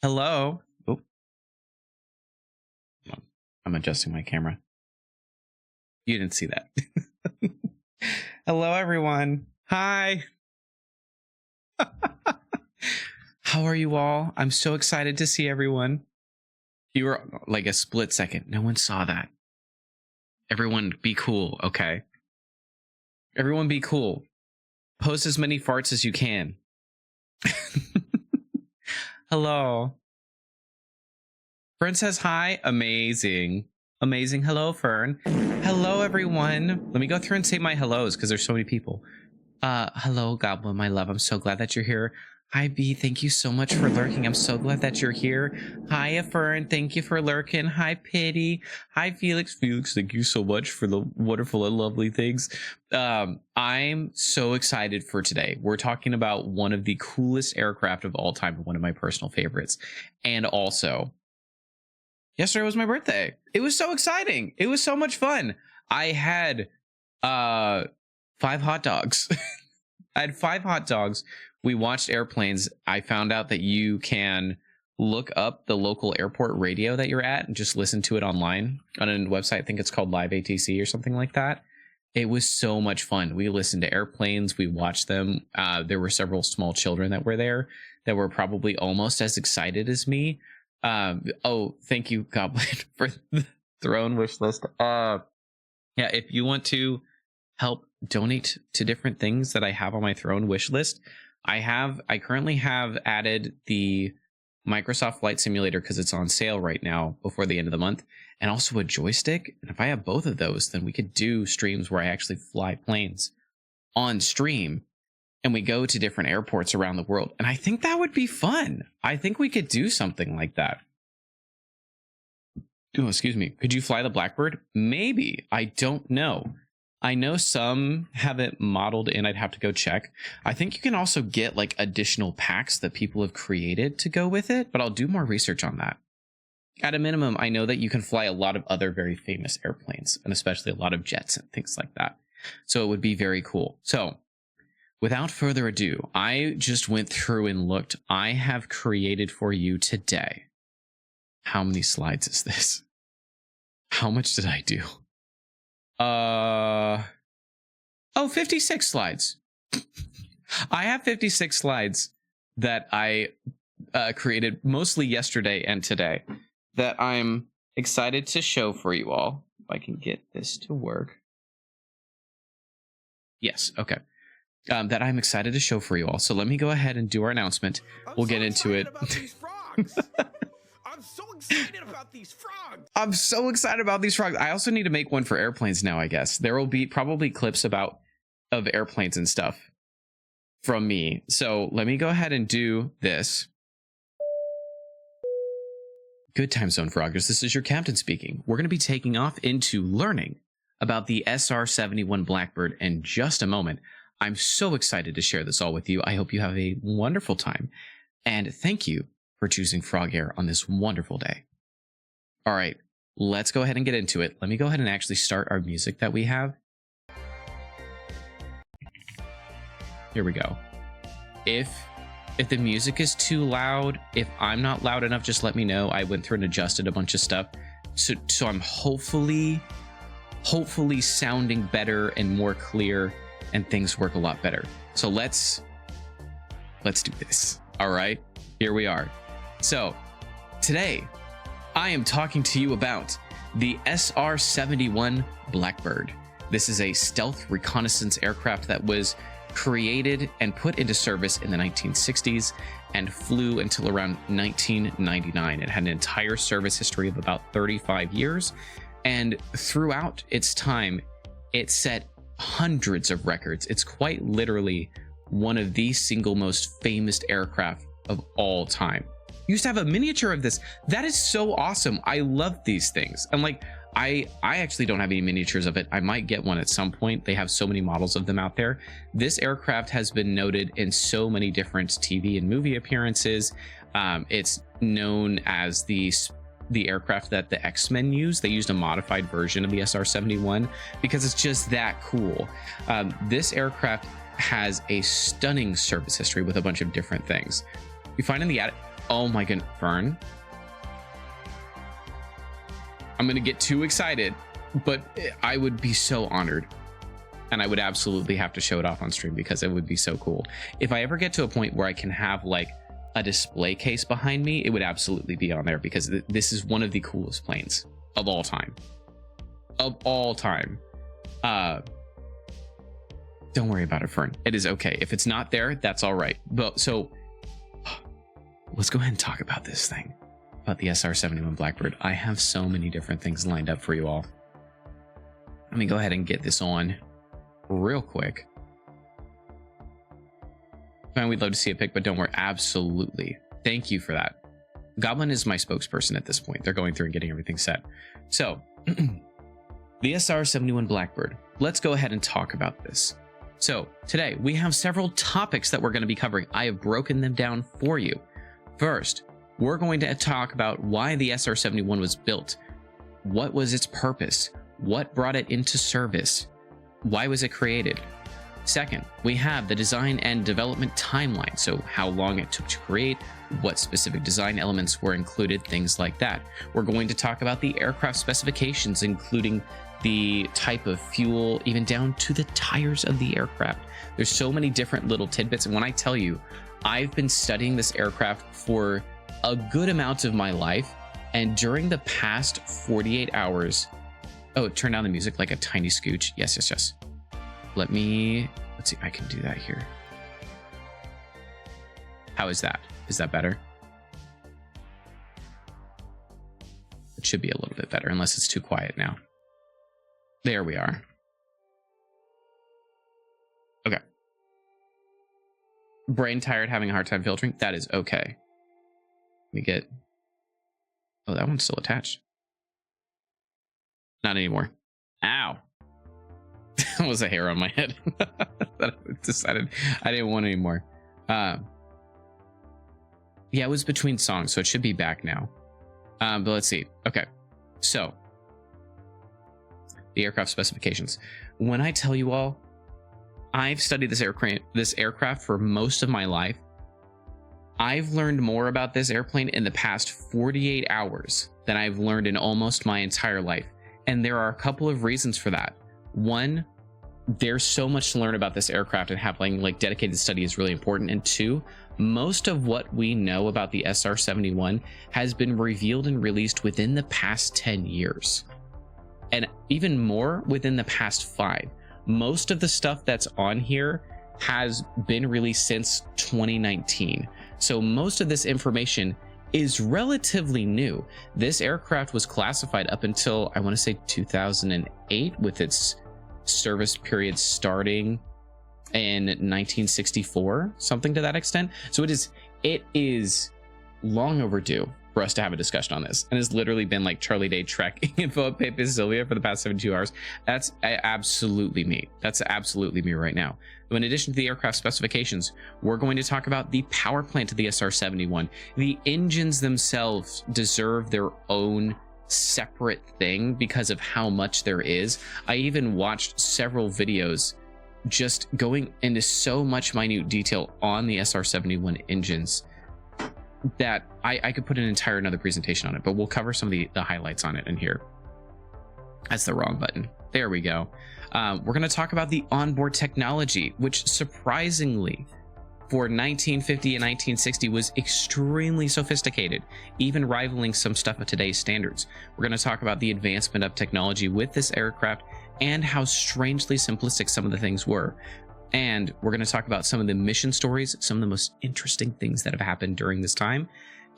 Hello. Oh, I'm adjusting my camera. You didn't see that. Hello, everyone. Hi. How are you all? I'm so excited to see everyone. You were like a split second. No one saw that. Everyone be cool, okay? Everyone be cool. Post as many farts as you can. Hello. Fern says hi. Amazing. Amazing. Hello, Fern. Hello, everyone. Let me go through and say my hellos because there's so many people. Hello, Goblin, my love. I'm so glad that you're here. Hi, B. Thank you so much for lurking. I'm so glad that you're here. Hi, Fern. Thank you for lurking. Hi, Pity. Hi, Felix. Felix, thank you so much for the wonderful and lovely things. I'm so excited for today. We're talking about one of the coolest aircraft of all time, one of my personal favorites. And also, yesterday was my birthday. It was so exciting. It was so much fun. I had 5 hot dogs. I had 5 hot dogs. We watched airplanes. I found out that you can look up the local airport radio that you're at and just listen to it online on a website. I think it's called Live ATC or something like that. It was so much fun. We listened to airplanes. We watched them. There were several small children that were there that were probably almost as excited as me. Oh, thank you, Goblin, for the throne wish list. Yeah, if you want to help donate to different things that I have on my throne wish list, I currently have added the Microsoft Flight Simulator because it's on sale right now before the end of the month, and also a joystick. And if I have both of those, then we could do streams where I actually fly planes on stream and we go to different airports around the world. And I think that would be fun. I think we could do something like that. Oh, excuse me. Could you fly the Blackbird? Maybe. I don't know. I know some have it modeled in. I'd have to go check. I think you can also get like additional packs that people have created to go with it, but I'll do more research on that. At a minimum, I know that you can fly a lot of other very famous airplanes, and especially a lot of jets and things like that. So it would be very cool. So without further ado, I just went through and looked. I have created for you today. How many slides is this? How much did I do? 56 slides. I have 56 slides that I created mostly yesterday and today that I'm excited to show for you all. If I can get this to work. Yes, okay. That I'm excited to show for you all. So let me go ahead and do our announcement. We'll get into it. I'm so excited about these frogs. I'm so excited about these frogs. I also need to make one for airplanes now, I guess. There will be probably clips of airplanes and stuff from me. So let me go ahead and do this. Good time zone, froggers. This is your captain speaking. We're going to be taking off into learning about the SR-71 Blackbird in just a moment. I'm so excited to share this all with you. I hope you have a wonderful time. And thank you for choosing Frog Air on this wonderful day. All right, let's go ahead and get into it. Let me go ahead and actually start our music that we have. Here we go. If the music is too loud, if I'm not loud enough, just let me know. I went through and adjusted a bunch of stuff. So I'm hopefully sounding better and more clear, and things work a lot better. So let's do this. All right, here we are. So today I am talking to you about the SR-71 Blackbird. This is a stealth reconnaissance aircraft that was created and put into service in the 1960s and flew until around 1999. It had an entire service history of about 35 years. And throughout its time, it set hundreds of records. It's quite literally one of the single most famous aircraft of all time. Used to have a miniature of this. That is so awesome. I love these things. I'm like, I actually don't have any miniatures of it. I might get one at some point. They have so many models of them out there. This aircraft has been noted in so many different TV and movie appearances. It's known as the the aircraft that the X-Men used. They used a modified version of the SR-71 because it's just that cool. This aircraft has a stunning service history with a bunch of different things. You find in the attic. Oh my goodness, Fern. I'm gonna get too excited, but I would be so honored. And I would absolutely have to show it off on stream because it would be so cool. If I ever get to a point where I can have like a display case behind me, it would absolutely be on there because this is one of the coolest planes of all time. Of all time. Don't worry about it, Fern. It is okay. If it's not there, that's all right. But so let's go ahead and talk about this thing, about the SR-71 Blackbird. I have so many different things lined up for you all. Let me go ahead and get this on real quick. Man, we'd love to see a pic, but don't worry. Absolutely. Thank you for that. Goblin is my spokesperson at this point. They're going through and getting everything set. So the SR-71 Blackbird. Let's go ahead and talk about this. So today we have several topics that we're going to be covering. I have broken them down for you. First, we're going to talk about why the SR-71 was built. What was its purpose? What brought it into service? Why was it created? Second, we have the design and development timeline. So how long it took to create, what specific design elements were included, things like that. We're going to talk about the aircraft specifications, including the type of fuel, even down to the tires of the aircraft. There's so many different little tidbits. And when I tell you, I've been studying this aircraft for a good amount of my life. And during the past 48 hours, oh, turn down the music like a tiny scooch. Yes, yes, yes. Let's see, I can do that here. How is that? Is that better? It should be a little bit better, unless it's too quiet now. There we are. Okay. Brain tired, having a hard time filtering. That is okay. Let me get... Oh, that one's still attached. Not anymore. Ow. That was a hair on my head. That I decided I didn't want anymore. Yeah, it was between songs, so it should be back now. But let's see. Okay, so the aircraft specifications. When I tell you all, I've studied this aircraft for most of my life. I've learned more about this airplane in the past 48 hours than I've learned in almost my entire life. And there are a couple of reasons for that. One, there's so much to learn about this aircraft, and having like dedicated study is really important. And two, most of what we know about the SR-71 has been revealed and released within the past 10 years. And even more within the past 5. Most of the stuff that's on here has been released since 2019. So most of this information is relatively new. This aircraft was classified up until, I want to say 2008, with its service period starting in 1964, something to that extent. So it is long overdue for us to have a discussion on this, and it's literally been like Charlie Day Trek info at Pepe Sylvia for the past 72 hours. That's absolutely me. That's absolutely me right now. In addition to the aircraft specifications, we're going to talk about the power plant of the SR-71. The engines themselves deserve their own separate thing because of how much there is. I even watched several videos just going into so much minute detail on the SR-71 engines that I could put an entire another presentation on it, but we'll cover some of the highlights on it in here. That's the wrong button. There we go. We're going to talk about the onboard technology, which surprisingly for 1950 and 1960 was extremely sophisticated, even rivaling some stuff of today's standards. We're going to talk about the advancement of technology with this aircraft and how strangely simplistic some of the things were. And we're going to talk about some of the mission stories, some of the most interesting things that have happened during this time.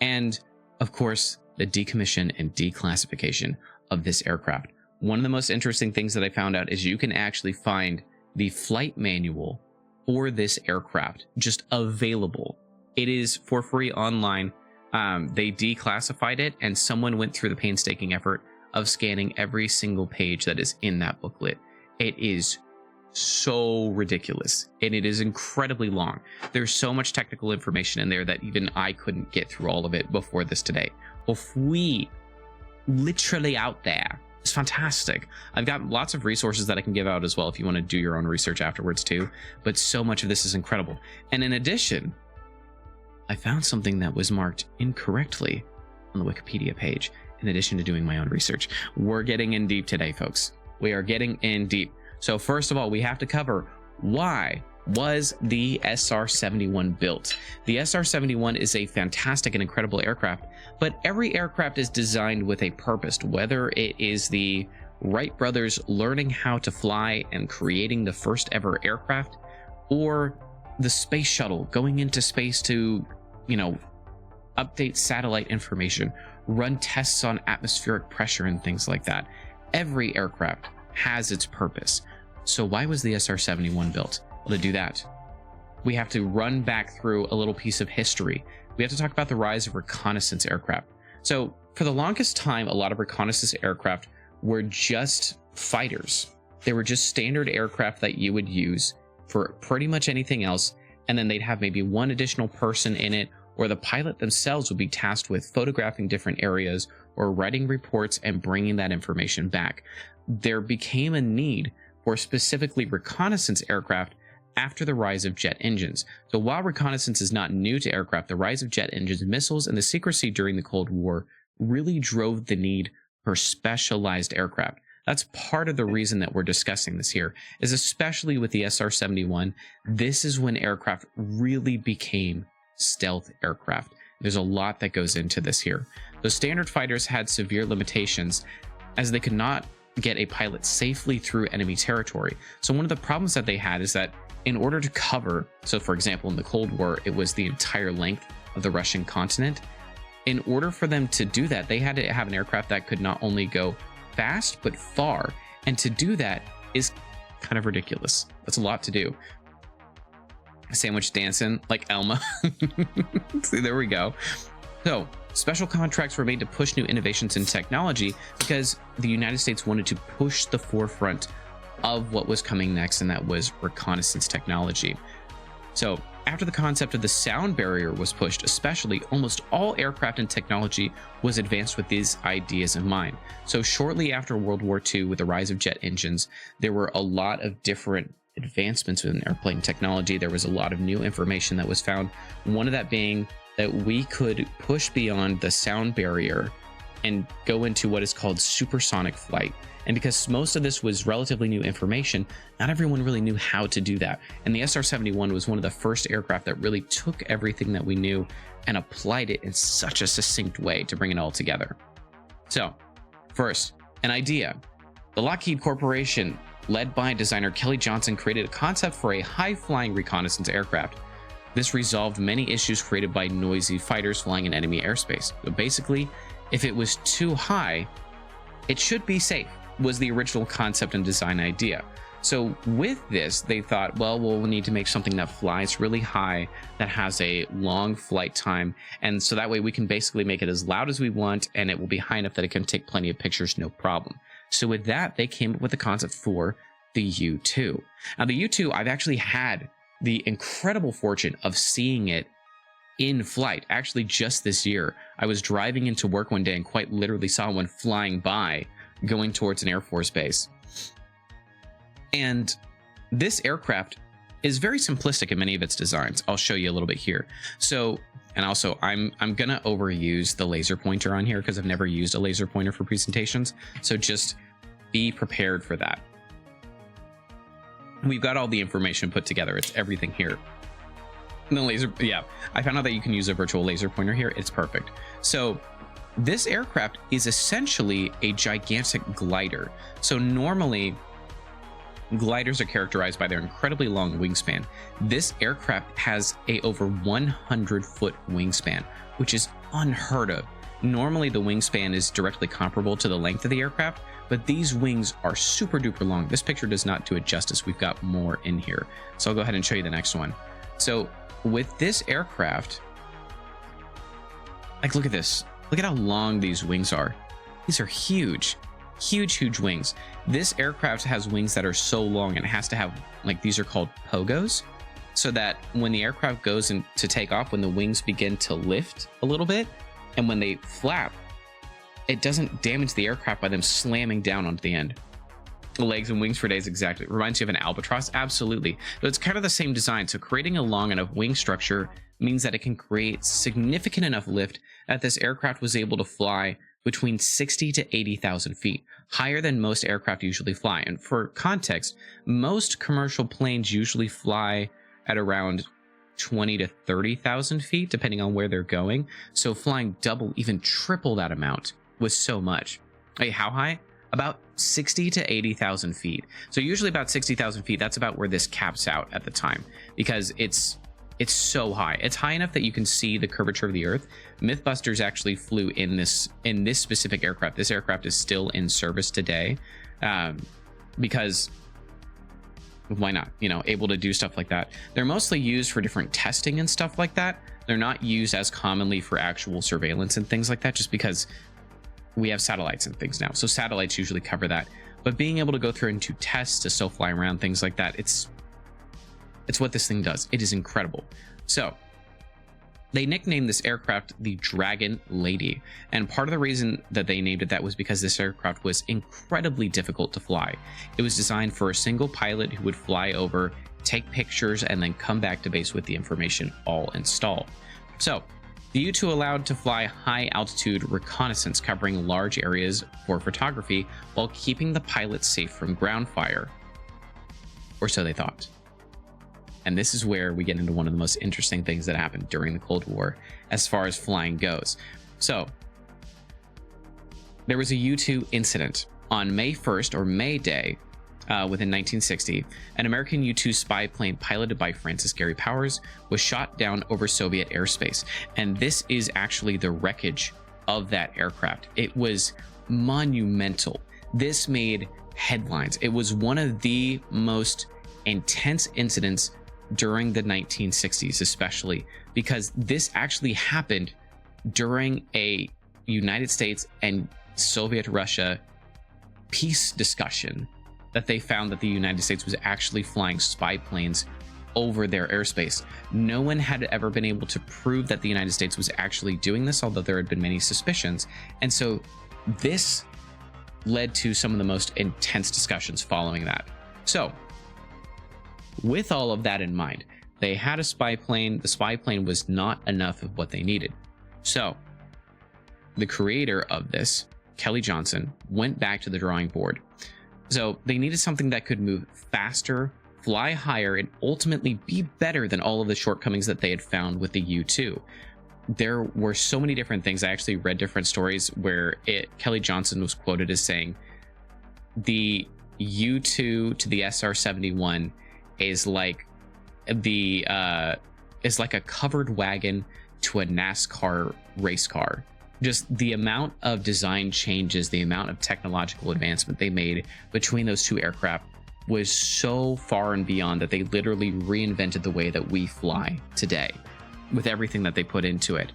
And of course, the decommission and declassification of this aircraft. One of the most interesting things that I found out is you can actually find the flight manual for this aircraft just available. It is for free online. They declassified it, and someone went through the painstaking effort of scanning every single page that is in that booklet. It is so ridiculous, and it is incredibly long. There's so much technical information in there that even I couldn't get through all of it before this today. If we literally out there. It's fantastic. I've got lots of resources that I can give out as well if you want to do your own research afterwards too, but so much of this is incredible. And in addition, I found something that was marked incorrectly on the Wikipedia page in addition to doing my own research. We're getting in deep today, folks. We are getting in deep. So first of all, we have to cover why was the SR-71 built. The SR-71 is a fantastic and incredible aircraft, but every aircraft is designed with a purpose, whether it is the Wright brothers learning how to fly and creating the first ever aircraft, or the space shuttle going into space to, update satellite information, run tests on atmospheric pressure and things like that. Every aircraft has its purpose. So why was the SR-71 built? Well, to do that, we have to run back through a little piece of history. We have to talk about the rise of reconnaissance aircraft. So for the longest time, a lot of reconnaissance aircraft were just fighters. They were just standard aircraft that you would use for pretty much anything else. And then they'd have maybe one additional person in it, or the pilot themselves would be tasked with photographing different areas or writing reports and bringing that information back. There became a need for specifically reconnaissance aircraft after the rise of jet engines. So while reconnaissance is not new to aircraft, the rise of jet engines, missiles, and the secrecy during the Cold War really drove the need for specialized aircraft. That's part of the reason that we're discussing this here, is especially with the SR-71, this is when aircraft really became stealth aircraft. There's a lot that goes into this here. The standard fighters had severe limitations as they could not get a pilot safely through enemy territory. So one of the problems that they had is that in order to cover, so for example, in the Cold War, it was the entire length of the Russian continent. In order for them to do that, they had to have an aircraft that could not only go fast, but far. And to do that is kind of ridiculous. That's a lot to do. Sandwich dancing like Elma. See, there we go. So special contracts were made to push new innovations in technology because the United States wanted to push the forefront of what was coming next, and that was reconnaissance technology. So after the concept of the sound barrier was pushed, especially, almost all aircraft and technology was advanced with these ideas in mind. So shortly after World War II, with the rise of jet engines, there were a lot of different advancements in airplane technology. There was a lot of new information that was found. One of that being that we could push beyond the sound barrier and go into what is called supersonic flight. And because most of this was relatively new information, not everyone really knew how to do that. And the SR-71 was one of the first aircraft that really took everything that we knew and applied it in such a succinct way to bring it all together. So, first, an idea. The Lockheed Corporation, led by designer Kelly Johnson, created a concept for a high-flying reconnaissance aircraft. This resolved many issues created by noisy fighters flying in enemy airspace. So basically, if it was too high, it should be safe, was the original concept and design idea. So with this, they thought, well, we'll need to make something that flies really high, that has a long flight time, and so that way we can basically make it as loud as we want, and it will be high enough that it can take plenty of pictures, no problem. So with that, they came up with the concept for the U-2. Now the U-2, I've actually had the incredible fortune of seeing it in flight. Actually, just this year, I was driving into work one day and quite literally saw one flying by, going towards an Air Force base. And this aircraft is very simplistic in many of its designs. I'll show you a little bit here. So, and also I'm gonna overuse the laser pointer on here because I've never used a laser pointer for presentations. So just be prepared for that. We've got all the information put together. It's everything here. And the laser, yeah, I found out that you can use a virtual laser pointer here. It's perfect. So this aircraft is essentially a gigantic glider. So normally gliders are characterized by their incredibly long wingspan. This aircraft has a over 100-foot wingspan, which is unheard of. Normally the wingspan is directly comparable to the length of the aircraft, but these wings are super duper long. This picture does not do it justice. We've got more in here. So I'll go ahead and show you the next one. So with this aircraft, like, look at this. Look at how long these wings are. These are huge, huge, huge wings. This aircraft has wings that are so long, and it has to have, like, these are called pogos, so that when the aircraft goes in to take off, when the wings begin to lift a little bit, and when they flap, it doesn't damage the aircraft by them slamming down onto the end. Legs and wings for days, exactly. Reminds you of an albatross? Absolutely. But it's kind of the same design. So creating a long enough wing structure means that it can create significant enough lift that this aircraft was able to fly between 60 to 80,000 feet, higher than most aircraft usually fly. And for context, most commercial planes usually fly at around 20 to 30,000 feet, depending on where they're going. So flying double, even triple that amount was so much. Hey, how high? About 60 to 80,000 feet. So usually about 60,000 feet, that's about where this caps out at the time, because it's so high. It's high enough that you can see the curvature of the Earth. Mythbusters actually flew in this specific aircraft. This aircraft is still in service today, because why not? You know, able to do stuff like that. They're mostly used for different testing and stuff like that. They're not used as commonly for actual surveillance and things like that, just because we have satellites and things now. So satellites usually cover that. But being able to go through and to test to still fly around, things like that, it's what this thing does. It is incredible. So they nicknamed this aircraft the Dragon Lady. And part of the reason that they named it that was because this aircraft was incredibly difficult to fly. It was designed for a single pilot who would fly over, take pictures, and then come back to base with the information all installed. So the U-2 allowed to fly high altitude reconnaissance covering large areas for photography while keeping the pilots safe from ground fire. Or so they thought. And this is where we get into one of the most interesting things that happened during the Cold War as far as flying goes. So there was a U-2 incident on May 1st, or May Day, within 1960. An American U-2 spy plane piloted by Francis Gary Powers was shot down over Soviet airspace. And this is actually the wreckage of that aircraft. It was monumental. This made headlines. It was one of the most intense incidents during the 1960s, especially because this actually happened during a United States and Soviet Russia peace discussion, that they found that the United States was actually flying spy planes over their airspace. No one had ever been able to prove that the United States was actually doing this, although there had been many suspicions. And so this led to some of the most intense discussions following that. So with all of that in mind, they had a spy plane. The spy plane was not enough of what they needed. So the creator of this, Kelly Johnson, went back to the drawing board. So they needed something that could move faster, fly higher, and ultimately be better than all of the shortcomings that they had found with the U-2. There were so many different things. I actually read different stories where Kelly Johnson was quoted as saying the U-2 to the SR-71 is like a covered wagon to a NASCAR race car. Just the amount of design changes, the amount of technological advancement they made between those two aircraft was so far and beyond that they literally reinvented the way that we fly today with everything that they put into it.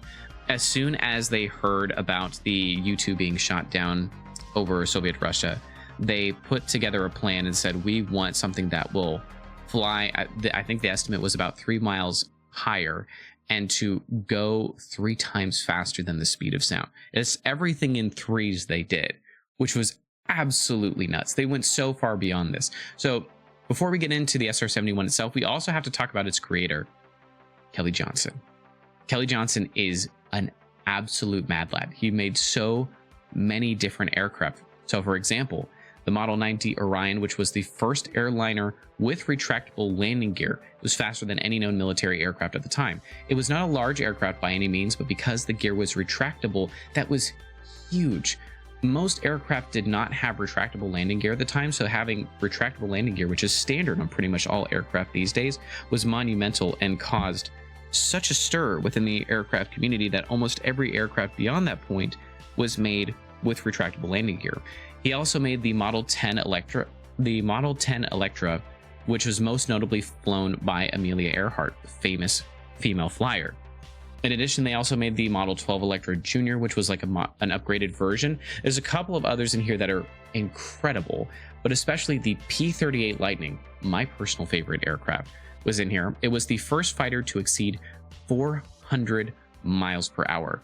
As soon as they heard about the U-2 being shot down over Soviet Russia, they put together a plan and said, we want something that will fly, I think the estimate was about 3 miles higher, and to go 3 times faster than the speed of sound. It's everything in threes they did, which was absolutely nuts. They went so far beyond this. So before we get into the SR-71 itself, we also have to talk about its creator, Kelly Johnson. Kelly Johnson is an absolute mad lad. He made so many different aircraft. So for example, the Model 90 Orion, which was the first airliner with retractable landing gear, was faster than any known military aircraft at the time. It was not a large aircraft by any means, but because the gear was retractable, that was huge. Most aircraft did not have retractable landing gear at the time, so having retractable landing gear, which is standard on pretty much all aircraft these days, was monumental and caused such a stir within the aircraft community that almost every aircraft beyond that point was made with retractable landing gear. He also made the Model 10 Electra, which was most notably flown by Amelia Earhart, the famous female flyer. In addition, they also made the Model 12 Electra Jr., which was like an upgraded version. There's a couple of others in here that are incredible, but especially the P-38 Lightning, my personal favorite aircraft, was in here. It was the first fighter to exceed 400 miles per hour.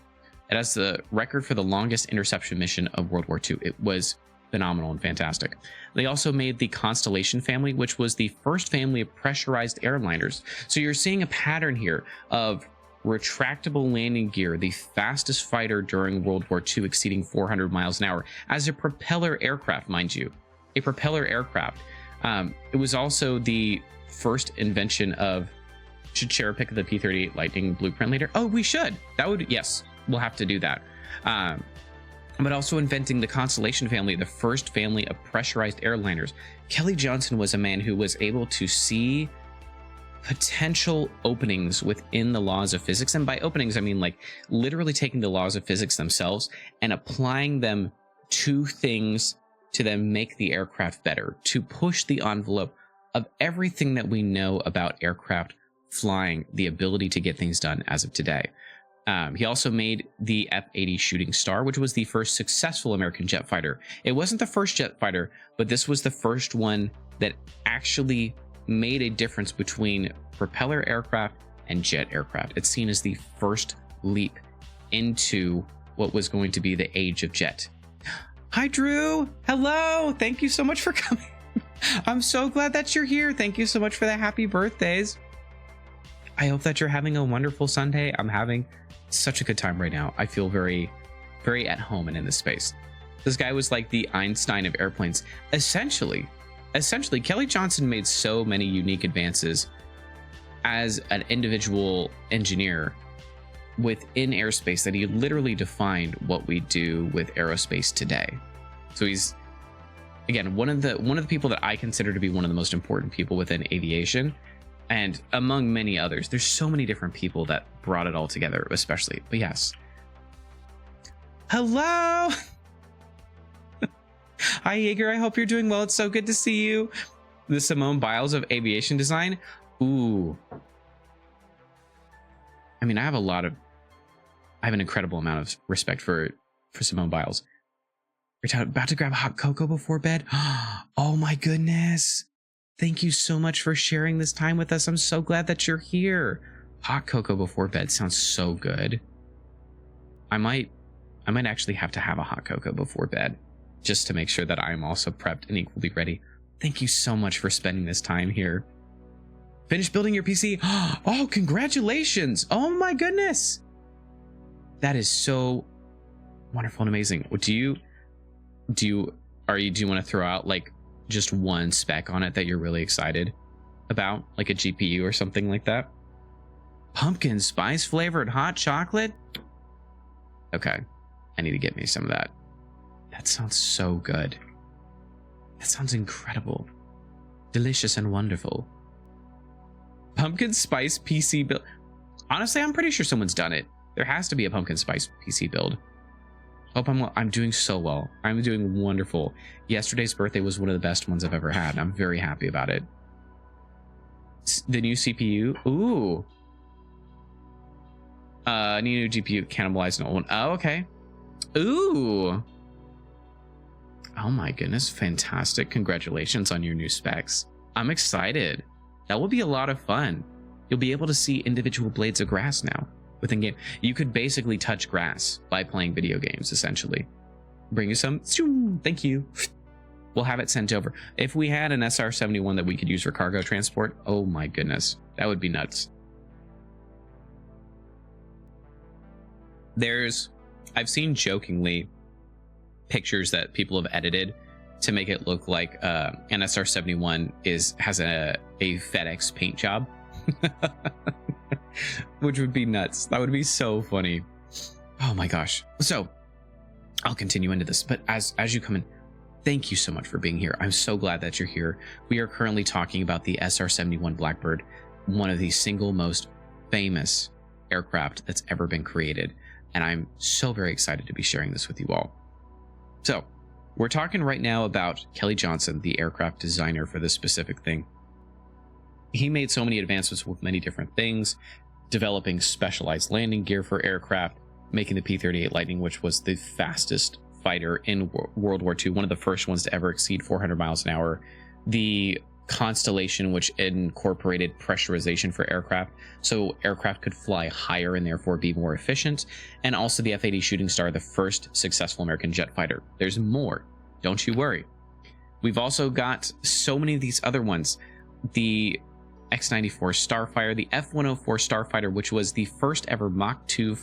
It has the record for the longest interception mission of World War II. It was phenomenal and fantastic. They also made the Constellation family, which was the first family of pressurized airliners. So you're seeing a pattern here of retractable landing gear, the fastest fighter during World War II, exceeding 400 miles an hour as a propeller aircraft, mind you, a propeller aircraft. It was also the first invention of, should share a pic of the P-38 Lightning blueprint later? Oh, we should. That would, yes, we'll have to do that. But also inventing the Constellation family, the first family of pressurized airliners. Kelly Johnson was a man who was able to see potential openings within the laws of physics. And by openings, I mean like literally taking the laws of physics themselves and applying them to things to then make the aircraft better, to push the envelope of everything that we know about aircraft flying, the ability to get things done as of today. He also made the F-80 Shooting Star, which was the first successful American jet fighter. It wasn't the first jet fighter, but this was the first one that actually made a difference between propeller aircraft and jet aircraft. It's seen as the first leap into what was going to be the age of jet. Hi, Drew. Hello. Thank you so much for coming. I'm so glad that you're here. Thank you so much for the happy birthdays. I hope that you're having a wonderful Sunday. I'm having such a good time right now. I feel very, very at home and in this space. This guy was like the Einstein of airplanes. Essentially, Kelly Johnson made so many unique advances as an individual engineer within airspace that he literally defined what we do with aerospace today. So he's, again, one of the people that I consider to be one of the most important people within aviation. And among many others, there's so many different people that brought it all together, especially. But yes. Hello. Hi, Jaeger. I hope you're doing well. It's so good to see you. The Simone Biles of aviation design. Ooh. I mean, I have an incredible amount of respect for Simone Biles. You're about to grab hot cocoa before bed. Oh my goodness. Thank you so much for sharing this time with us. I'm so glad that you're here. Hot cocoa before bed sounds so good. I might actually have to have a hot cocoa before bed just to make sure that I'm also prepped and equally ready. Thank you so much for spending this time here. Finish building your PC. Oh, congratulations. Oh my goodness. That is so wonderful and amazing. Do you want to throw out like just one spec on it that you're really excited about, like a GPU or something like that? Pumpkin spice flavored hot chocolate. Okay, I need to get me some of that. That sounds so good. That sounds incredible. Delicious and wonderful. Pumpkin spice PC build. Honestly, I'm pretty sure someone's done it. There has to be a pumpkin spice PC build. Hope I'm doing so well. I'm doing wonderful. Yesterday's birthday was one of the best ones I've ever had, and I'm very happy about it. The new CPU. Ooh. New GPU cannibalized an old one. Oh, okay. Ooh. Oh my goodness, fantastic. Congratulations on your new specs. I'm excited. That will be a lot of fun. You'll be able to see individual blades of grass now within game. You could basically touch grass by playing video games, essentially. Bring you some. Thank you. We'll have it sent over. If we had an SR-71 that we could use for cargo transport, oh my goodness, that would be nuts. I've seen jokingly pictures that people have edited to make it look like an SR-71 has a FedEx paint job. Which would be nuts. That would be so funny. Oh my gosh. So I'll continue into this, but as you come in, thank you so much for being here. I'm so glad that you're here. We are currently talking about the SR-71 Blackbird, one of the single most famous aircraft that's ever been created. And I'm so very excited to be sharing this with you all. So we're talking right now about Kelly Johnson, the aircraft designer for this specific thing. He made so many advancements with many different things, developing specialized landing gear for aircraft, making the P-38 Lightning, which was the fastest fighter in World War II, one of the first ones to ever exceed 400 miles an hour. The constellation which incorporated pressurization for aircraft, so aircraft could fly higher and therefore be more efficient. And also the F-80 Shooting Star, the first successful American jet fighter. There's more, don't you worry. We've also got so many of these other ones. The X-94 Starfighter, the F-104 Starfighter, which was the first ever Mach 2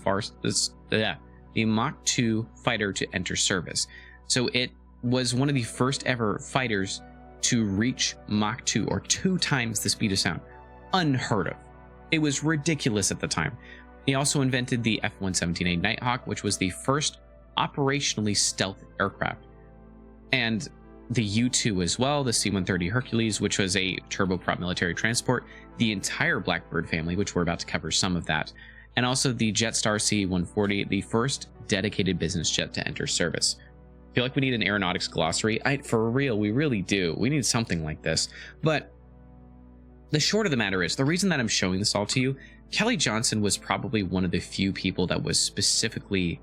the Mach 2 fighter to enter service. So it was one of the first ever fighters to reach Mach 2, or 2 times the speed of sound. Unheard of. It was ridiculous at the time. He also invented the F-117A Nighthawk, which was the first operationally stealth aircraft. And the U-2 as well, the C-130 Hercules, which was a turboprop military transport, the entire Blackbird family, which we're about to cover some of that, and also the Jetstar C-140, the first dedicated business jet to enter service. I feel like we need an aeronautics glossary. For real, we really do. We need something like this. But the short of the matter is, the reason that I'm showing this all to you, Kelly Johnson was probably one of the few people that was specifically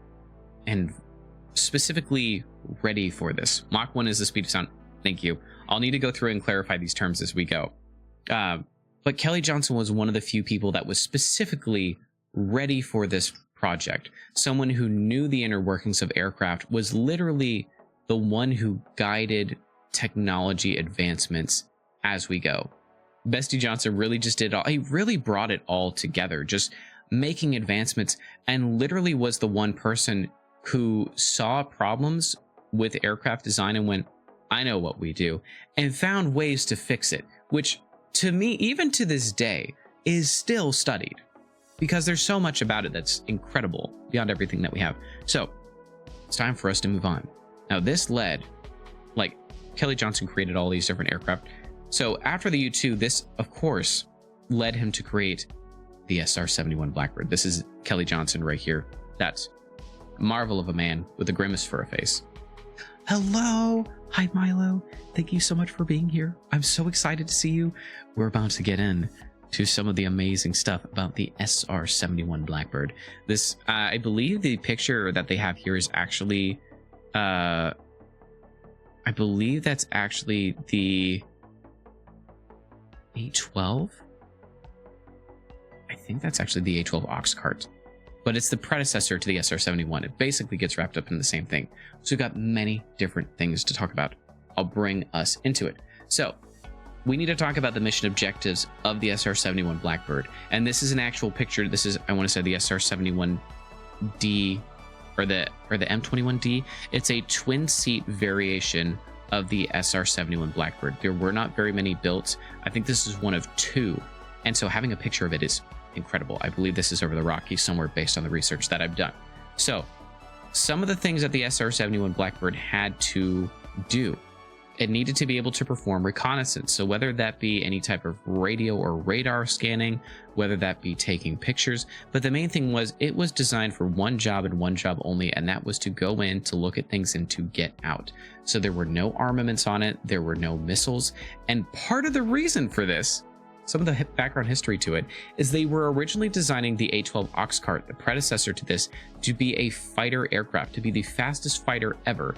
ready for this. Mach 1 is the speed of sound. Thank you. I'll need to go through and clarify these terms as we go. But Kelly Johnson was one of the few people that was specifically ready for this project. Someone who knew the inner workings of aircraft, was literally the one who guided technology advancements as we go. Bestie Johnson really just did all. He really brought it all together, just making advancements, and literally was the one person who saw problems with aircraft design and went, I know what we do, and found ways to fix it, which to me, even to this day, is still studied, because there's so much about it that's incredible beyond everything that we have. So it's time for us to move on. Now this led, like, Kelly Johnson created all these different aircraft. So after the U-2, this of course led him to create the SR-71 Blackbird. This is Kelly Johnson right here. That's a marvel of a man with a grimace for a face. Hello. Hi, Milo. Thank you so much for being here. I'm so excited to see you. We're about to get in to some of the amazing stuff about the SR-71 Blackbird. This, I believe the picture that they have here is actually, I believe that's actually the A-12. I think that's actually the A-12 ox cart, but it's the predecessor to the SR-71. It basically gets wrapped up in the same thing. So we've got many different things to talk about. I'll bring us into it. So we need to talk about the mission objectives of the SR-71 Blackbird. And this is an actual picture. This is, I want to say, the SR-71D or the M21D. It's a twin seat variation of the SR-71 Blackbird. There were not very many built. I think this is one of 2. And so having a picture of it is incredible. I believe this is over the Rockies somewhere based on the research that I've done. So some of the things that the SR-71 Blackbird had to do, it needed to be able to perform reconnaissance. So whether that be any type of radio or radar scanning, whether that be taking pictures, but the main thing was it was designed for one job and one job only, and that was to go in, to look at things, and to get out. So there were no armaments on it, there were no missiles, and part of the reason for this, some of the background history to it, is they were originally designing the A-12 Oxcart, the predecessor to this, to be a fighter aircraft, to be the fastest fighter ever.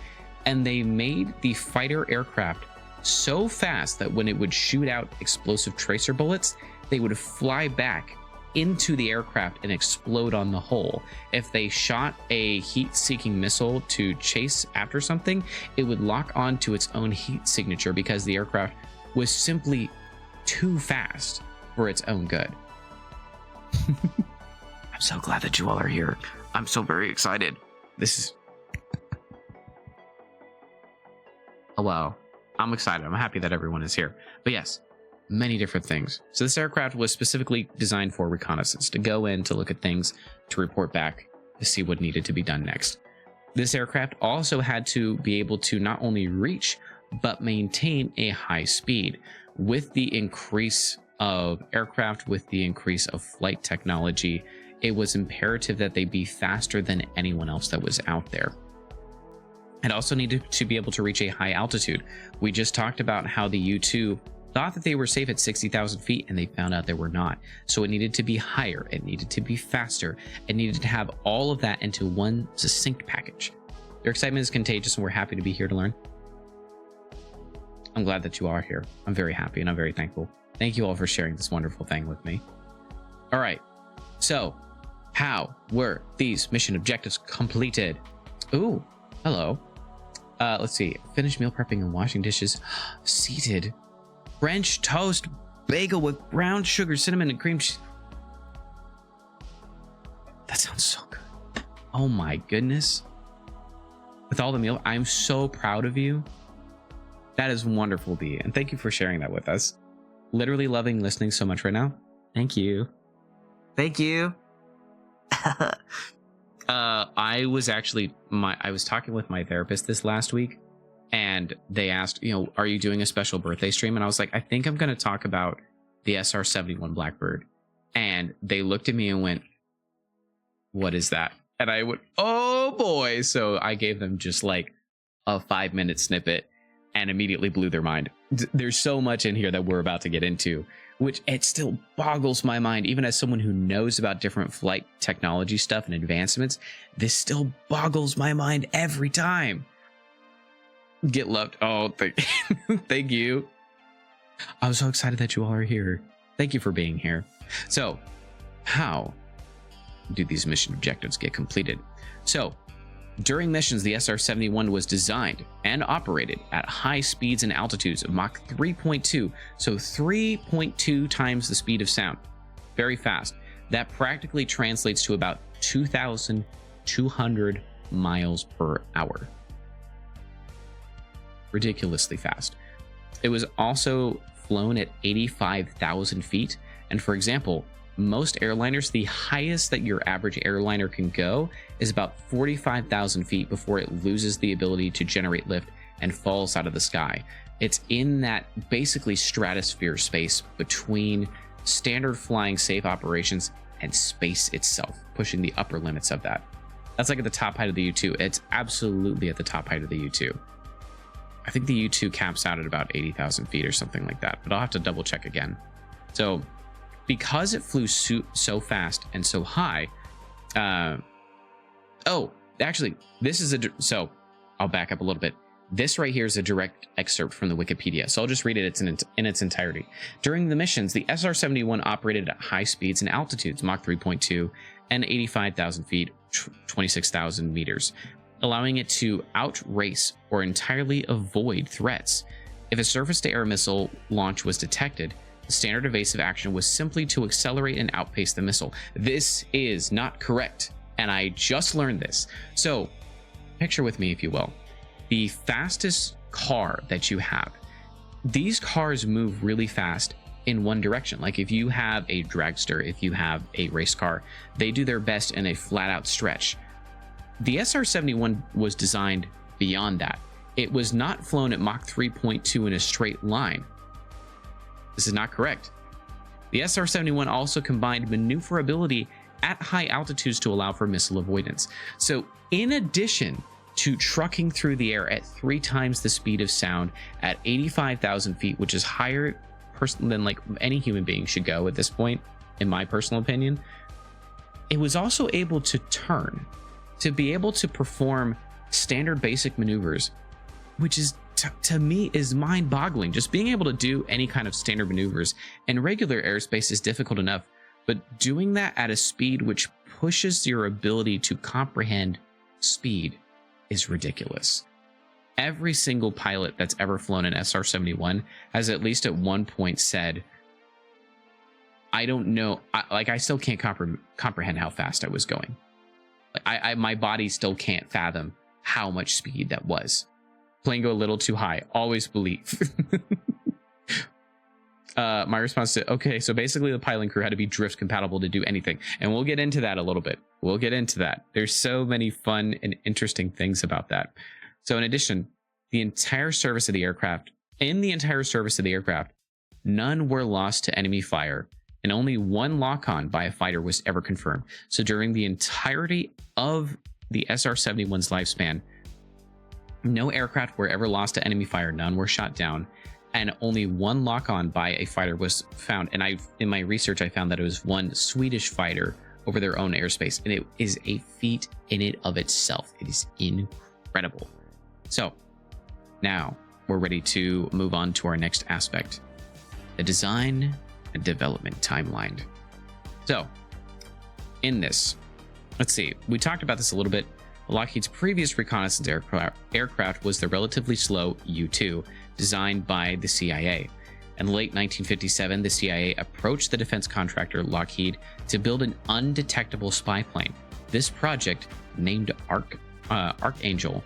And they made the fighter aircraft so fast that when it would shoot out explosive tracer bullets, they would fly back into the aircraft and explode on the hull. If they shot a heat-seeking missile to chase after something, it would lock on to its own heat signature because the aircraft was simply too fast for its own good. I'm so glad that you all are here. I'm so very excited. This is... Oh, wow. I'm excited. I'm happy that everyone is here. But yes, many different things. So this aircraft was specifically designed for reconnaissance, to go in, to look at things, to report back, to see what needed to be done next. This aircraft also had to be able to not only reach, but maintain a high speed. With the increase of aircraft, with the increase of flight technology, it was imperative that they be faster than anyone else that was out there. It also needed to be able to reach a high altitude. We just talked about how the U-2 thought that they were safe at 60,000 feet, and they found out they were not. So it needed to be higher, it needed to be faster, it needed to have all of that into one succinct package. Your excitement is contagious, and we're happy to be here to learn. I'm glad that you are here. I'm very happy and I'm very thankful. Thank you all for sharing this wonderful thing with me. All right. So, how were these mission objectives completed? Ooh, hello. Let's see. Finish meal prepping and washing dishes. Seated. French toast bagel with brown sugar, cinnamon, and cream cheese. That sounds so good. Oh my goodness. With all the meal, I'm so proud of you. That is wonderful, B. And thank you for sharing that with us. Literally loving listening so much right now. Thank you. Thank you. I was actually I was talking with my therapist this last week, and they asked, are you doing a special birthday stream? And I was like, I think I'm going to talk about the SR-71 Blackbird. And they looked at me and went, what is that? And I went, oh boy. So I gave them just like a 5-minute snippet and immediately blew their mind. There's so much in here that we're about to get into, which it still boggles my mind. Even as someone who knows about different flight technology stuff and advancements, this still boggles my mind every time. Get loved. Oh, thank you. I'm so excited that you all are here. Thank you for being here. So, how do these mission objectives get completed? So, during missions, the SR-71 was designed and operated at high speeds and altitudes of Mach 3.2, so 3.2 times the speed of sound. Very fast. That practically translates to about 2,200 miles per hour. Ridiculously fast. It was also flown at 85,000 feet, and for example, most airliners, the highest that your average airliner can go is about 45,000 feet before it loses the ability to generate lift and falls out of the sky. It's in that basically stratosphere space between standard flying safe operations and space itself, pushing the upper limits of that. That's like at the top height of the U2. It's absolutely at the top height of the U2. I think the U2 caps out at about 80,000 feet or something like that, but I'll have to double check again. So because it flew so fast and so high, actually, this is so I'll back up a little bit. This right here is a direct excerpt from the Wikipedia, so I'll just read it in its entirety. During the missions, the SR-71 operated at high speeds and altitudes, Mach 3.2 and 85,000 feet, 26,000 meters, allowing it to outrace or entirely avoid threats. If a surface-to-air missile launch was detected, the standard evasive action was simply to accelerate and outpace the missile. This is not correct, and I just learned this. So, picture with me, if you will, the fastest car that you have. These cars move really fast in one direction. Like if you have a dragster, if you have a race car, they do their best in a flat-out stretch. The SR-71 was designed beyond that. It was not flown at Mach 3.2 in a straight line. This is not correct. The SR-71 also combined maneuverability at high altitudes to allow for missile avoidance. So in addition to trucking through the air at 3 times the speed of sound at 85,000 feet, which is higher than like any human being should go at this point, in my personal opinion, it was also able to turn, to be able to perform standard basic maneuvers, which is to me is mind-boggling. Just being able to do any kind of standard maneuvers in regular airspace is difficult enough, but doing that at a speed which pushes your ability to comprehend speed is ridiculous. Every single pilot that's ever flown an SR-71 has at least at one point said, I don't know, I still can't comprehend how fast I was going. Like my body still can't fathom how much speed that was. Plane go a little too high. Always believe. My response to, okay, so basically the pilot crew had to be drift compatible to do anything. And we'll get into that a little bit. We'll get into that. There's so many fun and interesting things about that. So in addition, in the entire service of the aircraft, none were lost to enemy fire, and only one lock-on by a fighter was ever confirmed. So during the entirety of the SR-71's lifespan, no aircraft were ever lost to enemy fire, none were shot down, and only one lock-on by a fighter was found. And in my research, I found that it was one Swedish fighter over their own airspace, and it is a feat in it of itself. It is incredible. So now we're ready to move on to our next aspect, the design and development timeline. So, in this, let's see, we talked about this a little bit. Lockheed's previous reconnaissance aircraft was the relatively slow U-2, designed by the CIA. In late 1957, the CIA approached the defense contractor Lockheed to build an undetectable spy plane. This project, named Archangel,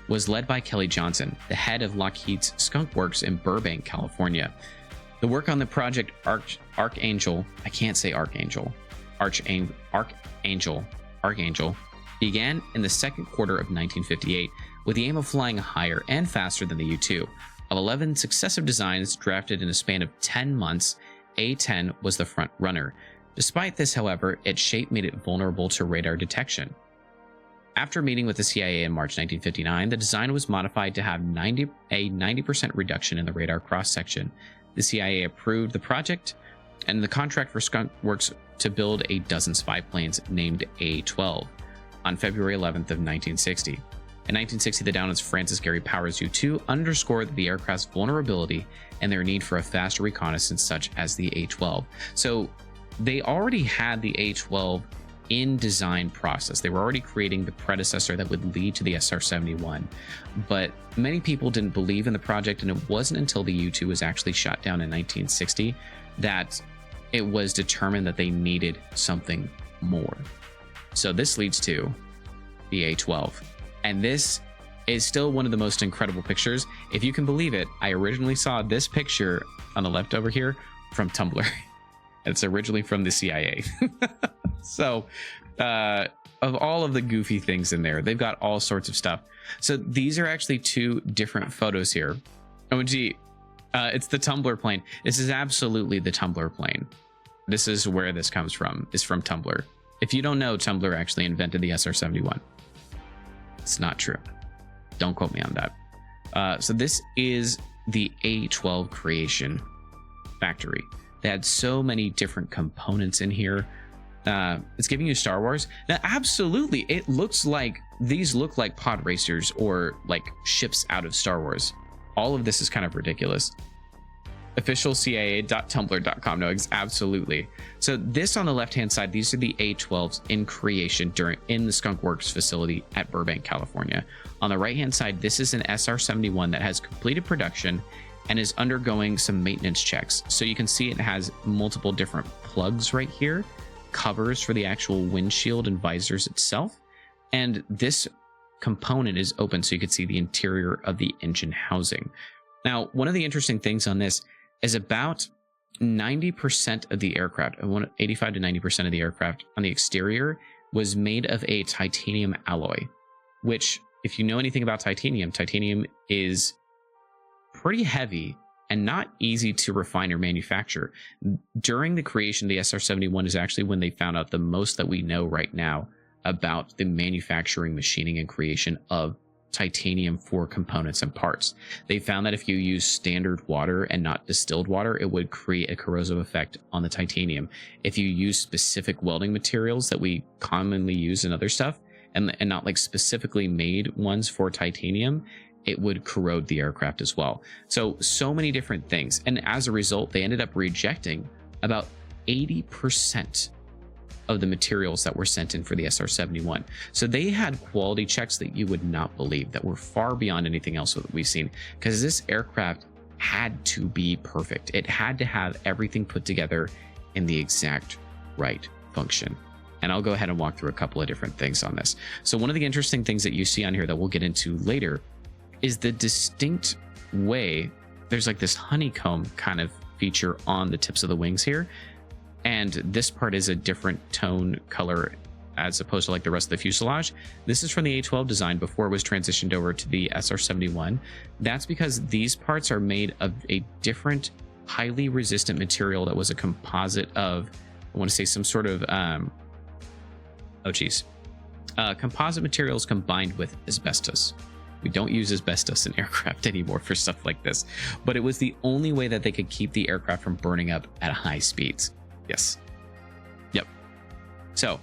was led by Kelly Johnson, the head of Lockheed's Skunk Works in Burbank, California. The work on the project Archangel, I can't say Archangel, Archangel, began in the second quarter of 1958 with the aim of flying higher and faster than the U-2. Of 11 successive designs drafted in a span of 10 months, A-10 was the front runner. Despite this, however, its shape made it vulnerable to radar detection. After meeting with the CIA in March 1959, the design was modified to have a 90% reduction in the radar cross-section. The CIA approved the project and the contract for Skunk Works to build a dozen spy planes named A-12 on February 11th of 1960. In 1960, the down of Francis Gary Powers U-2 underscored the aircraft's vulnerability and their need for a faster reconnaissance such as the A-12. So they already had the A-12 in design process. They were already creating the predecessor that would lead to the SR-71. But many people didn't believe in the project, and it wasn't until the U-2 was actually shot down in 1960 that it was determined that they needed something more. So this leads to the A-12. And this is still one of the most incredible pictures. If you can believe it, I originally saw this picture on the left over here from Tumblr. It's originally from the CIA. So, of all of the goofy things in there, they've got all sorts of stuff. So these are actually two different photos here. Oh, gee, it's the Tumblr plane. This is absolutely the Tumblr plane. This is where this comes from, is from Tumblr. If you don't know, Tumblr actually invented the SR-71. It's not true. Don't quote me on that. So this is the A-12 creation factory. They had so many different components in here. It's giving you Star Wars. Now, absolutely, it looks like these look like pod racers or like ships out of Star Wars. All of this is kind of ridiculous. Official CIA.tumblr.com. No, absolutely. So this on the left-hand side, these are the A-12s in creation in the Skunk Works facility at Burbank, California. On the right-hand side, this is an SR-71 that has completed production and is undergoing some maintenance checks. So you can see it has multiple different plugs right here, covers for the actual windshield and visors itself. And this component is open so you can see the interior of the engine housing. Now, one of the interesting things on this is about 90% of the aircraft, 85 to 90% of the aircraft on the exterior was made of a titanium alloy, which, if you know anything about titanium, titanium is pretty heavy and not easy to refine or manufacture. During the creation of the SR-71 is actually when they found out the most that we know right now about the manufacturing, machining, and creation of titanium for components and parts. They found that if you use standard water and not distilled water, it would create a corrosive effect on the titanium. If you use specific welding materials that we commonly use in other stuff, and not like specifically made ones for titanium, it would corrode the aircraft as well. So many different things. And as a result, they ended up rejecting about 80% of the materials that were sent in for the SR-71. So they had quality checks that you would not believe, that were far beyond anything else that we've seen, because this aircraft had to be perfect. It had to have everything put together in the exact right function. And I'll go ahead and walk through a couple of different things on this. So one of the interesting things that you see on here that we'll get into later is the distinct way there's like this honeycomb kind of feature on the tips of the wings here. And this part is a different tone color as opposed to like the rest of the fuselage. This is from the A-12 design before it was transitioned over to the SR-71. That's because these parts are made of a different, highly resistant material that was a composite of, I want to say some sort of, composite materials combined with asbestos. We don't use asbestos in aircraft anymore for stuff like this, but it was the only way that they could keep the aircraft from burning up at high speeds. Yes. Yep. So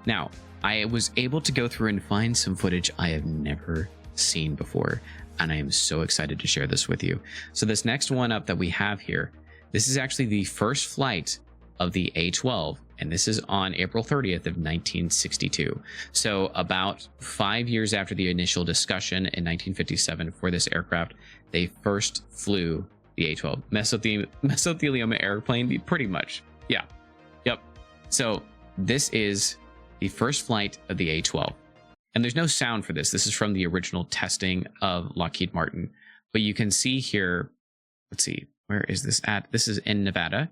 now I was able to go through and find some footage I have never seen before. and I am so excited to share this with you. So this next one up that we have here, this is actually the first flight of the A-12, and this is on April 30th of 1962. So about 5 years after the initial discussion in 1957 for this aircraft, they first flew the A-12 mesothelioma airplane, pretty much. Yeah. Yep. So this is the first flight of the A-12. And there's no sound for this. This is from the original testing of Lockheed Martin. But you can see here, let's see, where is this at? This is in Nevada.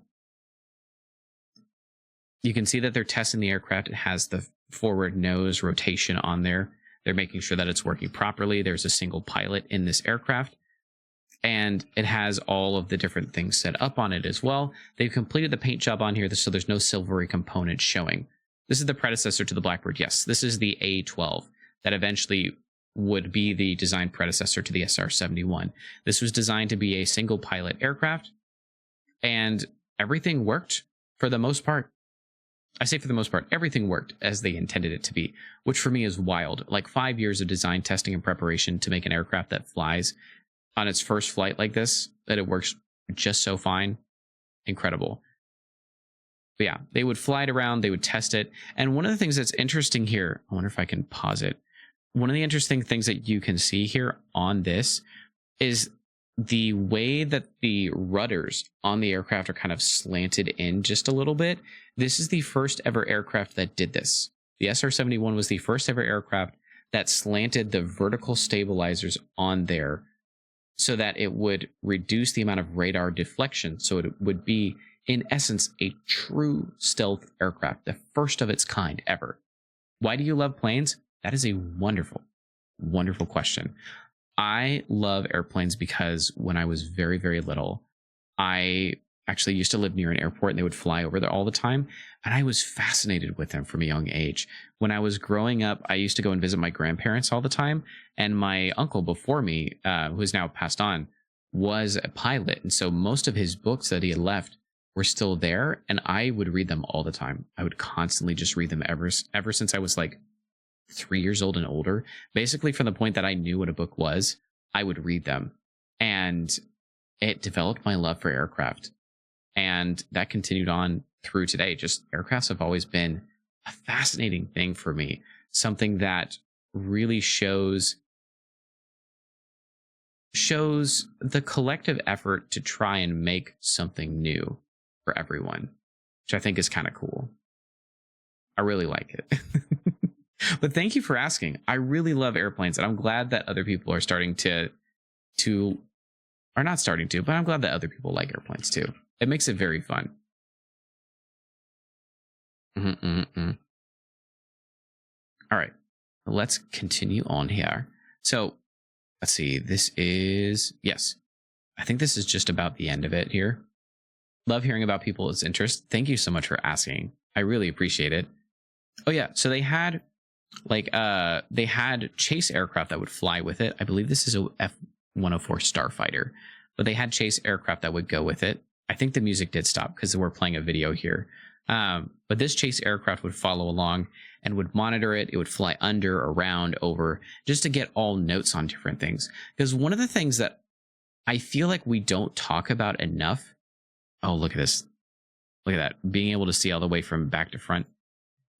You can see that they're testing the aircraft. It has the forward nose rotation on there. They're making sure that it's working properly. There's a single pilot in this aircraft, and it has all of the different things set up on it as well. They've completed the paint job on here, so there's no silvery component showing. This is the predecessor to the Blackbird. Yes, this is the A-12 that eventually would be the design predecessor to the SR-71. This was designed to be a single pilot aircraft, and everything worked for the most part. I say for the most part, everything worked as they intended it to be, which for me is wild. Like 5 years of design, testing, and preparation to make an aircraft that flies on its first flight like this, that it works just so fine. Incredible. But yeah, they would fly it around, they would test it. And one of the things that's interesting here, I wonder if I can pause it. One of the interesting things that you can see here on this is the way that the rudders on the aircraft are kind of slanted in just a little bit. This is the first ever aircraft that did this. The SR-71 was the first ever aircraft that slanted the vertical stabilizers on there so that it would reduce the amount of radar deflection. So it would be, in essence, a true stealth aircraft, the first of its kind ever. Why do you love planes? That is a wonderful, wonderful question. I love airplanes because when I was very, very little, I actually used to live near an airport and they would fly over there all the time. And I was fascinated with them from a young age. When I was growing up, I used to go and visit my grandparents all the time. And my uncle before me, who is now passed on, was a pilot. And so most of his books that he had left were still there. And I would read them all the time. I would constantly just read them ever since I was like 3 years old and older. Basically, from the point that I knew what a book was, I would read them. And it developed my love for aircraft. And that continued on through today. Just aircrafts have always been a fascinating thing for me. Something that really shows the collective effort to try and make something new for everyone, which I think is kind of cool. I really like it. But thank you for asking. I really love airplanes, and I'm glad that other people are starting to are not starting to, but I'm glad that other people like airplanes too. It makes it very fun. All right, let's continue on here. So let's see. This is, yes, I think this is just about the end of it here. Love hearing about people's interest. Thank you so much for asking. I really appreciate it. Oh yeah, so they had chase aircraft that would fly with it. I believe this is a F-104 Starfighter, but they had chase aircraft that would go with it. I think the music did stop because we're playing a video here. But this chase aircraft would follow along and would monitor it. It would fly under, around, over, just to get all notes on different things. Because one of the things that I feel like we don't talk about enough. Oh, look at this. Look at that. Being able to see all the way from back to front,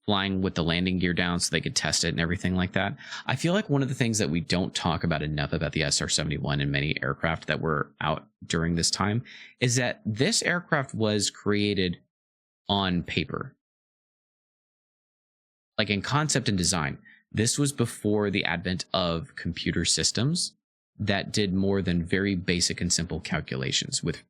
flying with the landing gear down so they could test it and everything like that. I feel like one of the things that we don't talk about enough about the SR-71 and many aircraft that were out during this time is that this aircraft was created on paper. Like in concept and design, this was before the advent of computer systems that did more than very basic and simple calculations with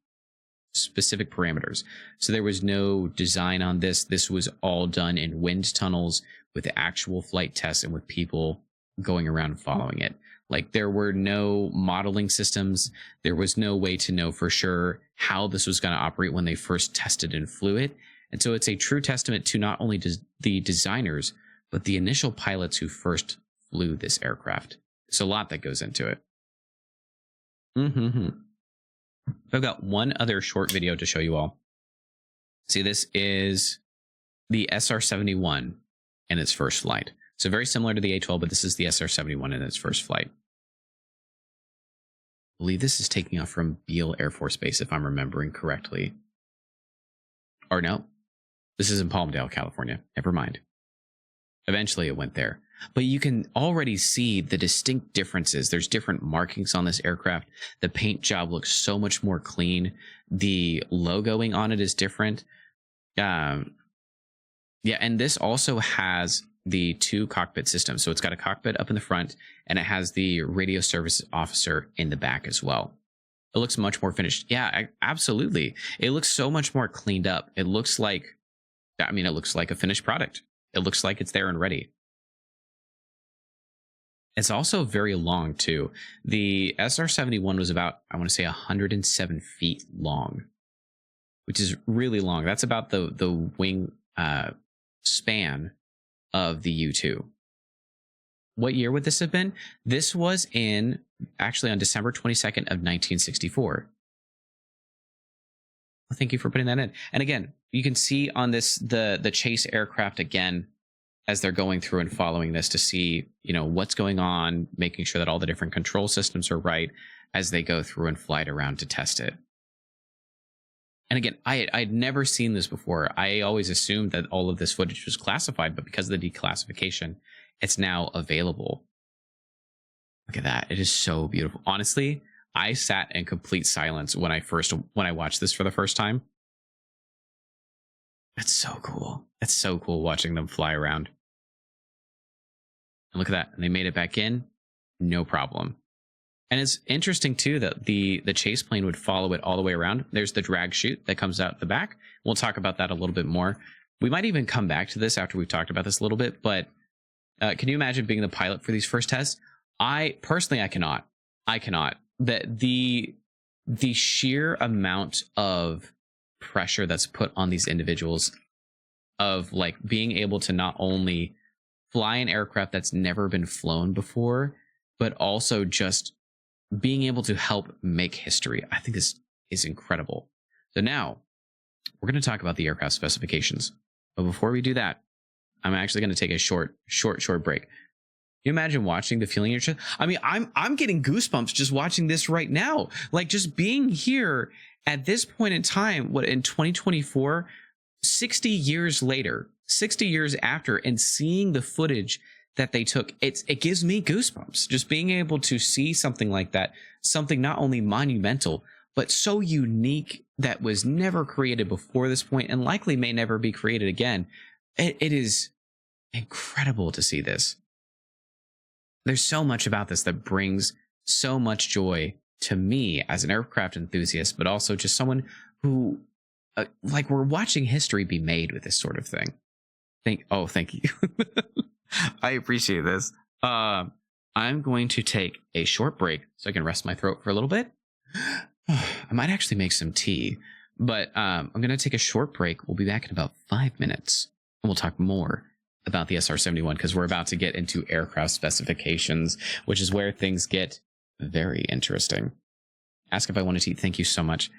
specific parameters. So there was no design on this. This was all done in wind tunnels with actual flight tests and with people going around following it. Like there were no modeling systems. There was no way to know for sure how this was going to operate when they first tested and flew it. And so it's a true testament to not only the designers, but the initial pilots who first flew this aircraft. It's a lot that goes into it. I've got one other short video to show you all. See, this is the SR-71 in its first flight. So very similar to the A-12, but this is the SR-71 in its first flight. believe this is taking off from Beale Air Force Base, if I'm remembering correctly. Or no, this is in Palmdale, California. Never mind. Eventually it went there. But you can already see the distinct differences. There's different markings on this aircraft. The paint job looks so much more clean. The logoing on it is different. Yeah, and this also has the 2 cockpit systems. So it's got a cockpit up in the front, and it has the radio service officer in the back as well. It looks much more finished. Yeah, absolutely. It looks so much more cleaned up. It looks like, I mean, it looks like a finished product. It looks like it's there and ready. It's also very long too. The SR-71 was about, I want to say, 107 feet long, which is really long. That's about the wing span of the U-2. What year would this have been? This was actually on December 22nd of 1964. Well, thank you for putting that in. And again, you can see on this the chase aircraft again as they're going through and following this to see, what's going on, making sure that all the different control systems are right as they go through and fly it around to test it. And again, I'd never seen this before. I always assumed that all of this footage was classified, but because of the declassification, it's now available. Look at that. It is so beautiful. Honestly, I sat in complete silence when I watched this for the first time. That's so cool. That's so cool watching them fly around. And look at that. And they made it back in. No problem. And it's interesting too that the chase plane would follow it all the way around. There's the drag chute that comes out the back. We'll talk about that a little bit more. We might even come back to this after we've talked about this a little bit, but can you imagine being the pilot for these first tests? I cannot. That the sheer amount of pressure that's put on these individuals of like being able to not only fly an aircraft that's never been flown before, but also just being able to help make history, I think this is incredible. So now we're going to talk about the aircraft specifications. But before we do that, I'm actually going to take a short break. Can you imagine watching the feeling in your chest? I mean, I'm getting goosebumps just watching this right now. Like just being here at this point in time, in 2024, 60 years later, 60 years after, and seeing the footage that they took, it gives me goosebumps. Just being able to see something like that, something not only monumental, but so unique that was never created before this point and likely may never be created again. It is incredible to see this. There's so much about this that brings so much joy to me as an aircraft enthusiast, but also just someone who, we're watching history be made with this sort of thing. Thank you. I appreciate this. I'm going to take a short break so I can rest my throat for a little bit. I might actually make some tea, but I'm going to take a short break. We'll be back in about 5 minutes, and we'll talk more about the SR-71 because we're about to get into aircraft specifications, which is where things get very interesting. Ask if I wanted tea. Thank you so much.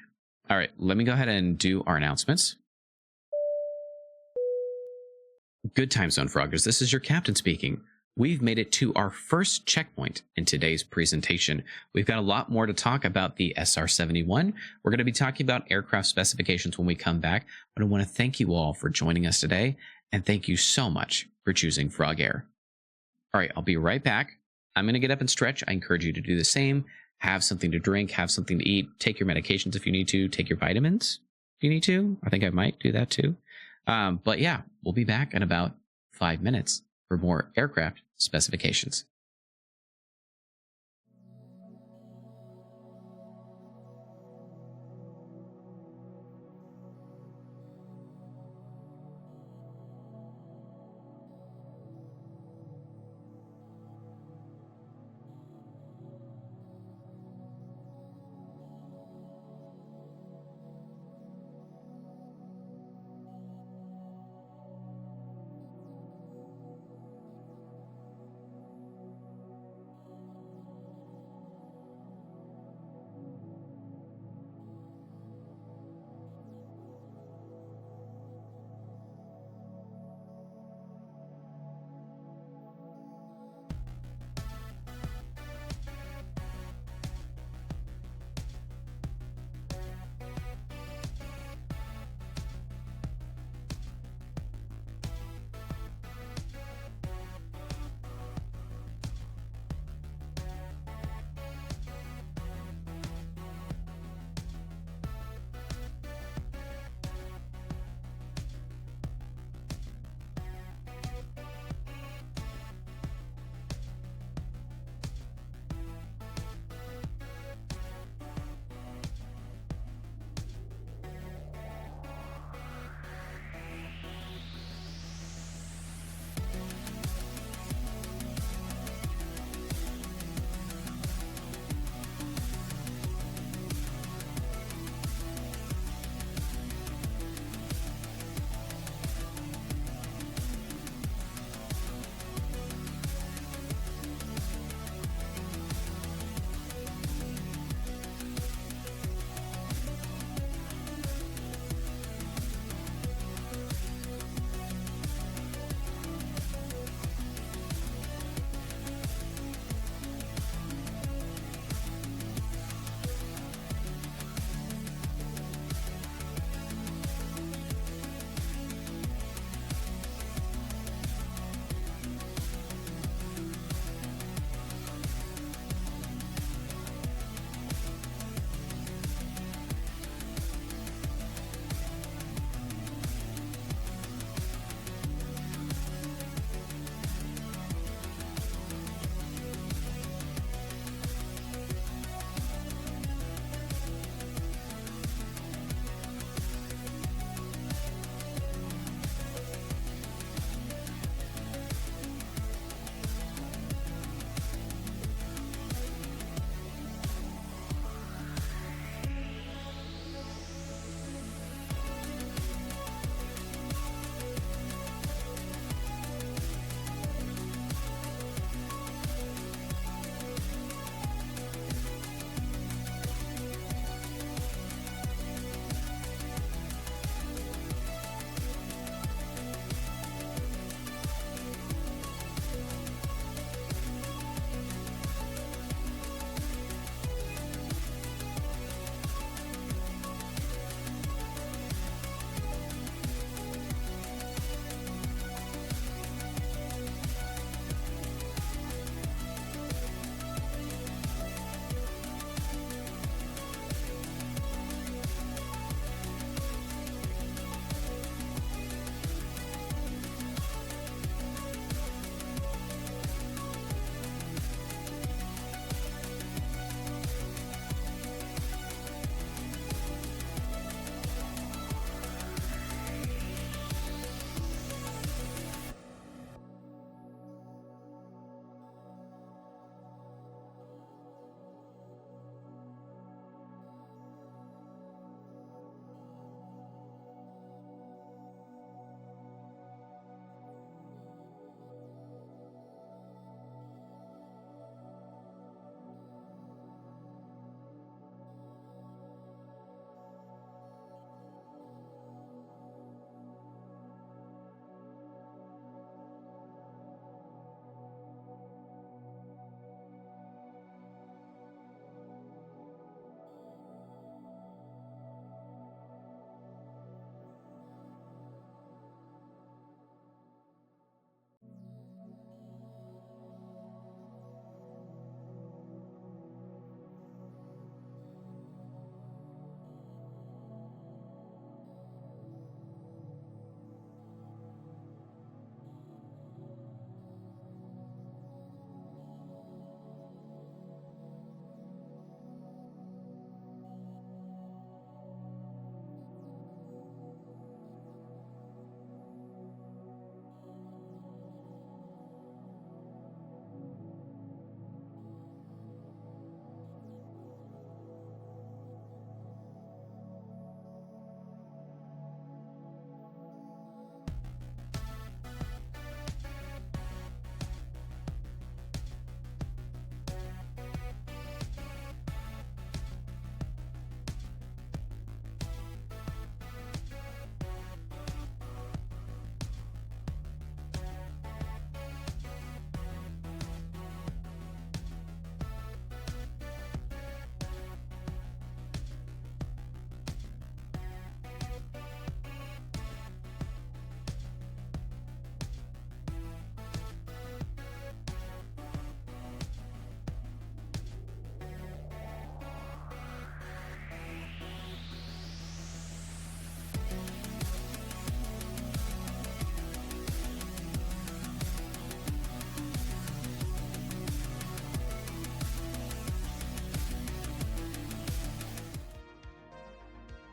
All right, let me go ahead and do our announcements. Good time zone, Froggers. This is your captain speaking. We've made it to our first checkpoint in today's presentation. We've got a lot more to talk about the SR-71. We're going to be talking about aircraft specifications when we come back, but I want to thank you all for joining us today, and thank you so much for choosing Frog Air. All right, I'll be right back. I'm going to get up and stretch. I encourage you to do the same. Have something to drink, have something to eat, take your medications if you need to, take your vitamins if you need to. I think I might do that too. But yeah, we'll be back in about 5 minutes for more aircraft specifications.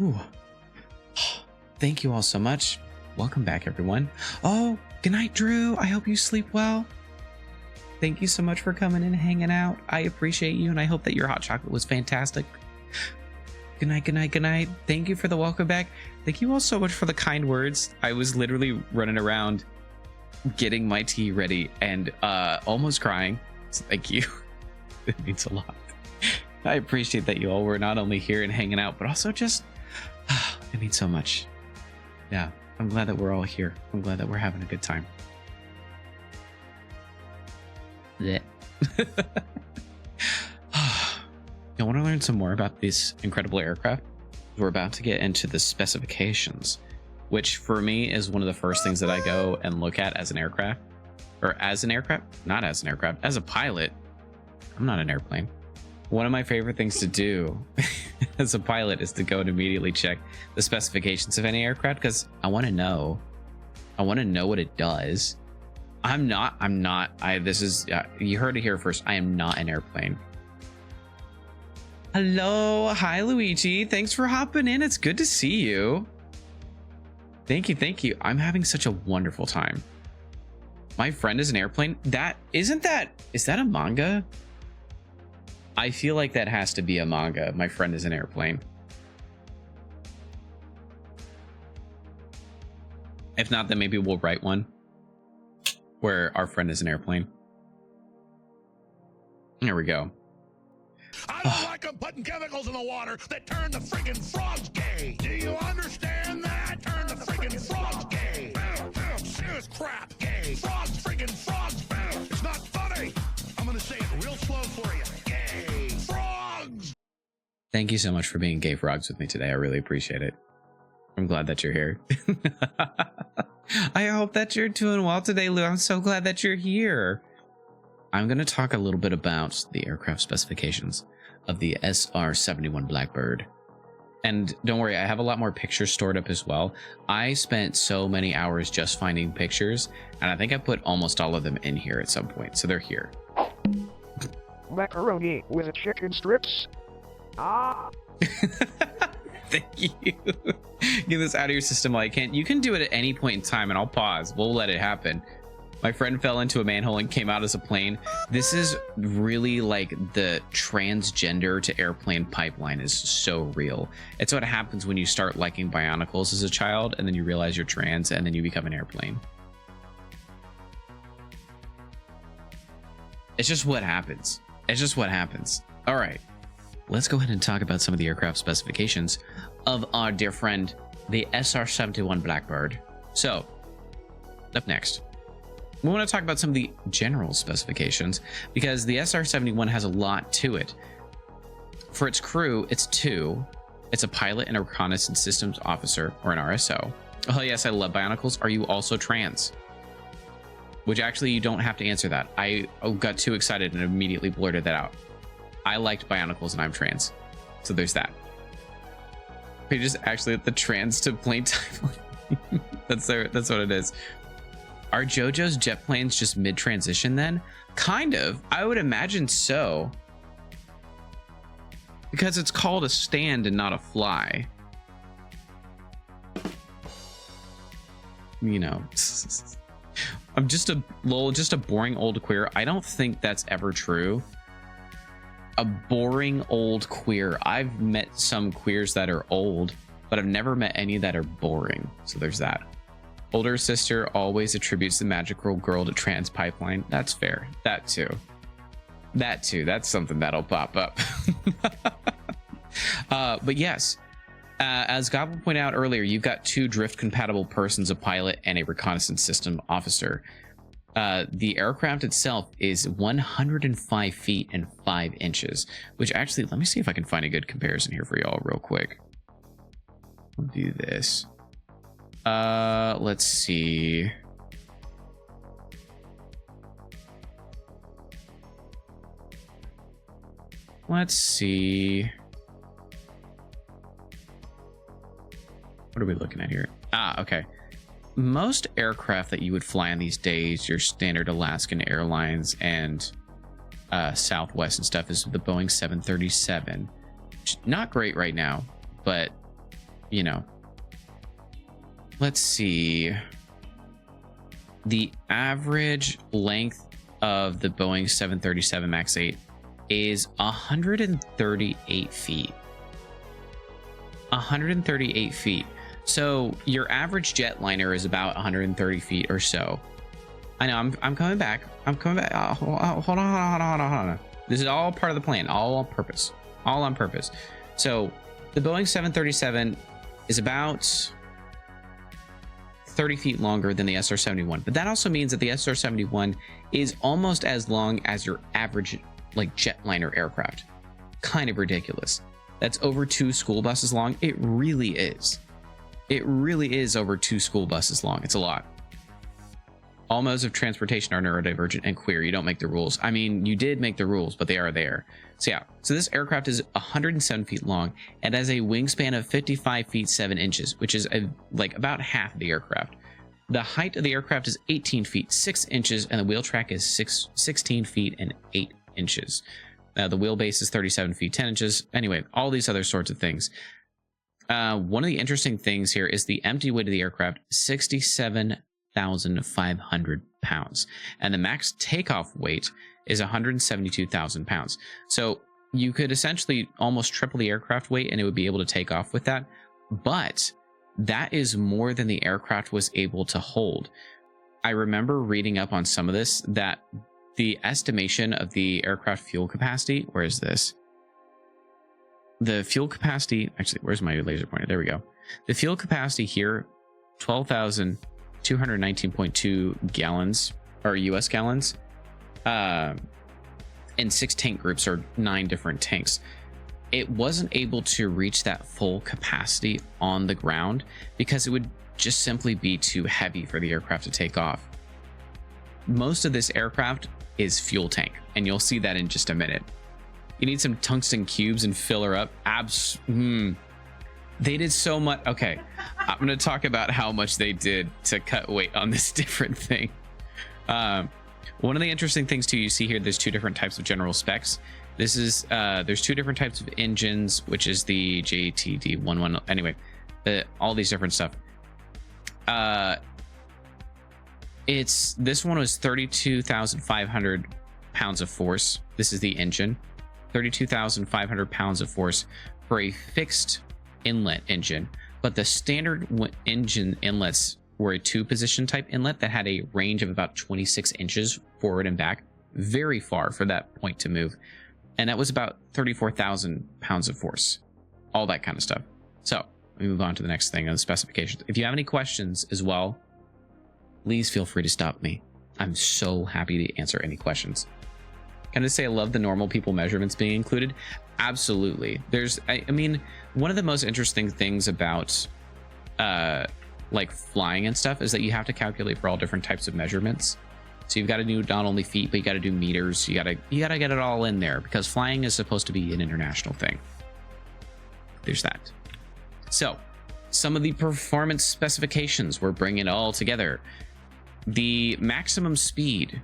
Ooh. Thank you all so much. Welcome back, everyone. Oh, good night, Drew. I hope you sleep well. Thank you so much for coming in and hanging out. I appreciate you, and I hope that your hot chocolate was fantastic. Good night, good night, good night. Thank you for the welcome back. Thank you all so much for the kind words. I was literally running around getting my tea ready and almost crying. So thank you. It means a lot. I appreciate that you all were not only here and hanging out, but also just, it means so much. Yeah, I'm glad that we're all here. I'm glad that we're having a good time. Yeah. I want to learn some more about this incredible aircraft. We're about to get into the specifications, which for me is one of the first things that I go and look at as an aircraft, or as an aircraft, not as an aircraft, as a pilot. I'm not an airplane. One of my favorite things to do as a pilot is to go and immediately check the specifications of any aircraft, because I want to know what it does. This is, you heard it here first. I am not an airplane. Hello. Hi, Luigi. Thanks for hopping in. It's good to see you. Thank you. Thank you. I'm having such a wonderful time. My friend is an airplane. Is that a manga? I feel like that has to be a manga. My friend is an airplane. If not, then maybe we'll write one where our friend is an airplane. There we go. I don't like them putting chemicals in the water that turn the friggin' frogs gay. Do you understand that? Turn the friggin' frogs gay. Serious crap. Gay. Frogs, friggin' frogs. It's not funny. I'm gonna say it real slow for you. Gay. Frogs. Thank you so much for being gay frogs with me today. I really appreciate it. I'm glad that you're here. I hope that you're doing well today, Lou. I'm so glad that you're here. I'm going to talk a little bit about the aircraft specifications of the SR-71 Blackbird. And don't worry, I have a lot more pictures stored up as well. I spent so many hours just finding pictures, and I think I put almost all of them in here at some point. So they're here. Macaroni with chicken strips. Ah. Thank you. Get this out of your system while I can. You can do it at any point in time, and I'll pause. We'll let it happen. My friend fell into a manhole and came out as a plane. This is really like the transgender to airplane pipeline is so real. It's what happens when you start liking Bionicles as a child, and then you realize you're trans, and then you become an airplane. It's just what happens. It's just what happens. All right. Let's go ahead and talk about some of the aircraft specifications of our dear friend, the SR-71 Blackbird. So, up next, we want to talk about some of the general specifications because the SR-71 has a lot to it. For its crew, it's two. It's a pilot and a reconnaissance systems officer, or an RSO. Oh yes, I love Bionicles. Are you also trans? Which actually, you don't have to answer that. I got too excited and immediately blurted that out. I liked Bionicles and I'm trans. So there's that. We just actually at the trans to plane type. That's what it is. Are JoJo's jet planes just mid-transition then? Kind of. I would imagine so. Because it's called a stand and not a fly. You know. I'm just a boring old queer. I don't think that's ever true. A boring old queer. I've met some queers that are old, but I've never met any that are boring. So there's that. Older sister always attributes the magical girl to trans pipeline. That's fair. That too. That's something that'll pop up. But yes, as Goblin pointed out earlier, you've got two drift compatible persons, a pilot and a reconnaissance system officer. The aircraft itself is 105 feet and 5 inches, which actually, let me see if I can find a good comparison here for y'all real quick. I'll do this. Let's see. Let's see. What are we looking at here? Ah, okay. Most aircraft that you would fly on these days, your standard Alaskan Airlines and Southwest and stuff, is the Boeing 737. Not great right now, but you know, let's see. The average length of the Boeing 737 MAX 8 is 138 feet. 138 feet. So your average jetliner is about 130 feet or so. I know I'm coming back. I'm coming back. Hold on. This is all part of the plan, all on purpose. All on purpose. So the Boeing 737 is about 30 feet longer than the SR-71, but that also means that the SR-71 is almost as long as your average like jetliner aircraft. Kind of ridiculous. That's over 2 school buses long. It really is. It really is over 2 school buses long. It's a lot. All modes of transportation are neurodivergent and queer. You don't make the rules. I mean, you did make the rules, but they are there. So yeah, so this aircraft is 107 feet long and has a wingspan of 55 feet 7 inches, which is like about half of the aircraft. The height of the aircraft is 18 feet 6 inches, and the wheel track is 16 feet and 8 inches. The wheelbase is 37 feet 10 inches. Anyway, all these other sorts of things. One of the interesting things here is the empty weight of the aircraft, 67,500 pounds, and the max takeoff weight is 172,000 pounds. So you could essentially almost triple the aircraft weight and it would be able to take off with that. But that is more than the aircraft was able to hold. I remember reading up on some of this, that the estimation of the aircraft fuel capacity, where is this? The fuel capacity, actually, where's my laser pointer? There we go. The fuel capacity here, 12,219.2 gallons, or US gallons, and 6 tank groups, or 9 different tanks. It wasn't able to reach that full capacity on the ground because it would just simply be too heavy for the aircraft to take off. Most of this aircraft is fuel tank, and you'll see that in just a minute. You need some tungsten cubes and fill her up. They did so much. Okay, I'm going to talk about how much they did to cut weight on this different thing. One of the interesting things too, you see here, there's 2 different types of general specs. This is there's 2 different types of engines, which is the JTD11. Anyway, all these different stuff. This one was 32,500 pounds of force. This is the engine. 32,500 pounds of force for a fixed inlet engine, but the standard engine inlets were a 2-position type inlet that had a range of about 26 inches forward and back, very far for that point to move, and that was about 34,000 pounds of force, all that kind of stuff. So let me move on to the next thing on the specifications. If you have any questions as well, please feel free to stop me. I'm so happy to answer any questions. Can I say I love the normal people measurements being included? Absolutely. I mean, one of the most interesting things about like flying and stuff is that you have to calculate for all different types of measurements. So you've got to do not only feet, but you got to do meters. You got to get it all in there because flying is supposed to be an international thing. There's that. So some of the performance specifications, we're bringing it all together. The maximum speed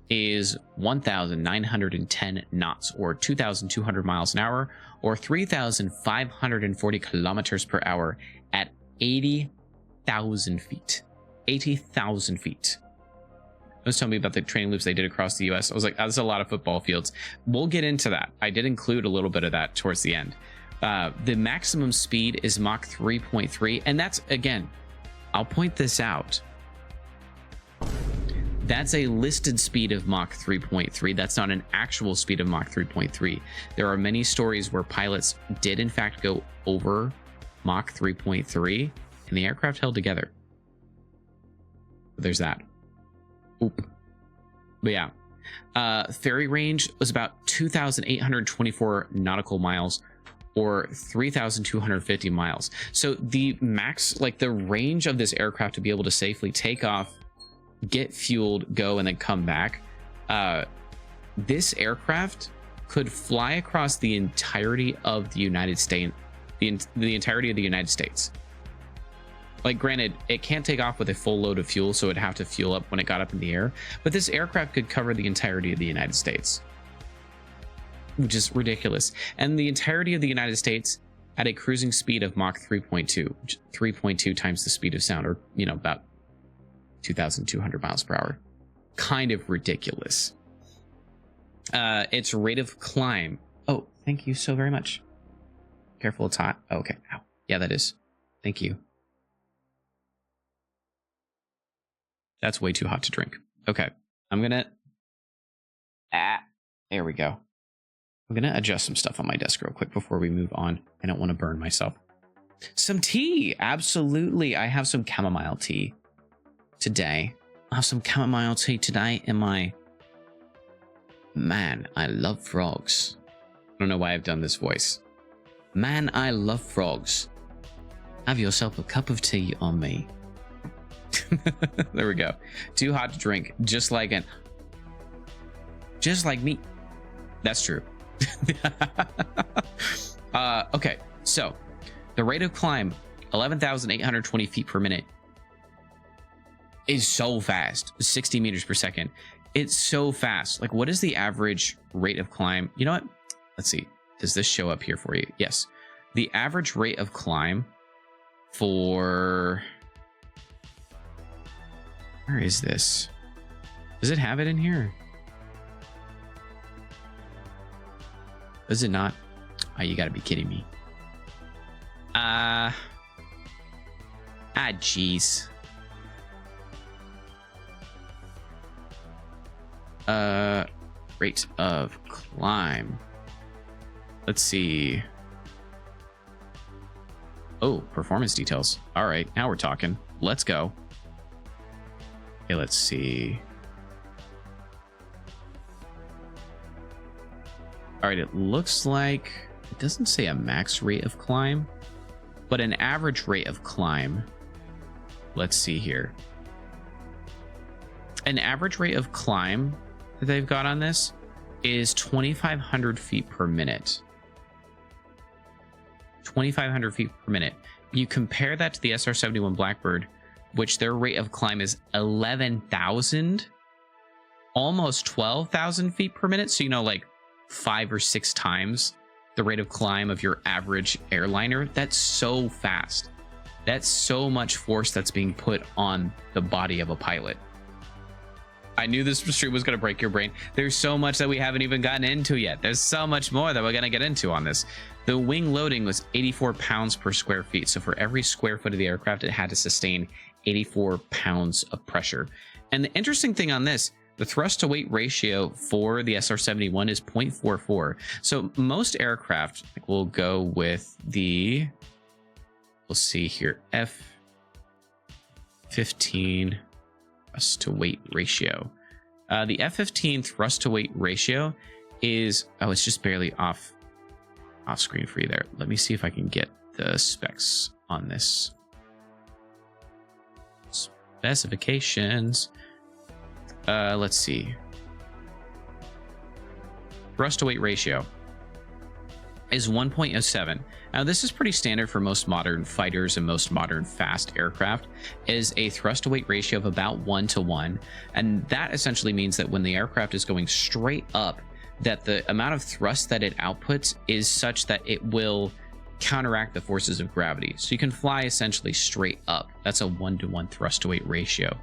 is 1,910 knots, or 2,200 miles an hour, or 3,540 kilometers per hour at 80,000 feet. 80,000 feet. It was telling me about the training loops they did across the US. I was like, that's a lot of football fields. We'll get into that. I did include a little bit of that towards the end. The maximum speed is Mach 3.3, and that's, again, I'll point this out. That's a listed speed of Mach 3.3. That's not an actual speed of Mach 3.3. There are many stories where pilots did in fact go over Mach 3.3 and the aircraft held together. There's that. Oop. But yeah. Ferry range was about 2,824 nautical miles, or 3,250 miles. So the max, like the range of this aircraft to be able to safely take off, get fueled, go, and then come back, this aircraft could fly across the entirety of the United States, the entirety of the United States. Like, granted, it can't take off with a full load of fuel, so it'd have to fuel up when it got up in the air, but this aircraft could cover the entirety of the United States, which is ridiculous. And the entirety of the United States at a cruising speed of Mach 3.2, 3.2 times the speed of sound, or, you know, about 2,200 miles per hour. Kind of ridiculous. Its rate of climb. Oh, thank you so very much. Careful, it's hot. Oh, okay. Ow. Yeah, that is. Thank you. That's way too hot to drink. Okay. I'm gonna... there we go. I'm gonna adjust some stuff on my desk real quick before we move on. I don't want to burn myself. Some tea! Absolutely. I have some chamomile tea today. I have some chamomile tea today in my... Man, I love frogs. I don't know why I've done this voice. Man, I love frogs. Have yourself a cup of tea on me. There we go. Too hot to drink, just like me. That's true. Okay, so the rate of climb, 11,820 feet per minute, is so fast. 60 meters per second. It's so fast. Like, what is the average rate of climb? You know what? Let's see. Does this show up here for you? Yes. The average rate of climb for... Where is this? Does it have it in here? Does it not? Oh, you gotta be kidding me. Jeez. Rate of climb. Let's see. Oh, performance details. All right, now we're talking. Let's go. Okay, let's see. All right, it looks like it doesn't say a max rate of climb, but an average rate of climb. Let's see here. An average rate of climb that they've got on this is 2,500 feet per minute. 2,500 feet per minute. You compare that to the SR-71 Blackbird, which their rate of climb is 11,000, almost 12,000 feet per minute. So, you know, like 5 or 6 times the rate of climb of your average airliner. That's so fast. That's so much force that's being put on the body of a pilot. I knew this stream was going to break your brain. There's so much that we haven't even gotten into yet. There's so much more that we're going to get into on this. The wing loading was 84 pounds per square feet. So for every square foot of the aircraft, it had to sustain 84 pounds of pressure. And the interesting thing on this, the thrust to weight ratio for the SR-71 is 0.44. So most aircraft, like, we'll go with the, we'll see here, F-15 thrust to weight ratio. The F-15 thrust to weight ratio is, oh, it's just barely off screen for you there. Let me see if I can get the specs on this. Specifications. Let's see. Thrust to weight ratio is 1.07. Now, this is pretty standard for most modern fighters and most modern fast aircraft, is a thrust to weight ratio of about 1:1. And that essentially means that when the aircraft is going straight up, that the amount of thrust that it outputs is such that it will counteract the forces of gravity. So you can fly essentially straight up. That's a 1:1 thrust to weight ratio.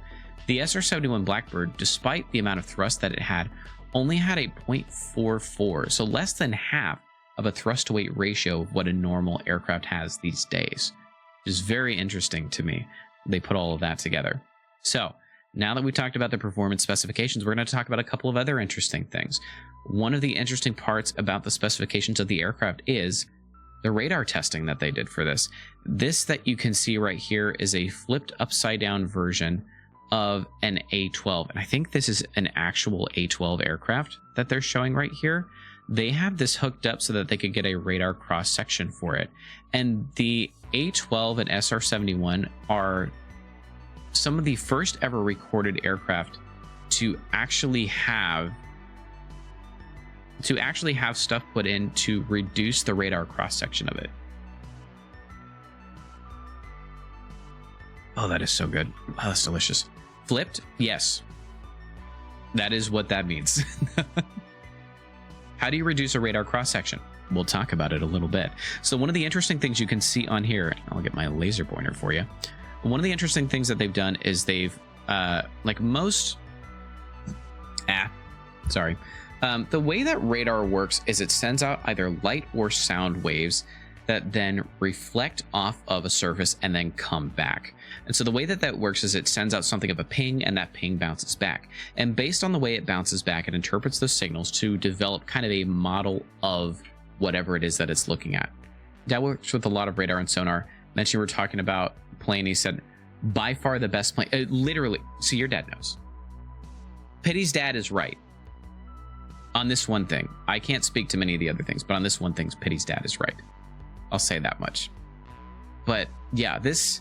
The SR-71 Blackbird, despite the amount of thrust that it had, only had a 0.44, so less than half of a thrust to weight ratio of what a normal aircraft has these days. Which is very interesting to me. They put all of that together. So now that we talked about the performance specifications, we're going to talk about a couple of other interesting things. One of the interesting parts about the specifications of the aircraft is the radar testing that they did for this. This that you can see right here is a flipped upside down version of an A-12. And I think this is an actual A-12 aircraft that they're showing right here. They have this hooked up so that they could get a radar cross section for it. And the A-12 and SR-71 are some of the first ever recorded aircraft to actually have stuff put in to reduce the radar cross section of it. Oh, that is so good. Oh, that's delicious. Flipped? Yes. That is what that means. How do you reduce a radar cross section? we'll talk about it a little bit. So one of the interesting things you can see on here, I'll get my laser pointer for you. One of the interesting things that they've done is they've like most the way that radar works is it sends out either light or sound waves that then reflect off of a surface and then come back. And so the way that that works is it sends out something of a ping, and that ping bounces back. And based on the way it bounces back, it interprets those signals to develop kind of a model of whatever it is that it's looking at. That works with a lot of radar and sonar. Mentioned we're talking about plane. He said, by far the best plane. Literally, see, your dad knows. Pitty's dad is right on this one thing. I can't speak to many of the other things, but on this one thing, Pitty's dad is right. I'll say that much. But yeah, this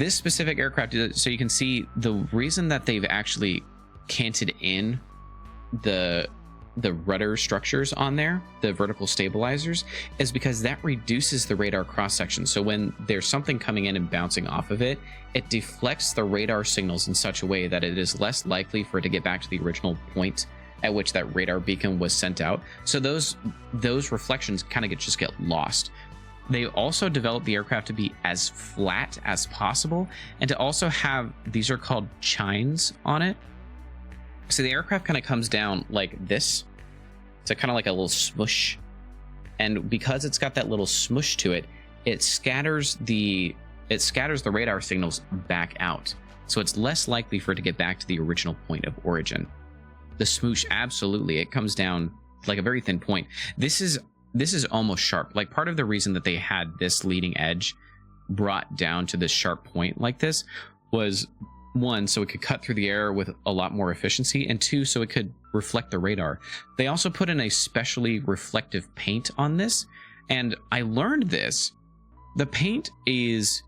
specific aircraft, so you can see the reason that they've actually canted in the rudder structures on there, the vertical stabilizers, is because that reduces the radar cross section. So when there's something coming in and bouncing off of it, it deflects the radar signals in such a way that it is less likely for it to get back to the original point at which that radar beacon was sent out. So those reflections kind of just get lost. They also developed the aircraft to be as flat as possible, and to also have, these are called chines on it. So the aircraft kind of comes down like this. So kind of like a little smush. And because it's got that little smush to it, it scatters the radar signals back out. So it's less likely for it to get back to the original point of origin. The smoosh, absolutely, it comes down like a very thin point. This is almost sharp. Like, part of the reason that they had this leading edge brought down to this sharp point like this was, one, so it could cut through the air with a lot more efficiency, and two, so it could reflect the radar. They also put in a specially reflective paint on this, and I learned this. The paint is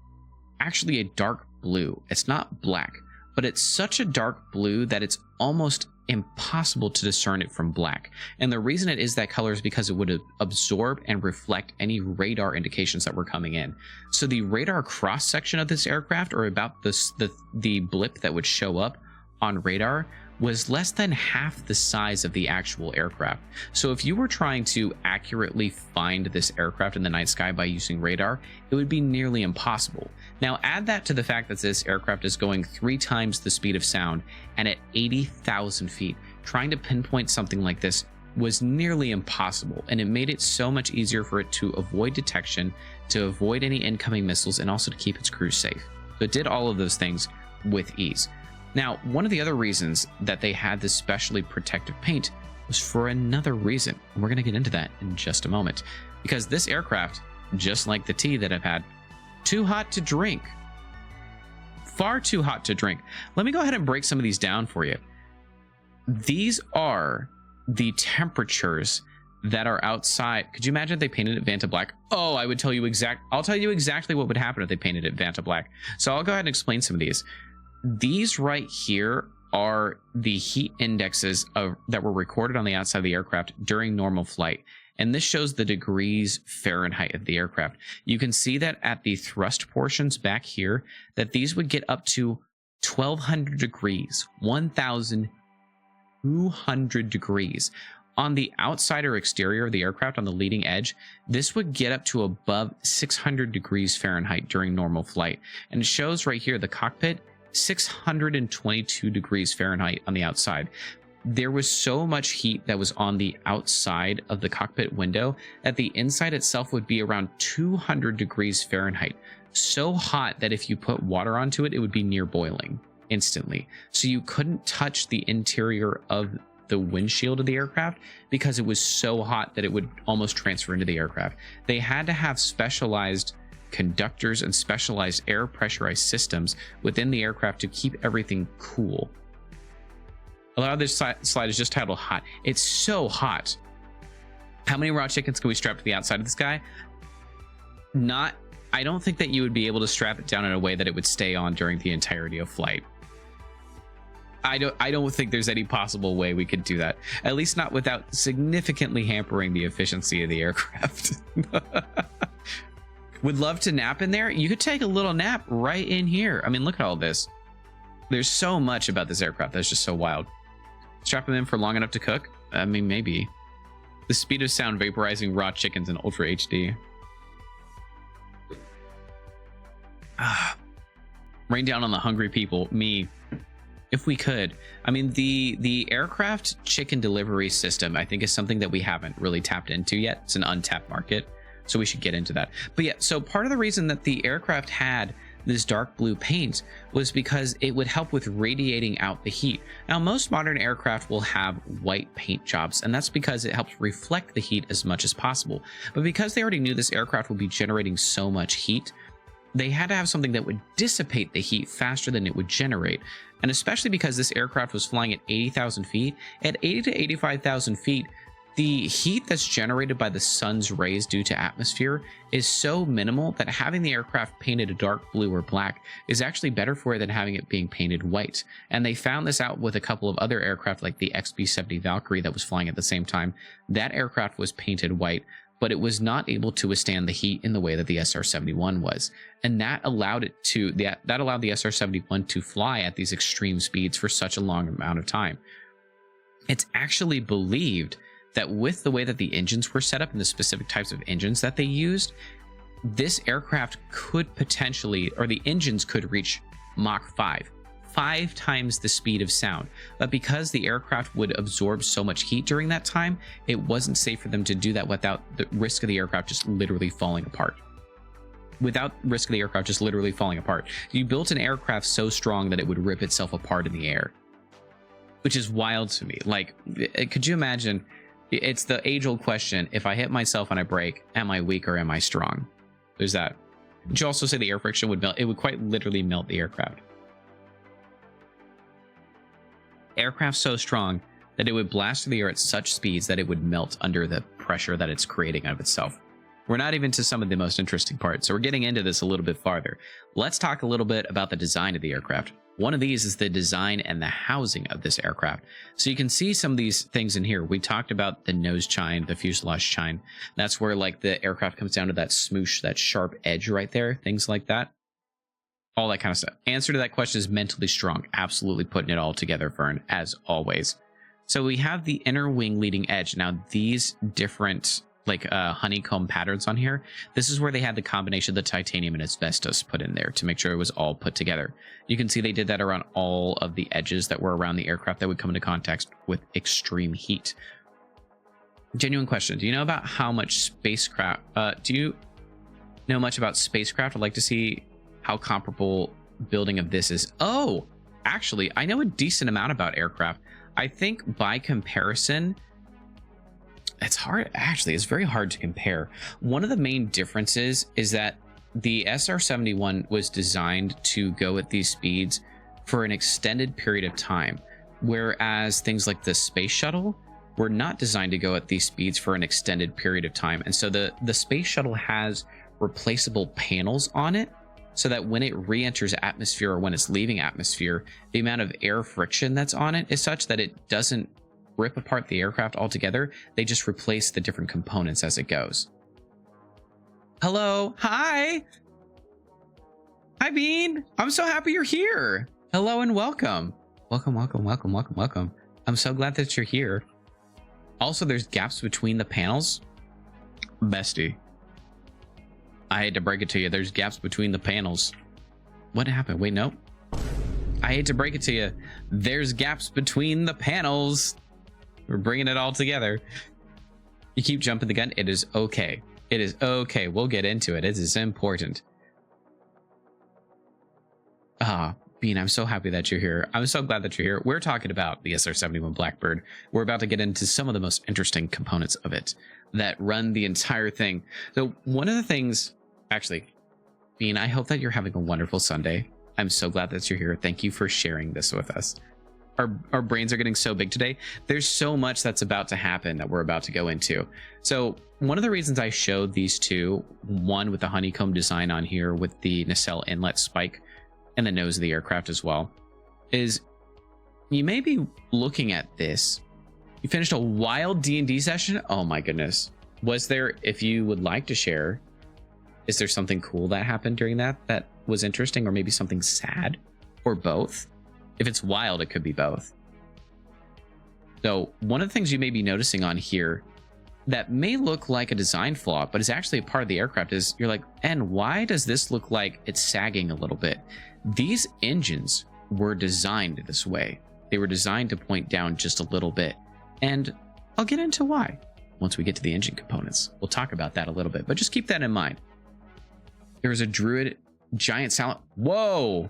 actually a dark blue. It's not black, but it's such a dark blue that it's almost impossible to discern it from black. And the reason it is that color is because it would absorb and reflect any radar indications that were coming in. So the radar cross section of this aircraft, or about the blip that would show up on radar, was less than half the size of the actual aircraft. So if you were trying to accurately find this aircraft in the night sky by using radar, it would be nearly impossible. Now add that to the fact that this aircraft is going 3 times the speed of sound, and at 80,000 feet. Trying to pinpoint something like this was nearly impossible, and it made it so much easier for it to avoid detection, to avoid any incoming missiles, and also to keep its crew safe. So it did all of those things with ease. Now, one of the other reasons that they had this specially protective paint was for another reason. And we're going to get into that in just a moment, because this aircraft, just like the tea that I've had, too hot to drink. Far too hot to drink. Let me go ahead and break some of these down for you. These are the temperatures that are outside. Could you imagine if they painted it Vanta black? Oh, I'll tell you exactly what would happen if they painted it Vanta black. So I'll go ahead and explain some of these. These right here are the heat indexes that were recorded on the outside of the aircraft during normal flight. And this shows the degrees Fahrenheit of the aircraft. You can see that at the thrust portions back here, that these would get up to 1,200 degrees, 1,200 degrees. On the outside or exterior of the aircraft, on the leading edge, this would get up to above 600 degrees Fahrenheit during normal flight. And it shows right here, the cockpit, 622 degrees Fahrenheit on the outside. There was so much heat that was on the outside of the cockpit window that the inside itself would be around 200 degrees Fahrenheit. So hot that if you put water onto it, it would be near boiling instantly. So you couldn't touch the interior of the windshield of the aircraft because it was so hot that it would almost transfer into the aircraft. They had to have specialized conductors and specialized air pressurized systems within the aircraft to keep everything cool. A lot of this slide is just titled hot. It's so hot. How many raw chickens can we strap to the outside of this guy? I don't think that you would be able to strap it down in a way that it would stay on during the entirety of flight. I don't think there's any possible way we could do that. At least not without significantly hampering the efficiency of the aircraft. Would love to nap in there. You could take a little nap right in here. I mean, look at all this. There's so much about this aircraft that's just so wild. Strap them in for long enough to cook? I mean, maybe. The speed of sound vaporizing raw chickens in Ultra HD. Rain down on the hungry people. Me. If we could. I mean, the aircraft chicken delivery system, I think, is something that we haven't really tapped into yet. It's an untapped market. So we should get into that. But yeah, so part of the reason that the aircraft had this dark blue paint was because it would help with radiating out the heat. Now, most modern aircraft will have white paint jobs, and that's because it helps reflect the heat as much as possible. But because they already knew this aircraft would be generating so much heat, they had to have something that would dissipate the heat faster than it would generate. And especially because this aircraft was flying at 80,000 feet, at 80 to 85,000 feet, the heat that's generated by the sun's rays due to atmosphere is so minimal that having the aircraft painted a dark blue or black is actually better for it than having it being painted white. And they found this out with a couple of other aircraft like the XB-70 Valkyrie that was flying at the same time. That aircraft was painted white, but it was not able to withstand the heat in the way that the SR-71 was. And that allowed it to, that allowed the SR-71 to fly at these extreme speeds for such a long amount of time. It's actually believed that with the way that the engines were set up and the specific types of engines that they used, this aircraft could potentially, or the engines could reach Mach 5 times the speed of sound. But because the aircraft would absorb so much heat during that time, it wasn't safe for them to do that without the risk of the aircraft just literally falling apart. Without risk of the aircraft just literally falling apart. You built an aircraft so strong that it would rip itself apart in the air, which is wild to me. Like, could you imagine? It's the age-old question: if I hit myself and I break, am I weak or am I strong? There's that. Did you also say the air friction would melt? It would quite literally melt the aircraft. Aircraft so strong that it would blast through the air at such speeds that it would melt under the pressure that it's creating of itself. We're not even to some of the most interesting parts, so we're getting into this a little bit farther. Let's talk a little bit about the design of the aircraft. One of these is the design and the housing of this aircraft. So you can see some of these things in here. We talked about the nose chine, the fuselage chine. That's where like the aircraft comes down to that smoosh, that sharp edge right there, things like that. All that kind of stuff. Answer to that question is mentally strong. Absolutely putting it all together, Fern, as always. So we have the inner wing leading edge. Now these different like honeycomb patterns on here, this is where they had the combination of the titanium and asbestos put in there to make sure it was all put together. You can see they did that around all of the edges that were around the aircraft that would come into contact with extreme heat. Genuine question: do you know about how much spacecraft do you know much about spacecraft? I'd like to see how comparable building of this is. Oh, actually, I know a decent amount about aircraft. I think by comparison, it's hard. Actually, it's very hard to compare. One of the main differences is that the SR-71 was designed to go at these speeds for an extended period of time, whereas things like the space shuttle were not designed to go at these speeds for an extended period of time. And so the space shuttle has replaceable panels on it, so that when it re-enters atmosphere or when it's leaving atmosphere, the amount of air friction that's on it is such that it doesn't rip apart the aircraft altogether. They just replace the different components as it goes. Hello. Hi. Hi, Bean. I'm so happy you're here. Hello and welcome. Welcome, welcome, welcome, welcome, welcome. I'm so glad that you're here. Also, there's gaps between the panels. Bestie, I hate to break it to you. There's gaps between the panels. What happened? Wait, no. I hate to break it to you. There's gaps between the panels. We're bringing it all together. You keep jumping the gun. It is okay. It is okay. We'll get into it. It is important. Bean, I'm so happy that you're here. I'm so glad that you're here. We're talking about the SR-71 Blackbird. We're about to get into some of the most interesting components of it that run the entire thing. So one of the things, actually, Bean, I hope that you're having a wonderful Sunday. I'm so glad that you're here. Thank you for sharing this with us. Our brains are getting so big today. There's so much that's about to happen that we're about to go into. So one of the reasons I showed these two, one with the honeycomb design on here with the nacelle inlet spike and the nose of the aircraft as well, is you may be looking at this. You finished a wild D&D session? Oh my goodness. Was there, if you would like to share, is there something cool that happened during that was interesting, or maybe something sad, or both? If it's wild, it could be both. So one of the things you may be noticing on here that may look like a design flaw, but is actually a part of the aircraft is you're like, and why does this look like it's sagging a little bit? These engines were designed this way. They were designed to point down just a little bit. And I'll get into why once we get to the engine components. We'll talk about that a little bit, but just keep that in mind. There's a Druid giant salad. Whoa.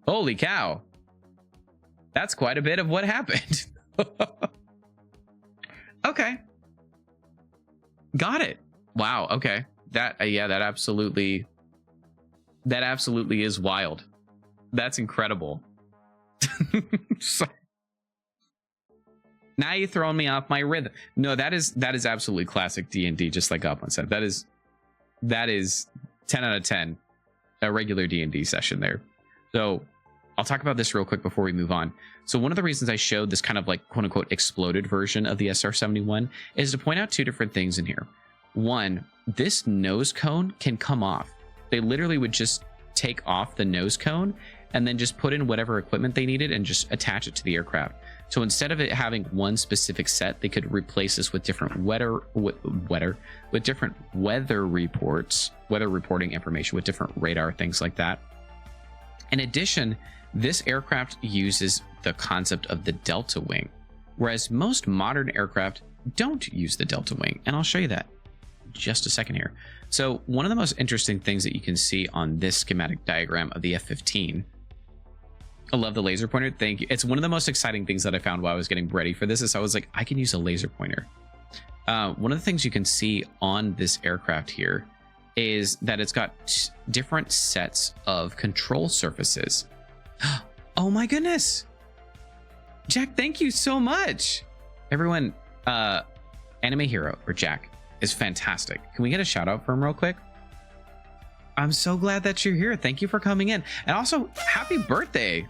Holy cow. That's quite a bit of what happened. Okay. Got it. Wow. Okay. That yeah, that absolutely is wild. That's incredible. So, now you're throwing me off my rhythm. No, that is absolutely classic D&D, just like Goblin said. That is 10 out of 10, a regular D&D session there. So I'll talk about this real quick before we move on. So one of the reasons I showed this kind of like quote unquote exploded version of the SR-71 is to point out two different things in here. One, this nose cone can come off. They literally would just take off the nose cone and then just put in whatever equipment they needed and just attach it to the aircraft. So instead of it having one specific set, they could replace this with different different weather reports, weather reporting information with different radar, things like that. In addition, this aircraft uses the concept of the delta wing, whereas most modern aircraft don't use the delta wing. And I'll show you that in just a second here. So one of the most interesting things that you can see on this schematic diagram of the F-15, I love the laser pointer. Thank you. It's one of the most exciting things that I found while I was getting ready for this is I was like, I can use a laser pointer. One of the things you can see on this aircraft here is that it's got different sets of control surfaces. Oh my goodness. Jack, thank you so much. Everyone, Anime Hero, or Jack, is fantastic. Can we get a shout out for him real quick? I'm so glad that you're here. Thank you for coming in. And also, happy birthday.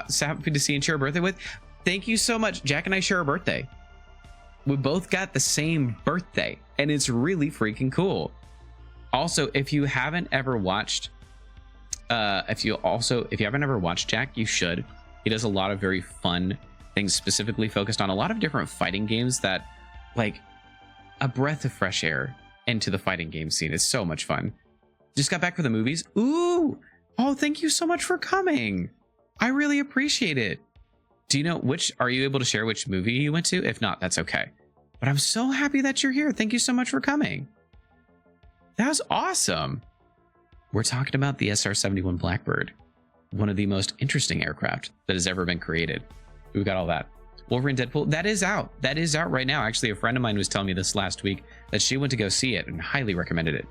So happy to see you and share a birthday with. Thank you so much. Jack and I share a birthday. We both got the same birthday, and it's really freaking cool. Also, if you haven't ever watched, if you haven't ever watched Jack, you should. He does a lot of very fun things, specifically focused on a lot of different fighting games that, like, a breath of fresh air into the fighting game scene. It's so much fun. Just got back for the movies. Ooh, oh, thank you so much for coming. I really appreciate it. Do you know are you able to share which movie you went to? If not, that's okay. But I'm so happy that you're here. Thank you so much for coming. That was awesome. We're talking about the SR-71 Blackbird, one of the most interesting aircraft that has ever been created. We got all that. Wolverine Deadpool, that is out. That is out right now. Actually, a friend of mine was telling me this last week that she went to go see it and highly recommended it.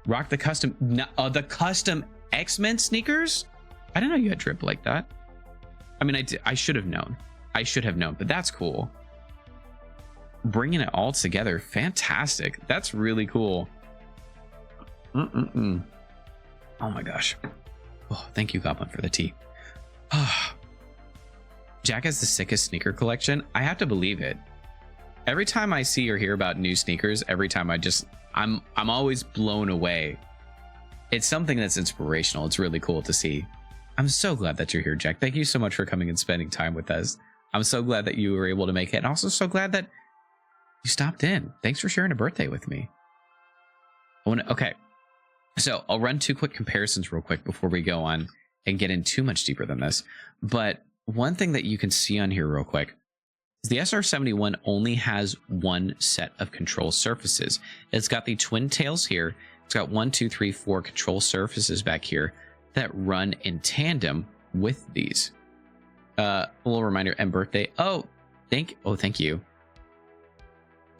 Rock the custom X-Men sneakers? I didn't know you had drip like that. I mean, I should have known. I should have known, but that's cool. Bringing it all together, fantastic. That's really cool. Oh my gosh. Oh, thank you, Goblin, for the tea. Jack has the sickest sneaker collection. I have to believe it. Every time I see or hear about new sneakers, every time I'm always blown away. It's something that's inspirational. It's really cool to see. I'm so glad that you're here, Jack. Thank you so much for coming and spending time with us. I'm so glad that you were able to make it, and also so glad that you stopped in. Thanks for sharing a birthday with me. Okay, so I'll run two quick comparisons real quick before we go on and get in too much deeper than this. But one thing that you can see on here real quick is the SR-71 only has one set of control surfaces. It's got the twin tails here. It's got 1, 2, 3, 4 control surfaces back here that run in tandem with these. A little reminder and birthday. Oh, thank you.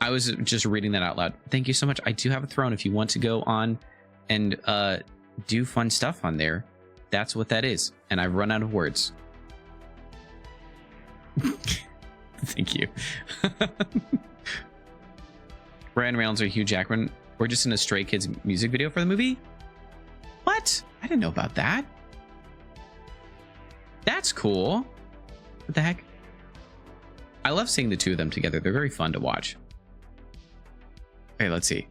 I was just reading that out loud. Thank you so much. I do have a throne. If you want to go on and do fun stuff on there, that's what that is. And I've run out of words. Thank you. Ryan Reynolds or Hugh Jackman were just in a Stray Kids music video for the movie. What? I didn't know about that. That's cool. What the heck? I love seeing the two of them together. They're very fun to watch. Okay, let's see.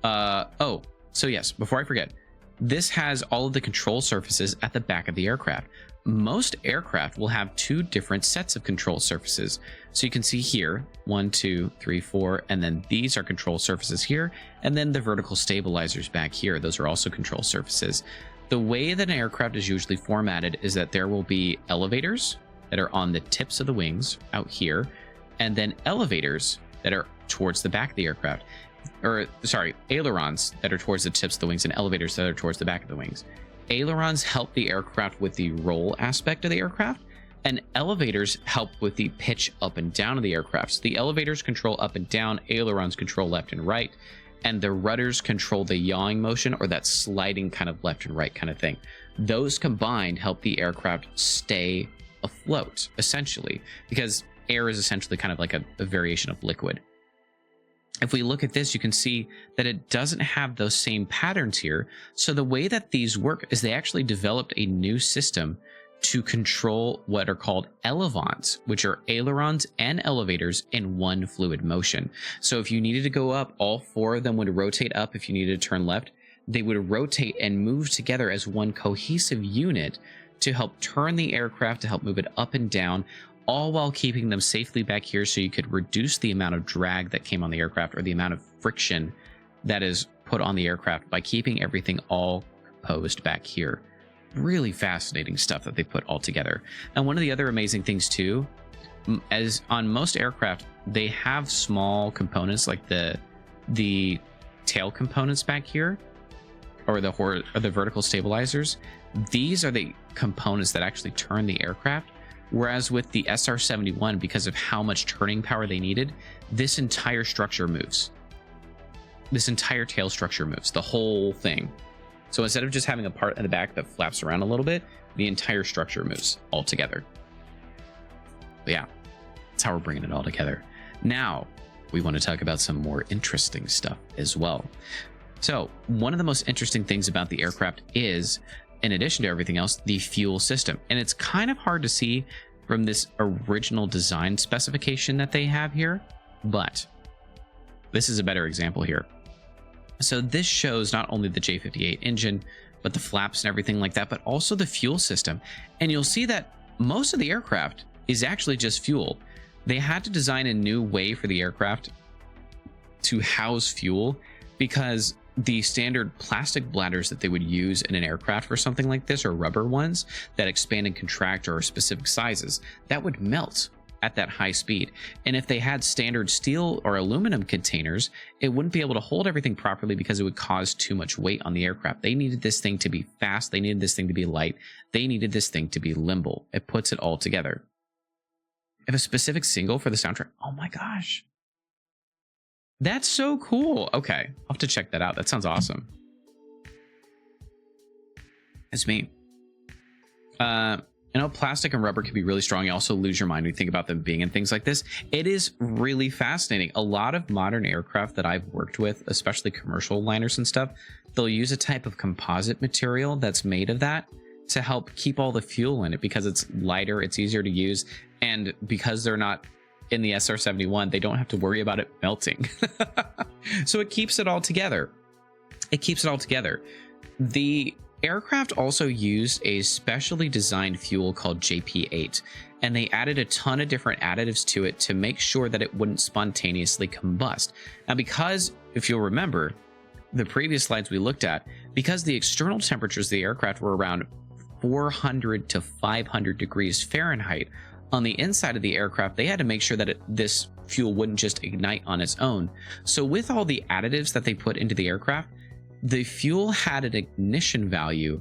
Oh, so yes, before I forget, this has all of the control surfaces at the back of the aircraft. Most aircraft will have two different sets of control surfaces. So you can see here, 1, 2, 3, 4, and then these are control surfaces here, and then the vertical stabilizers back here. Those are also control surfaces. The way that an aircraft is usually formatted is that there will be elevators that are on the tips of the wings out here, and then elevators that are towards the back of the aircraft. Or, sorry, ailerons that are towards the tips of the wings and elevators that are towards the back of the wings. Ailerons help the aircraft with the roll aspect of the aircraft, and elevators help with the pitch up and down of the aircraft. So the elevators control up and down, ailerons control left and right, and the rudders control the yawing motion, or that sliding kind of left and right kind of thing. Those combined help the aircraft stay afloat, essentially, because air is essentially kind of like a variation of liquid. If we look at this, you can see that it doesn't have those same patterns here. So the way that these work is they actually developed a new system to control what are called elevons, which are ailerons and elevators in one fluid motion. So if you needed to go up, all four of them would rotate up. If you needed to turn left, they would rotate and move together as one cohesive unit to help turn the aircraft, to help move it up and down, all while keeping them safely back here so you could reduce the amount of drag that came on the aircraft, or the amount of friction that is put on the aircraft, by keeping everything all composed back here. Really fascinating stuff that they put all together. And one of the other amazing things too, as on most aircraft, they have small components like the tail components back here, or the vertical stabilizers. These are the components that actually turn the aircraft. Whereas with the SR-71, because of how much turning power they needed, this entire structure moves. This entire tail structure moves, the whole thing. So instead of just having a part in the back that flaps around a little bit, the entire structure moves all together. But yeah, that's how we're bringing it all together. Now, we want to talk about some more interesting stuff as well. So one of the most interesting things about the aircraft is, in addition to everything else, the fuel system. And it's kind of hard to see from this original design specification that they have here, but this is a better example here. So this shows not only the J58 engine, but the flaps and everything like that, but also the fuel system. And you'll see that most of the aircraft is actually just fuel. They had to design a new way for the aircraft to house fuel, because the standard plastic bladders that they would use in an aircraft for something like this, or rubber ones that expand and contract or are specific sizes, that would melt at that high speed. And if they had standard steel or aluminum containers, it wouldn't be able to hold everything properly because it would cause too much weight on the aircraft. They needed this thing to be fast. They needed this thing to be light. They needed this thing to be limble. It puts it all together. If a specific single for the soundtrack, oh my gosh. That's so cool. Okay, I'll have to check that out. That sounds awesome. That's me. Plastic and rubber can be really strong. You also lose your mind when you think about them being in things like this. It is really fascinating. A lot of modern aircraft that I've worked with, especially commercial liners and stuff, they'll use a type of composite material that's made of that to help keep all the fuel in it, because it's lighter, it's easier to use, and because they're not in the SR-71, they don't have to worry about it melting. So it keeps it all together. It keeps it all together. The aircraft also used a specially designed fuel called JP8, and they added a ton of different additives to it to make sure that it wouldn't spontaneously combust. Now, because, if you'll remember, the previous slides we looked at, because the external temperatures of the aircraft were around 400 to 500 degrees Fahrenheit, on the inside of the aircraft, they had to make sure that this fuel wouldn't just ignite on its own. So with all the additives that they put into the aircraft, the fuel had an ignition value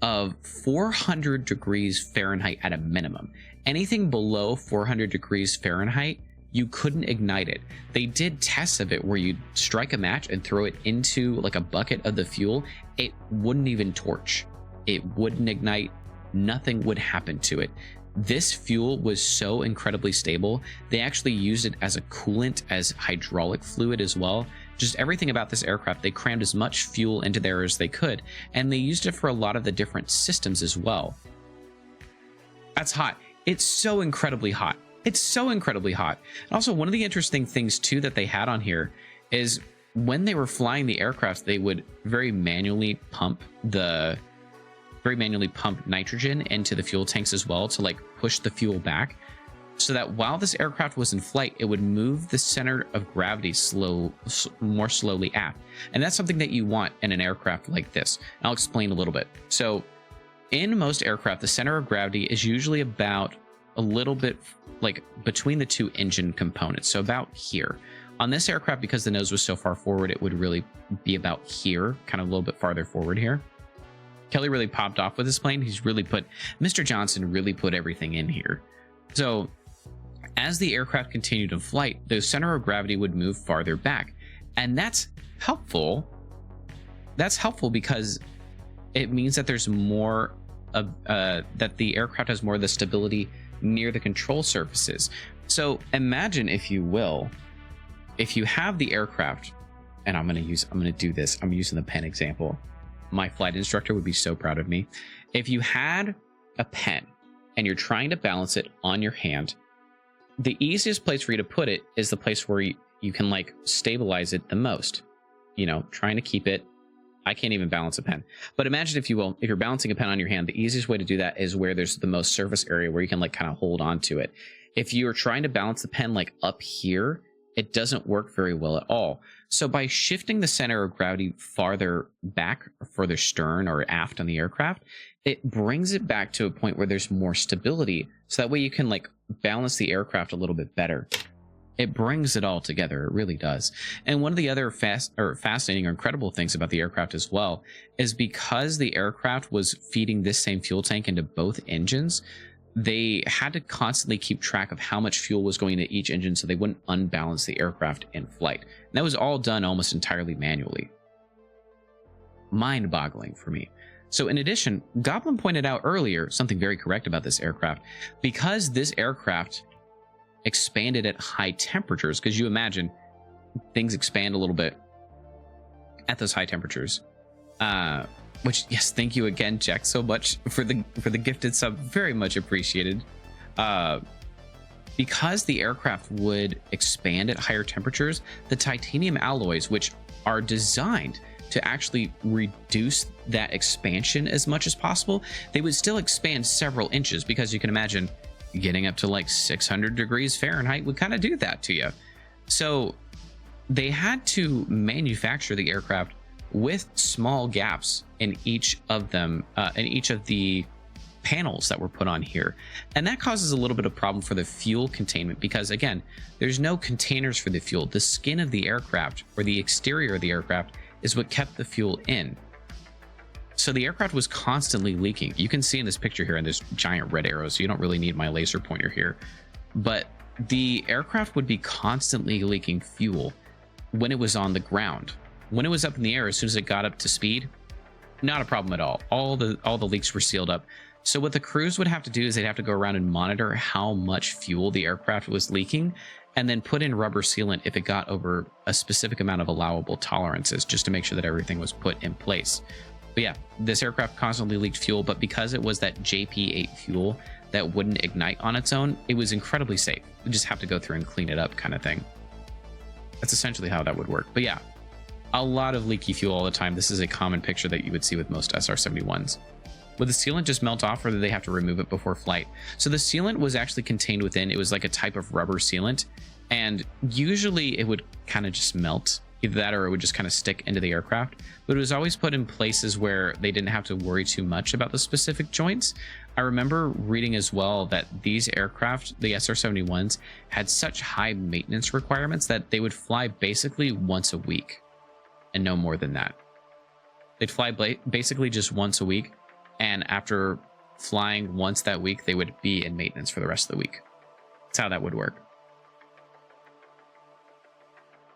of 400 degrees Fahrenheit at a minimum. Anything below 400 degrees Fahrenheit, you couldn't ignite it. They did tests of it where you'd strike a match and throw it into like a bucket of the fuel. It wouldn't even torch. It wouldn't ignite. Nothing would happen to it. This fuel was so incredibly stable. They actually used it as a coolant, as hydraulic fluid as well. Just everything about this aircraft, they crammed as much fuel into there as they could, and they used it for a lot of the different systems as well. That's hot. It's so incredibly hot. It's so incredibly hot. And also, one of the interesting things too that they had on here is when they were flying the aircraft, they would very manually pump nitrogen into the fuel tanks as well to like push the fuel back, so that while this aircraft was in flight, it would move the center of gravity more slowly aft. And that's something that you want in an aircraft like this. I'll explain a little bit. So in most aircraft, the center of gravity is usually about a little bit like between the two engine components. So about here. On this aircraft, because the nose was so far forward, it would really be about here, kind of a little bit farther forward here. Kelly really popped off with this plane. Mr. Johnson really put everything in here. So as the aircraft continued in flight, the center of gravity would move farther back. And that's helpful. That's helpful because it means that there's more of, that the aircraft has more of the stability near the control surfaces. So imagine, if you will, if you have the aircraft, and I'm going to do this. I'm using the pen example. My flight instructor would be so proud of me. If you had a pen and you're trying to balance it on your hand, the easiest place for you to put it is the place where you can like stabilize it the most. You know, trying to keep it. I can't even balance a pen. But imagine, if you will, if you're balancing a pen on your hand, the easiest way to do that is where there's the most surface area where you can like kind of hold on to it. If you're trying to balance the pen like up here, it doesn't work very well at all. So by shifting the center of gravity farther back, or further stern or aft on the aircraft, it brings it back to a point where there's more stability. So that way you can like balance the aircraft a little bit better. It brings it all together. It really does. And one of the other fascinating or incredible things about the aircraft as well is because the aircraft was feeding this same fuel tank into both engines, they had to constantly keep track of how much fuel was going into each engine so they wouldn't unbalance the aircraft in flight. And that was all done almost entirely manually. Mind-boggling for me. So in addition, Goblin pointed out earlier something very correct about this aircraft. Because this aircraft expanded at high temperatures, because you imagine things expand a little bit at those high temperatures. Which, yes, thank you again, Jack, so much for the gifted sub. Very much appreciated. Because the aircraft would expand at higher temperatures, the titanium alloys, which are designed to actually reduce that expansion as much as possible, they would still expand several inches, because you can imagine getting up to like 600 degrees Fahrenheit would kind of do that to you. So they had to manufacture the aircraft with small gaps in each of them, in each of the panels that were put on here. And that causes a little bit of problem for the fuel containment, because again, there's no containers for the fuel. The skin of the aircraft, or the exterior of the aircraft, is what kept the fuel in. So the aircraft was constantly leaking. You can see in this picture here, and there's giant red arrows, so you don't really need my laser pointer here. But the aircraft would be constantly leaking fuel when it was on the ground. When it was up in the air, as soon as it got up to speed, not a problem at all. All the leaks were sealed up. So what the crews would have to do is they'd have to go around and monitor how much fuel the aircraft was leaking, and then put in rubber sealant if it got over a specific amount of allowable tolerances, just to make sure that everything was put in place. But yeah, this aircraft constantly leaked fuel, but because it was that JP8 fuel that wouldn't ignite on its own, it was incredibly safe. We just have to go through and clean it up, kind of thing. That's essentially how that would work. But yeah, a lot of leaky fuel all the time. This is a common picture that you would see with most SR-71s. Would the sealant just melt off, or did they have to remove it before flight? So the sealant was actually contained within, it was like a type of rubber sealant, and usually it would kind of just melt. Either that, or it would just kind of stick into the aircraft. But it was always put in places where they didn't have to worry too much about the specific joints. I remember reading as well that these aircraft, the SR-71s, had such high maintenance requirements that they would fly basically once a week, and no more than that. They'd fly basically just once a week, and after flying once that week, they would be in maintenance for the rest of the week. That's how that would work.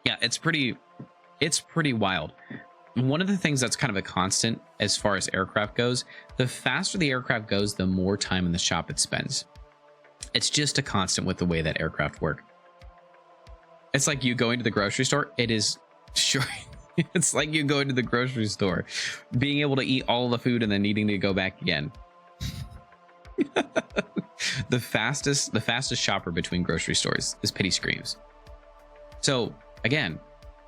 Yeah, it's pretty wild. One of the things that's kind of a constant as far as aircraft goes, the faster the aircraft goes, the more time in the shop it spends. It's just a constant with the way that aircraft work. It's like you going to the grocery store. It is sure. It's like you going to the grocery store, being able to eat all the food and then needing to go back again. The fastest shopper between grocery stores is Pity Screams. So again,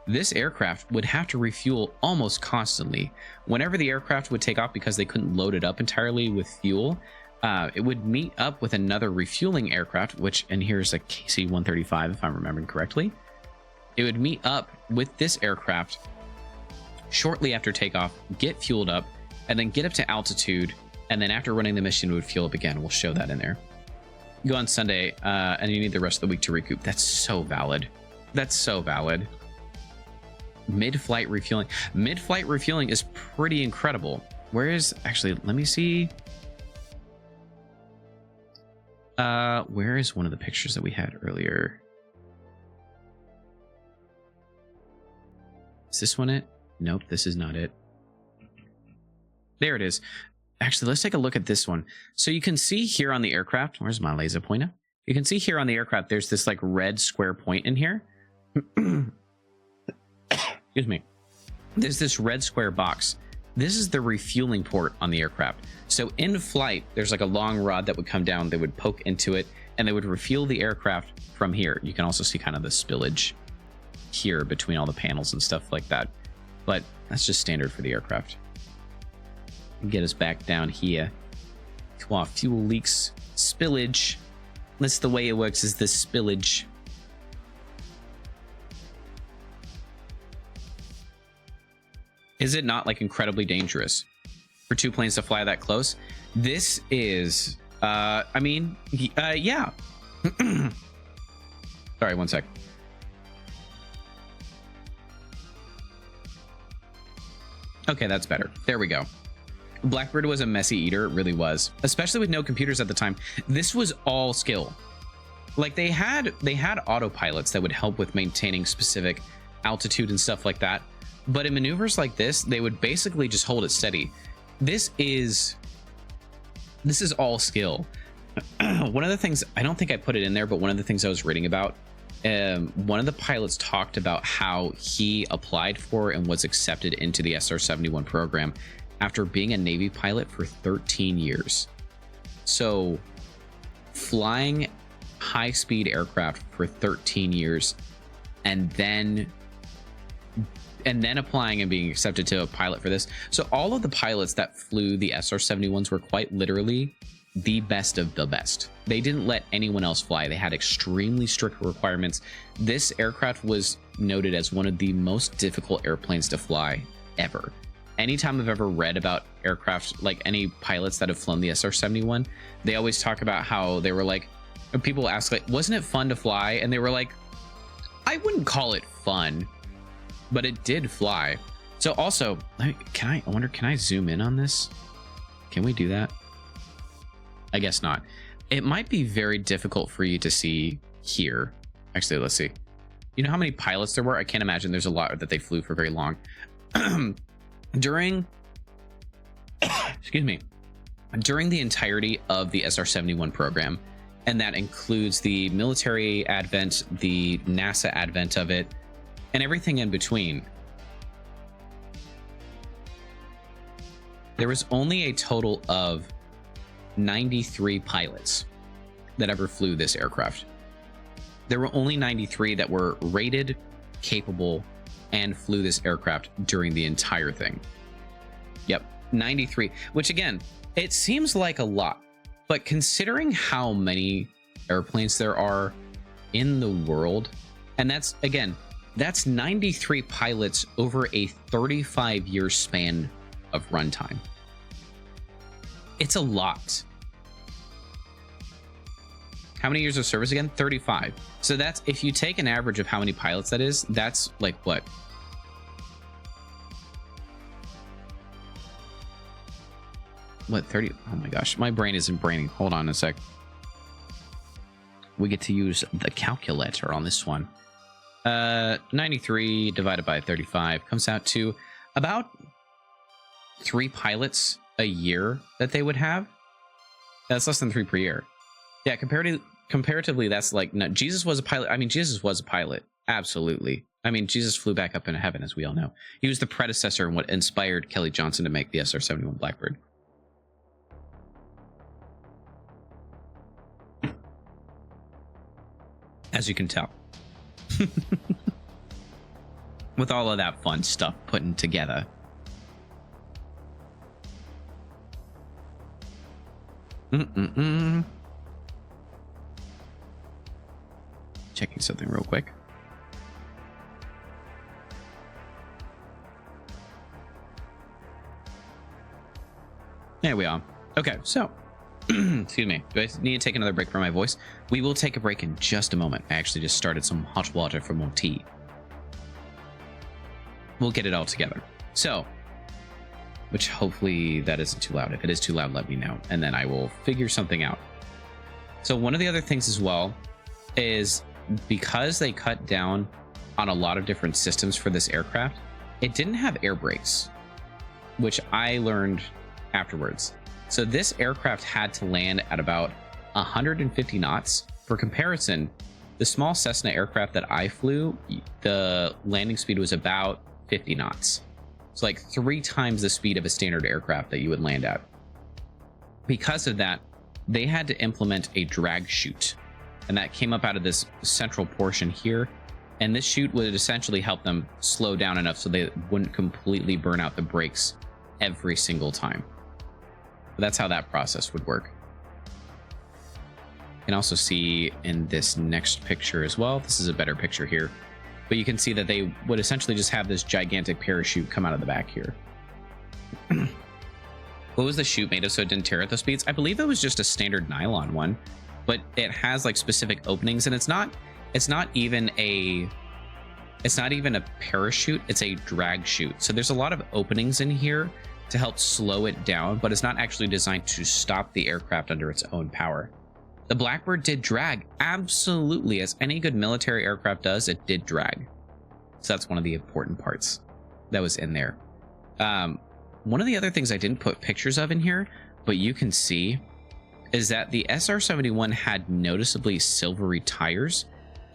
this aircraft would have to refuel almost constantly. Whenever the aircraft would take off, because they couldn't load it up entirely with fuel, it would meet up with another refueling aircraft, which, and here's a KC-135 if I'm remembering correctly. It would meet up with this aircraft shortly after takeoff, get fueled up, and then get up to altitude, and then after running the mission, it would fuel up again. We'll show that in there. Go on Sunday, and you need the rest of the week to recoup. That's so valid. That's so valid. Mid-flight refueling. Mid-flight refueling is pretty incredible. Where is, actually, let me see. Where is one of the pictures that we had earlier? Is this one it? Nope, this is not it. There it is. Actually, let's take a look at this one. So you can see here on the aircraft, where's my laser pointer? You can see here on the aircraft, there's this like red square point in here. Excuse me. There's this red square box. This is the refueling port on the aircraft. So in flight, there's like a long rod that would come down, they would poke into it, and they would refuel the aircraft from here. You can also see kind of the spillage here between all the panels and stuff like that. But that's just standard for the aircraft. Get us back down here. Come on, fuel leaks, spillage. That's the way it works, is the spillage. Is it not like incredibly dangerous for two planes to fly that close? This is, I mean, yeah. Sorry, one sec. Okay, that's better. There we go. Blackbird was a messy eater. It really was, especially with no computers at the time. This was all skill. Like they had autopilots that would help with maintaining specific altitude and stuff like that. But in maneuvers like this, they would basically just hold it steady. This is all skill. One of the things, I don't think I put it in there, but one of the things I was reading about, one of the pilots talked about how he applied for and was accepted into the SR-71 program after being a Navy pilot for 13 years. So flying high-speed aircraft for 13 years and then applying and being accepted to a pilot for this. So all of the pilots that flew the SR-71s were quite literally the best of the best. They didn't let anyone else fly. They had extremely strict requirements. This aircraft was noted as one of the most difficult airplanes to fly ever. Anytime I've ever read about aircraft, like any pilots that have flown the SR-71, they always talk about how they were like, people ask like, wasn't it fun to fly? And they were like, I wouldn't call it fun, but it did fly. So also, I wonder, can I zoom in on this? Can we do that? I guess not. It might be very difficult for you to see here. Actually, let's see. You know how many pilots there were? I can't imagine there's a lot that they flew for very long. During the entirety of the SR-71 program, and that includes the military advent, the NASA advent of it, and everything in between, there was only a total of 93 pilots that ever flew this aircraft. There were only 93 that were rated, capable, and flew this aircraft during the entire thing. Yep, 93, which again, it seems like a lot, but considering how many airplanes there are in the world, and that's 93 pilots over a 35-year span of runtime. It's a lot. How many years of service again? 35. So that's, if you take an average of how many pilots that is, that's like what? What, 30? Oh my gosh, my brain isn't braining. Hold on a sec. We get to use the calculator on this one. 93 divided by 35 comes out to about 3 pilots a year that they would have. That's less than 3 per year. Yeah, comparatively, that's like, no, Jesus was a pilot. I mean, Jesus was a pilot. Absolutely. I mean, Jesus flew back up into heaven, as we all know. He was the predecessor and what inspired Kelly Johnson to make the SR-71 Blackbird. As you can tell. with all of that fun stuff putting together. Checking something real quick. There we are. Okay, so excuse me. Do I need to take another break for my voice? We will take a break in just a moment. I actually just started some hot water for more tea. We'll get it all together. So, which hopefully that isn't too loud. If it is too loud, let me know, and then I will figure something out. So one of the other things as well is because they cut down on a lot of different systems for this aircraft, it didn't have air brakes, which I learned afterwards. So this aircraft had to land at about 150 knots. For comparison, the small Cessna aircraft that I flew, the landing speed was about 50 knots. It's like 3 times the speed of a standard aircraft that you would land at. Because of that, they had to implement a drag chute, and that came up out of this central portion here. And this chute would essentially help them slow down enough so they wouldn't completely burn out the brakes every single time. But that's how that process would work. You can also see in this next picture as well. This is a better picture here. But you can see that they would essentially just have this gigantic parachute come out of the back here. What was the chute made of so it didn't tear at those speeds? I believe it was just a standard nylon one, but it has like specific openings, and it's not even a parachute, it's a drag chute. So there's a lot of openings in here to help slow it down, but it's not actually designed to stop the aircraft under its own power. The Blackbird did drag, absolutely, as any good military aircraft does, it did drag. So that's one of the important parts that was in there. One of the other things I didn't put pictures of in here, but you can see, is that the SR-71 had noticeably silvery tires,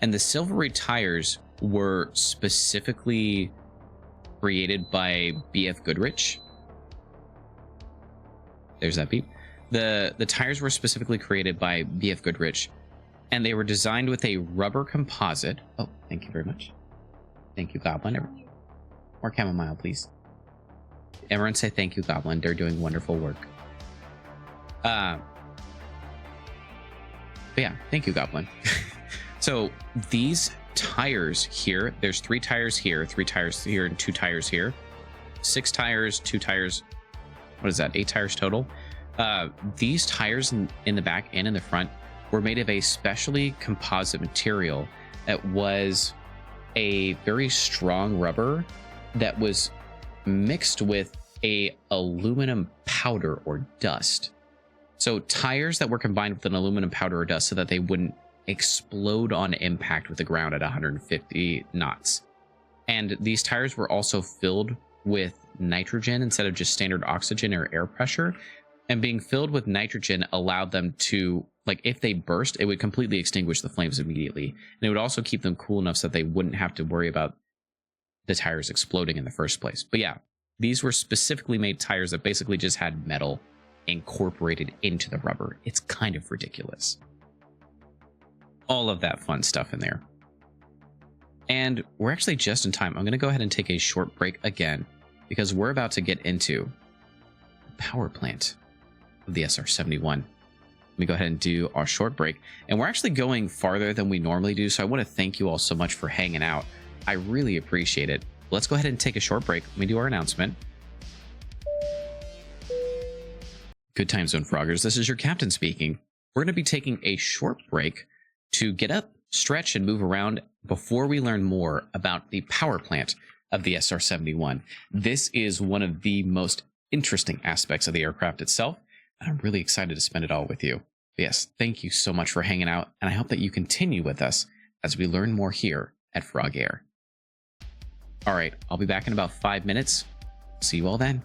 and the silvery tires were specifically created by BF Goodrich. There's that beep. The tires were specifically created by BF Goodrich, and they were designed with a rubber composite. Oh, thank you very much. Thank you, Goblin. More chamomile, please. Everyone say thank you, Goblin. They're doing wonderful work. But yeah, thank you, Goblin. So these tires here, there's 3 tires here, 3 tires here, and 2 tires here. 6 tires, 2 tires. What is that? 8 tires total. These tires in the back and in the front were made of a specially composite material that was a very strong rubber that was mixed with a aluminum powder or dust. So tires that were combined with an aluminum powder or dust so that they wouldn't explode on impact with the ground at 150 knots. And these tires were also filled with nitrogen instead of just standard oxygen or air pressure. And being filled with nitrogen allowed them to, like, if they burst, it would completely extinguish the flames immediately. And it would also keep them cool enough so that they wouldn't have to worry about the tires exploding in the first place. But yeah, these were specifically made tires that basically just had metal incorporated into the rubber. It's kind of ridiculous. All of that fun stuff in there. And we're actually just in time. I'm going to go ahead and take a short break again, because we're about to get into the power plant of the SR-71. Let me go ahead and do our short break. And we're actually going farther than we normally do, so I want to thank you all so much for hanging out. I really appreciate it. Let's go ahead and take a short break. Let me do our announcement. Good time, Zone Froggers. This is your captain speaking. We're going to be taking a short break to get up, stretch, and move around before we learn more about the power plant of the SR-71. This is one of the most interesting aspects of the aircraft itself, and I'm really excited to spend it all with you. Yes, thank you so much for hanging out, and I hope that you continue with us as we learn more here at Frog Air. All right, I'll be back in about 5 minutes. See you all then.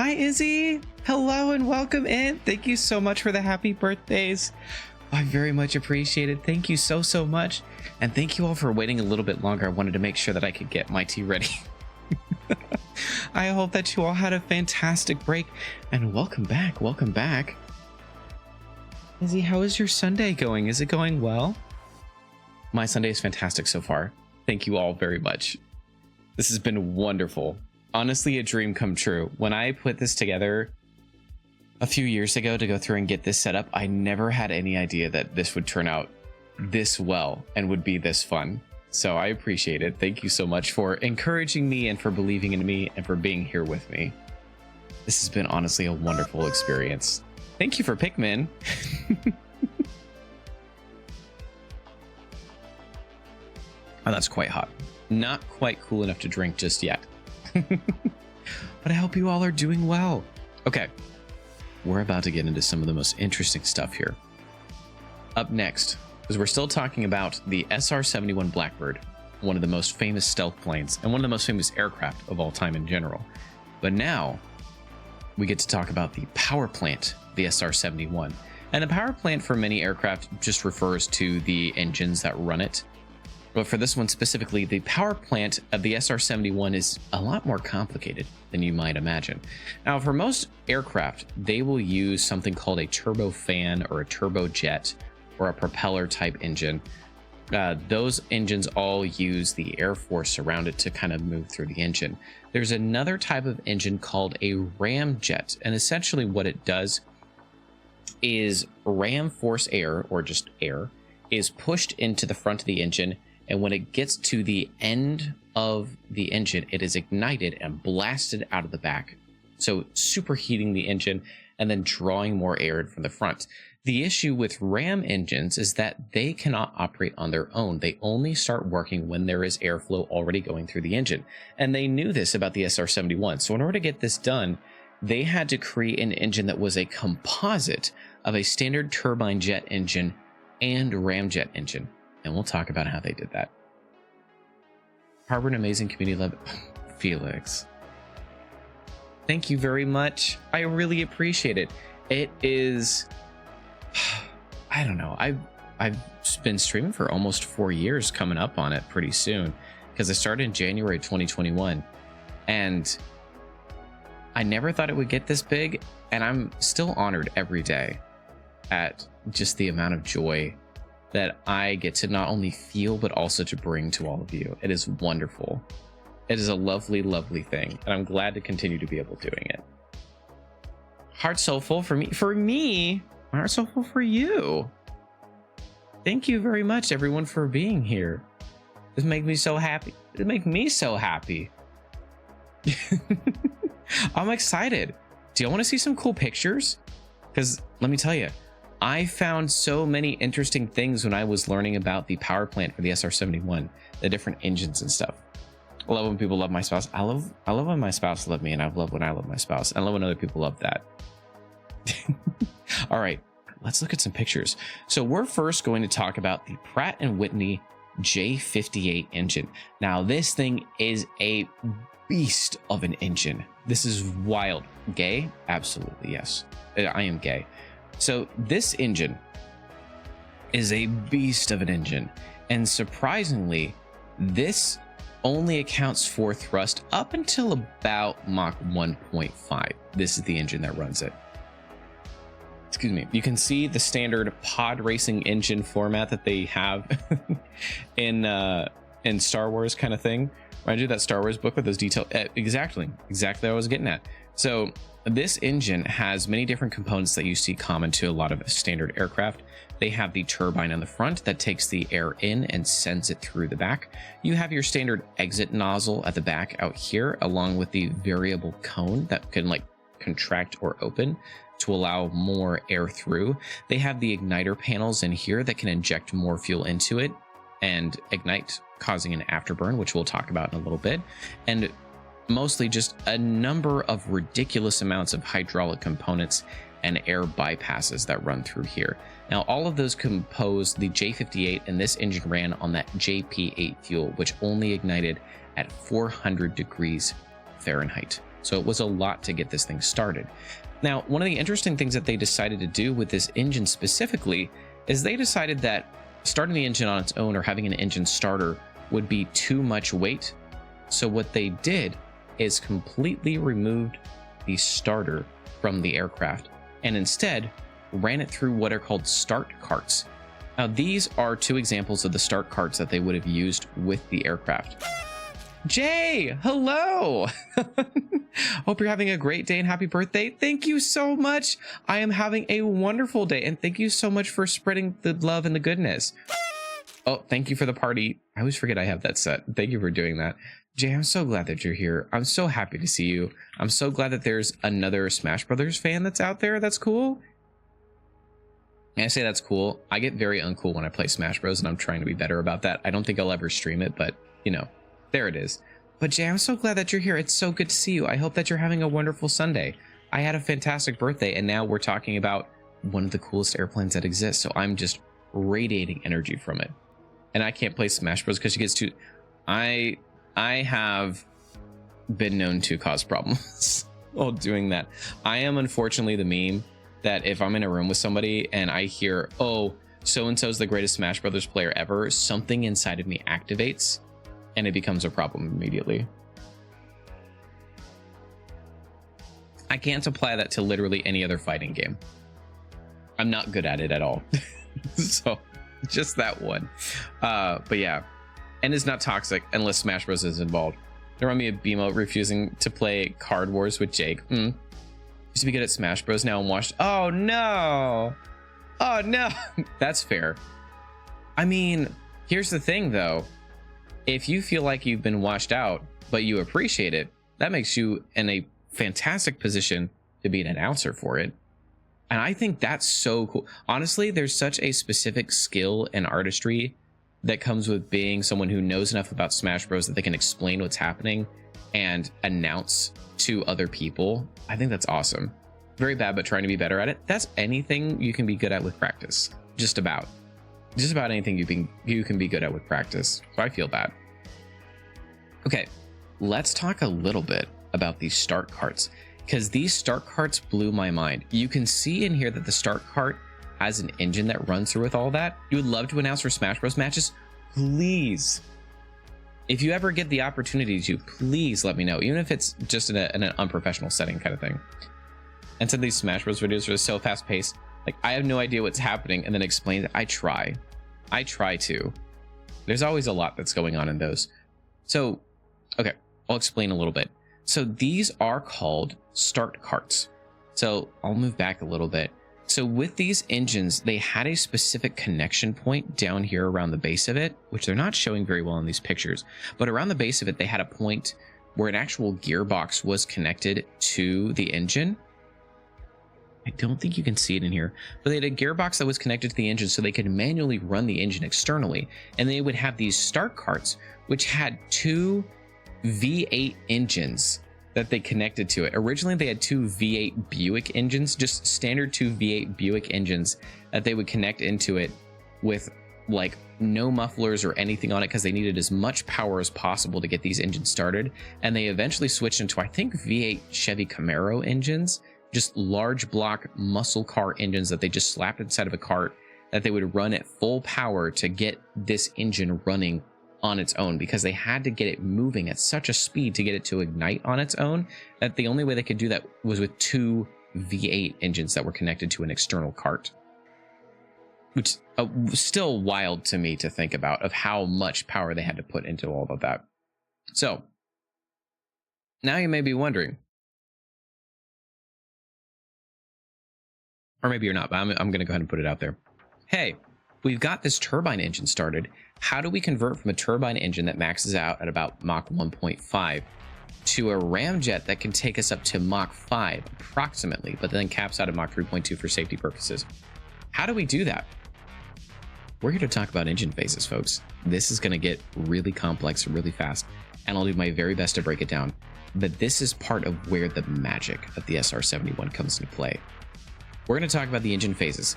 Hi, Izzy. Hello and welcome in. Thank you so much for the happy birthdays. I very much appreciate it. Thank you so, so much. And thank you all for waiting a little bit longer. I wanted to make sure that I could get my tea ready. I hope that you all had a fantastic break and welcome back. Welcome back. Izzy, how is your Sunday going? Is it going well? My Sunday is fantastic so far. Thank you all very much. This has been wonderful. Honestly, a dream come true. When I put this together a few years ago to go through and get this set up, I never had any idea that this would turn out this well and would be this fun. So I appreciate it. Thank you so much for encouraging me and for believing in me and for being here with me. This has been honestly a wonderful experience. Thank you for Pikmin. Oh, that's quite hot. Not quite cool enough to drink just yet. But I hope you all are doing well. Okay. We're about to get into some of the most interesting stuff here. Up next, because we're still talking about the SR-71 Blackbird, one of the most famous stealth planes and one of the most famous aircraft of all time in general. But now we get to talk about the power plant, the SR-71. And the power plant for many aircraft just refers to the engines that run it. But for this one specifically, the power plant of the SR-71 is a lot more complicated than you might imagine. Now, for most aircraft, they will use something called a turbofan or a turbojet or a propeller type engine. Those engines all use the air force around it to kind of move through the engine. There's another type of engine called a ramjet, and essentially what it does is ram force air, or just air, is pushed into the front of the engine, and when it gets to the end of the engine, it is ignited and blasted out of the back. So superheating the engine and then drawing more air from the front. The issue with ram engines is that they cannot operate on their own. They only start working when there is airflow already going through the engine. And they knew this about the SR-71. So in order to get this done, they had to create an engine that was a composite of a standard turbine jet engine and ramjet engine. And we'll talk about how they did that. Harbor an amazing community love. Felix, thank you very much. I really appreciate it. It is, I don't know. I've been streaming for almost 4 years, coming up on it pretty soon, because I started in January 2021. And I never thought it would get this big. And I'm still honored every day at just the amount of joy that I get to not only feel, but also to bring to all of you. It is wonderful. It is a lovely, lovely thing. And I'm glad to continue to be able doing it. Heart so full for me, my heart so full for you. Thank you very much, everyone, for being here. This makes me so happy. It makes me so happy. I'm excited. Do you want to see some cool pictures? Because let me tell you, I found so many interesting things when I was learning about the power plant for the SR-71, the different engines and stuff. I love when people love my spouse. I love when my spouse loves me, and I love when I love my spouse. I love when other people love that. All right, let's look at some pictures. So we're first going to talk about the Pratt & Whitney J58 engine. Now, this thing is a beast of an engine. This is wild. Gay? Absolutely, yes. I am gay. So this engine is a beast of an engine, and surprisingly, this only accounts for thrust up until about Mach 1.5. This is the engine that runs it. Excuse me. You can see the standard pod racing engine format that they have in Star Wars kind of thing. Mind you, that Star Wars book with those details. Exactly what I was getting at. So this engine has many different components that you see common to a lot of standard aircraft. They have the turbine on the front that takes the air in and sends it through the back. You have your standard exit nozzle at the back out here, along with the variable cone that can like contract or open to allow more air through. They have the igniter panels in here that can inject more fuel into it and ignite, causing an afterburn, which we'll talk about in a little bit. And mostly just a number of ridiculous amounts of hydraulic components and air bypasses that run through here. Now, all of those compose the J58, and this engine ran on that JP8 fuel, which only ignited at 400 degrees Fahrenheit. So it was a lot to get this thing started. Now, one of the interesting things that they decided to do with this engine specifically is they decided that starting the engine on its own or having an engine starter would be too much weight. So what they did is completely removed the starter from the aircraft and instead ran it through what are called start carts. Now, these are two examples of the start carts that they would have used with the aircraft. Jay, hello. Hope you're having a great day and happy birthday. Thank you so much. I am having a wonderful day and thank you so much for spreading the love and the goodness. Oh, thank you for the party. I always forget I have that set. Thank you for doing that. Jay, I'm so glad that you're here. I'm so happy to see you. I'm so glad that there's another Smash Brothers fan that's out there. That's cool. And I say that's cool. I get very uncool when I play Smash Bros. And I'm trying to be better about that. I don't think I'll ever stream it, but you know, there it is. But Jay, I'm so glad that you're here. It's so good to see you. I hope that you're having a wonderful Sunday. I had a fantastic birthday and now we're talking about one of the coolest airplanes that exists. So I'm just radiating energy from it. And I can't play Smash Bros. Because she gets too... I have been known to cause problems while doing that. I am unfortunately the meme that if I'm in a room with somebody and I hear, oh, so-and-so's the greatest Smash Brothers player ever, something inside of me activates and it becomes a problem immediately. I can't apply that to literally any other fighting game. I'm not good at it at all. So just that one. But yeah. And it's not toxic unless Smash Bros. Is involved. They remind me of BMO refusing to play Card Wars with Jake. Used to be good at Smash Bros. Now I'm washed. Oh no. Oh no. That's fair. I mean, here's the thing though. If you feel like you've been washed out, but you appreciate it, that makes you in a fantastic position to be an announcer for it. And I think that's so cool. Honestly, there's such a specific skill and artistry that comes with being someone who knows enough about Smash Bros. That they can explain what's happening and announce to other people. I think that's awesome. Very bad, but trying to be better at it. That's anything you can be good at with practice. Just about anything you can be good at with practice. So I feel bad. Okay, let's talk a little bit about these start carts, because these start carts blew my mind. You can see in here that the start cart has an engine that runs through with all that. You would love to announce for Smash Bros matches? Please. If you ever get the opportunity to, please let me know, even if it's just in an unprofessional setting kind of thing. And some of these Smash Bros videos are so fast paced. Like, I have no idea what's happening and then explain it. I try to. There's always a lot that's going on in those. So, okay, I'll explain a little bit. So these are called start carts. So I'll move back a little bit. So with these engines, they had a specific connection point down here around the base of it, which they're not showing very well in these pictures, but around the base of it, they had a point where an actual gearbox was connected to the engine. I don't think you can see it in here, but they had a gearbox that was connected to the engine so they could manually run the engine externally. And they would have these start carts, which had two V8 engines that they connected to it. Originally, they had two V8 Buick engines, just standard two V8 Buick engines that they would connect into it with like no mufflers or anything on it because they needed as much power as possible to get these engines started. And they eventually switched into, I think, V8 Chevy Camaro engines, just large block muscle car engines that they just slapped inside of a cart that they would run at full power to get this engine running on its own, because they had to get it moving at such a speed to get it to ignite on its own that the only way they could do that was with two V8 engines that were connected to an external cart, which was still wild to me to think about, of how much power they had to put into all of that. So now you may be wondering, or maybe you're not, but I'm going to go ahead and put it out there. Hey, we've got this turbine engine started. How do we convert from a turbine engine that maxes out at about Mach 1.5 to a ramjet that can take us up to Mach 5 approximately, but then caps out at Mach 3.2 for safety purposes? How do we do that? We're here to talk about engine phases, folks. This is going to get really complex really fast, and I'll do my very best to break it down. But this is part of where the magic of the SR-71 comes into play. We're going to talk about the engine phases.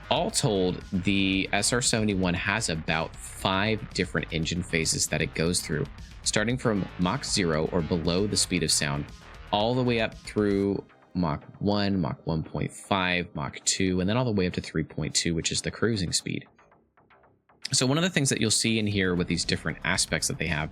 All told, the SR-71 has about 5 different engine phases that it goes through, starting from Mach 0 or below the speed of sound, all the way up through Mach 1, Mach 1.5, Mach 2, and then all the way up to 3.2, which is the cruising speed. So one of the things that you'll see in here with these different aspects that they have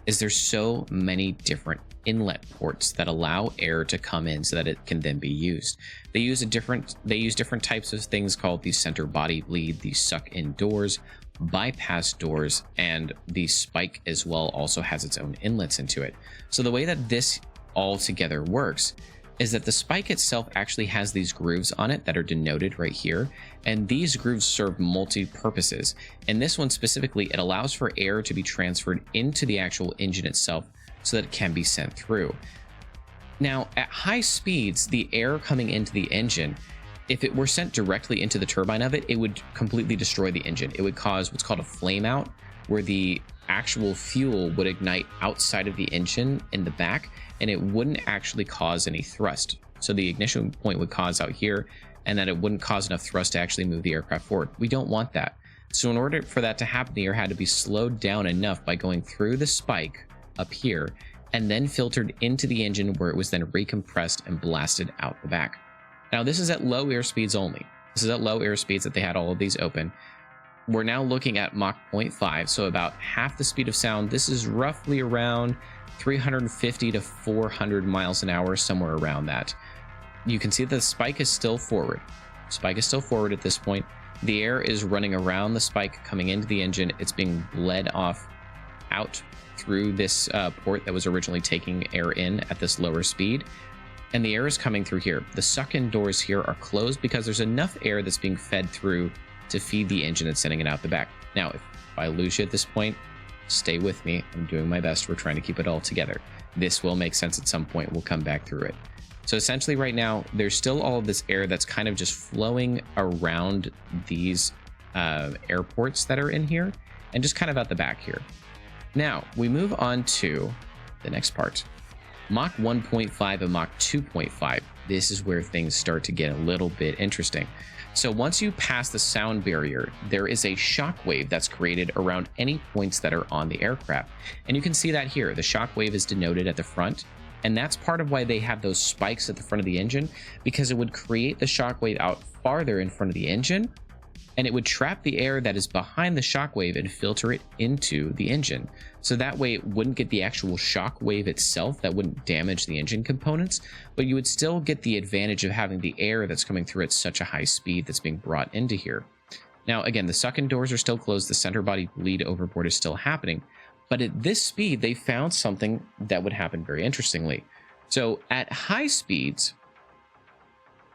is there's so many different inlet ports that allow air to come in so that it can then be used. They use different types of things called the center body bleed, the suck in doors, bypass doors, and the spike as well also has its own inlets into it. So the way that this all together works is that the spike itself actually has these grooves on it that are denoted right here, and these grooves serve multi-purposes. In this one specifically, it allows for air to be transferred into the actual engine itself so that it can be sent through. Now, at high speeds, the air coming into the engine, if it were sent directly into the turbine of it, it would completely destroy the engine. It would cause what's called a flame out, where the actual fuel would ignite outside of the engine in the back, and it wouldn't actually cause any thrust. So the ignition point would cause out here, and that it wouldn't cause enough thrust to actually move the aircraft forward. We don't want that. So in order for that to happen, the air had to be slowed down enough by going through the spike up here and then filtered into the engine, where it was then recompressed and blasted out the back. Now this is at low air speeds only. This is at low air speeds that they had all of these open. We're now looking at Mach 0.5, so about half the speed of sound. This is roughly around 350 to 400 miles an hour, somewhere around that. You can see the spike is still forward. Spike is still forward at this point. The air is running around the spike coming into the engine. It's being bled off out through this port that was originally taking air in at this lower speed. And the air is coming through here. The suck-in doors here are closed because there's enough air that's being fed through to feed the engine and sending it out the back. Now, if I lose you at this point, stay with me. I'm doing my best. We're trying to keep it all together. This will make sense at some point. We'll come back through it. So essentially right now, there's still all of this air that's kind of just flowing around these airports that are in here and just kind of at the back here. Now, we move on to the next part. Mach 1.5 and Mach 2.5. This is where things start to get a little bit interesting. So once you pass the sound barrier, there is a shock wave that's created around any points that are on the aircraft. And you can see that here. The shock wave is denoted at the front. And that's part of why they have those spikes at the front of the engine, because it would create the shock wave out farther in front of the engine, and it would trap the air that is behind the shock wave and filter it into the engine. So that way it wouldn't get the actual shock wave itself, that wouldn't damage the engine components, but you would still get the advantage of having the air that's coming through at such a high speed that's being brought into here. Now, again, the suck-in doors are still closed. The center body bleed overboard is still happening. But at this speed, they found something that would happen very interestingly. So at high speeds,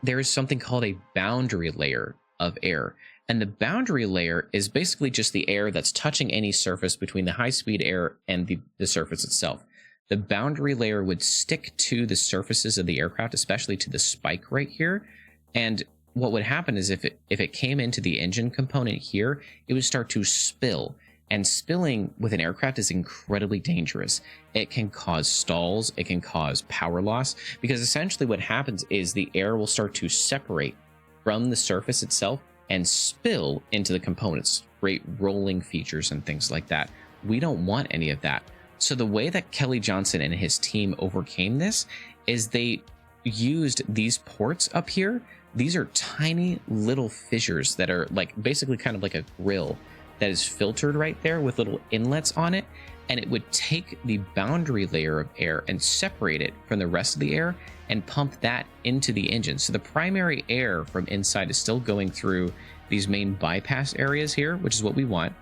there is something called a boundary layer of air. And the boundary layer is basically just the air that's touching any surface between the high-speed air and the surface itself. The boundary layer would stick to the surfaces of the aircraft, especially to the spike right here. And what would happen is if it came into the engine component here, it would start to spill. And spilling with an aircraft is incredibly dangerous. It can cause stalls, it can cause power loss, because essentially what happens is the air will start to separate from the surface itself and spill into the components, create rolling features and things like that. We don't want any of that. So the way that Kelly Johnson and his team overcame this is they used these ports up here. These are tiny little fissures that are like basically kind of like a grill that is filtered right there with little inlets on it, and it would take the boundary layer of air and separate it from the rest of the air and pump that into the engine. So the primary air from inside is still going through these main bypass areas here, which is what we want,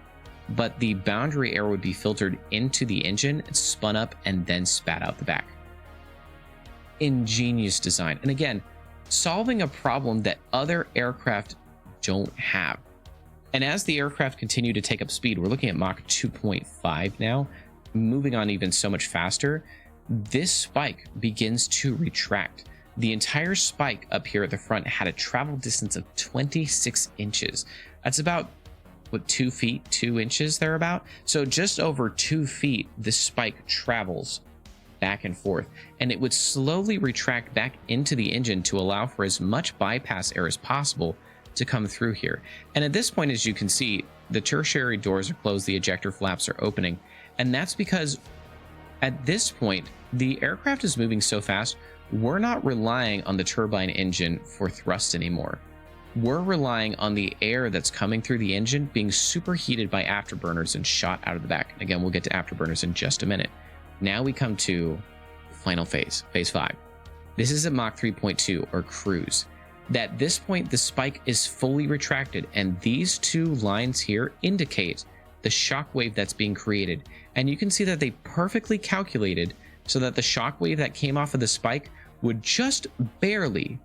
but the boundary air would be filtered into the engine, spun up, and then spat out the back. Ingenious design. And again, solving a problem that other aircraft don't have. And as the aircraft continue to take up speed, we're looking at Mach 2.5 now, moving on even so much faster, this spike begins to retract. The entire spike up here at the front had a travel distance of 26 inches. That's about, 2 feet, 2 inches thereabout? So just over 2 feet, this spike travels back and forth, and it would slowly retract back into the engine to allow for as much bypass air as possible to come through here. And at this point, as you can see, the tertiary doors are closed, the ejector flaps are opening, and that's because At this point, the aircraft is moving so fast, we're not relying on the turbine engine for thrust anymore. We're relying on the air that's coming through the engine being superheated by afterburners and shot out of the back. Again, we'll get to afterburners in just a minute. Now we come to final phase, phase 5. This is at Mach 3.2 or cruise. At this point, the spike is fully retracted, and these two lines here indicate the shock wave that's being created. And you can see that they perfectly calculated so that the shock wave that came off of the spike would just barely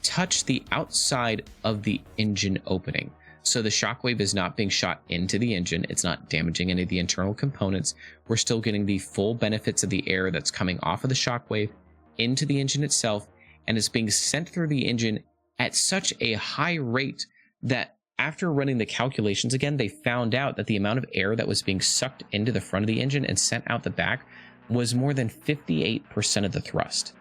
touch the outside of the engine opening. So the shockwave is not being shot into the engine. It's not damaging any of the internal components. We're still getting the full benefits of the air that's coming off of the shockwave into the engine itself, and it's being sent through the engine at such a high rate that after running the calculations again, they found out that the amount of air that was being sucked into the front of the engine and sent out the back was more than 58% of the thrust.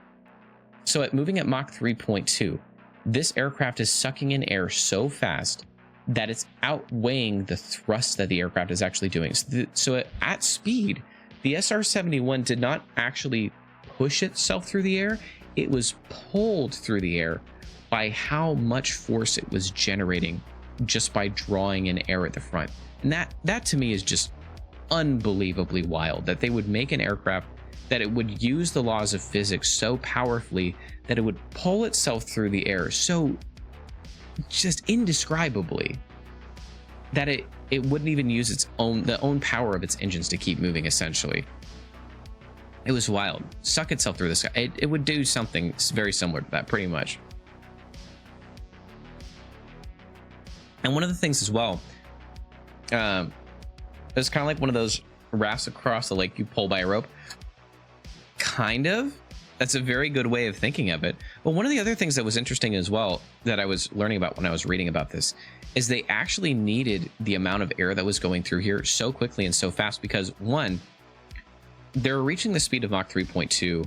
So at moving at Mach 3.2, this aircraft is sucking in air so fast that it's outweighing the thrust that the aircraft is actually doing. So at speed, the SR-71 did not actually push itself through the air. It was pulled through the air by how much force it was generating just by drawing in air at the front. And that to me is just unbelievably wild, that they would make an aircraft that it would use the laws of physics so powerfully that it would pull itself through the air so just indescribably that it wouldn't even use the own power of its engines to keep moving. Essentially, it was wild. Suck itself through the sky. It would do something very similar to that, pretty much. And one of the things as well, it's kind of like one of those rafts across the lake you pull by a rope. Kind of. That's a very good way of thinking of it. But one of the other things that was interesting as well that I was learning about when I was reading about this is they actually needed the amount of air that was going through here so quickly and so fast because, one, they're reaching the speed of Mach 3.2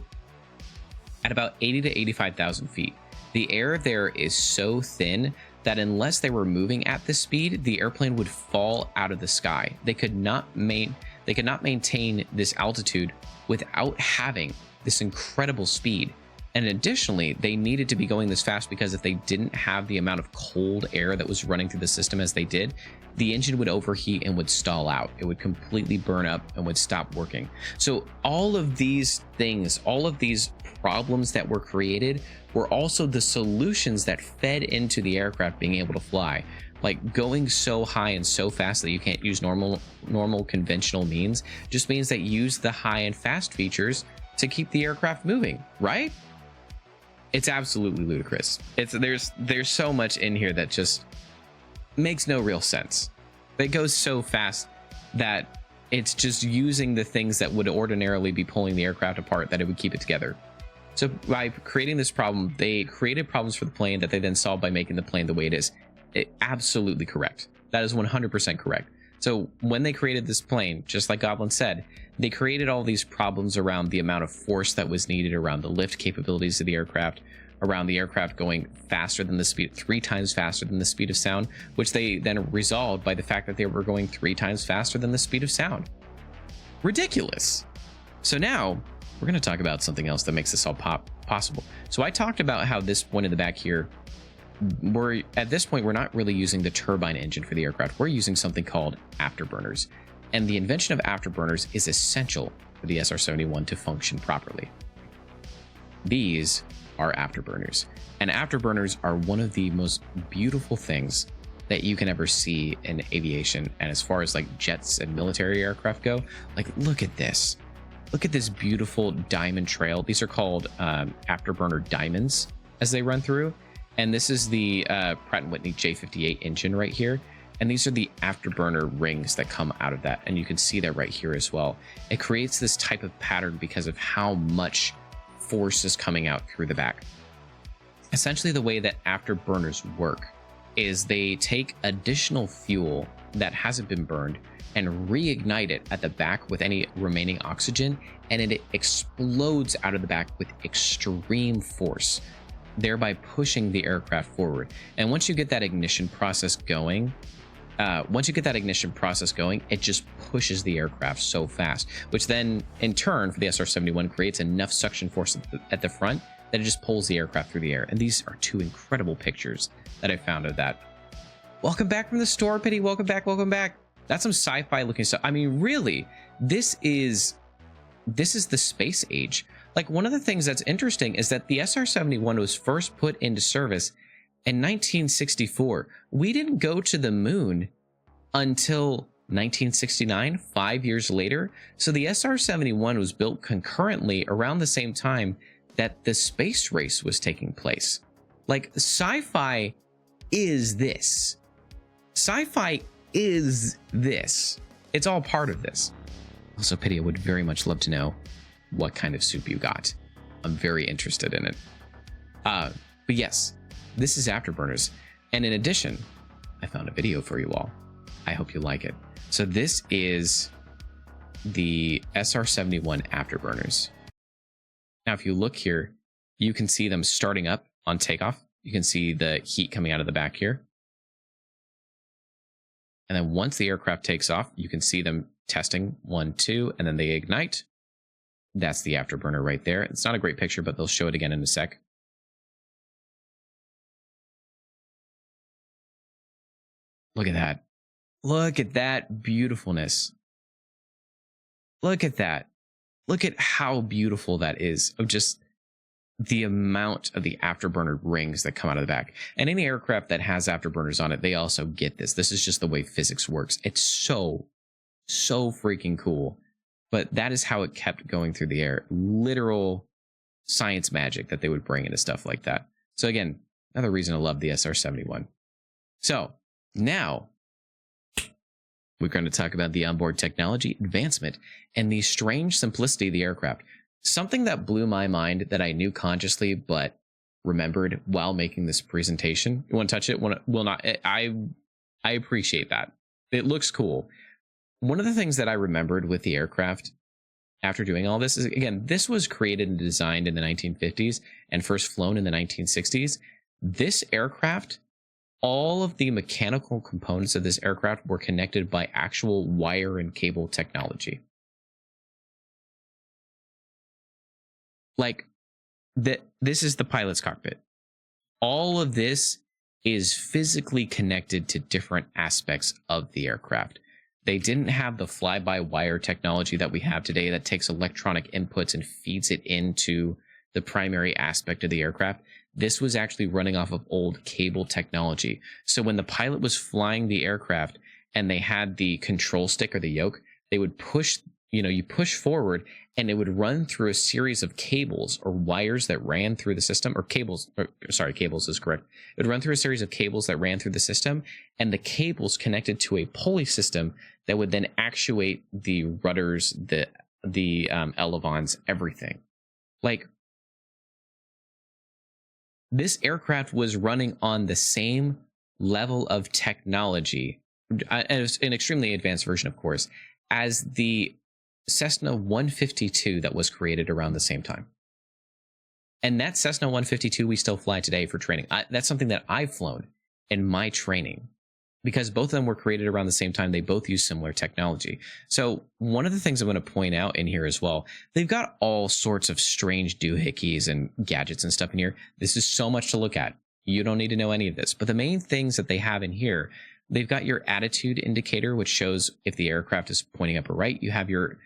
at about 80 to 85,000 feet. The air there is so thin that unless they were moving at this speed, the airplane would fall out of the sky. They could not maintain this altitude without having this incredible speed. And additionally, they needed to be going this fast because if they didn't have the amount of cold air that was running through the system as they did, the engine would overheat and would stall out. It would completely burn up and would stop working. So all of these things, all of these problems that were created were also the solutions that fed into the aircraft being able to fly. Like going so high and so fast that you can't use normal conventional means just means that you use the high and fast features to keep the aircraft moving, right? It's absolutely ludicrous. There's so much in here that just makes no real sense. It goes so fast that it's just using the things that would ordinarily be pulling the aircraft apart that it would keep it together. So by creating this problem, they created problems for the plane that they then solved by making the plane the way it is. Absolutely correct. That is 100% correct. So when they created this plane, just like Goblin said, they created all these problems around the amount of force that was needed, around the lift capabilities of the aircraft, around the aircraft going faster than the speed, 3 times faster than the speed of sound, which they then resolved by the fact that they were going 3 times faster than the speed of sound. Ridiculous. So now we're going to talk about something else that makes this all possible. So I talked about how this point in the back here, at this point, we're not really using the turbine engine for the aircraft. We're using something called afterburners. And the invention of afterburners is essential for the SR-71 to function properly. These are afterburners. And afterburners are one of the most beautiful things that you can ever see in aviation. And as far as like jets and military aircraft go, like look at this. Look at this beautiful diamond trail. These are called afterburner diamonds as they run through. And this is the Pratt & Whitney J58 engine right here. And these are the afterburner rings that come out of that. And you can see that right here as well. It creates this type of pattern because of how much force is coming out through the back. Essentially, the way that afterburners work is they take additional fuel that hasn't been burned and reignite it at the back with any remaining oxygen, and it explodes out of the back with extreme force, thereby pushing the aircraft forward. And once you get that ignition process going, once you get that ignition process going, it just pushes the aircraft so fast, which then in turn for the SR-71 creates enough suction force at the front that it just pulls the aircraft through the air. And these are two incredible pictures that I found of that. Welcome back from the store, Pity. Welcome back. Welcome back. That's some sci-fi looking stuff. I mean, really, this is the space age. Like, one of the things that's interesting is that the SR-71 was first put into service in 1964. We didn't go to the moon until 1969, 5 years later. So the SR-71 was built concurrently around the same time that the space race was taking place. Like, sci-fi is this. Sci-fi is this. It's all part of this. Also, Pity, I would very much love to know what kind of soup you got. I'm very interested in it. But yes, this is Afterburners. And in addition, I found a video for you all. I hope you like it. So this is the SR-71 Afterburners. Now, if you look here, you can see them starting up on takeoff. You can see the heat coming out of the back here. And then once the aircraft takes off, you can see them testing 1, 2, and then they ignite. That's the afterburner right there. It's not a great picture, but they'll show it again in a sec. Look at that. Look at that beautifulness. Look at that. Look at how beautiful that is, of just the amount of the afterburner rings that come out of the back. And any aircraft that has afterburners on it, they also get this. This is just the way physics works. It's so freaking cool. But that is how it kept going through the air. Literal science magic that they would bring into stuff like that. So again, another reason to love the SR-71. So now we're going to talk about the onboard technology advancement and the strange simplicity of the aircraft. Something that blew my mind that I knew consciously but remembered while making this presentation. You want to touch it? Will not. I appreciate that. It looks cool. One of the things that I remembered with the aircraft after doing all this is, again, this was created and designed in the 1950s and first flown in the 1960s. This aircraft, all of the mechanical components of this aircraft were connected by actual wire and cable technology. Like, this is the pilot's cockpit. All of this is physically connected to different aspects of the aircraft. They didn't have the fly-by-wire technology that we have today that takes electronic inputs and feeds it into the primary aspect of the aircraft. This was actually running off of old cable technology. So when the pilot was flying the aircraft and they had the control stick or the yoke, they would push, you push forward and it would run through a series of cables or wires that ran through the system, or cables, cables is correct. It would run through a series of cables that ran through the system, and the cables connected to a pulley system that would then actuate the rudders, the elevons, everything. Like, this aircraft was running on the same level of technology, an extremely advanced version, of course, as the Cessna 152 that was created around the same time. And that Cessna 152 we still fly today for training. That's something that I've flown in my training, because both of them were created around the same time. They both use similar technology. So one of the things I'm going to point out in here as well, they've got all sorts of strange doohickeys and gadgets and stuff in here. This is so much to look at. You don't need to know any of this. But the main things that they have in here, they've got your attitude indicator, which shows if the aircraft is pointing up or right. You have your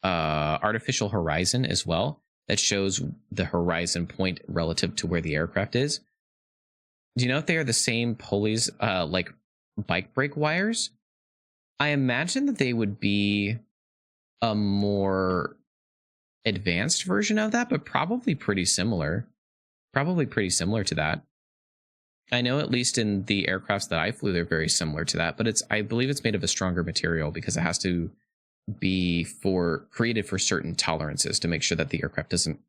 artificial horizon as well, that shows the horizon point relative to where the aircraft is. Do you know if they are the same pulleys like bike brake wires? I imagine that they would be a more advanced version of that, but probably pretty similar. Probably pretty similar to that. I know at least in the aircrafts that I flew, they're very similar to that, but I believe it's made of a stronger material because it has to be created for certain tolerances to make sure that the aircraft doesn't,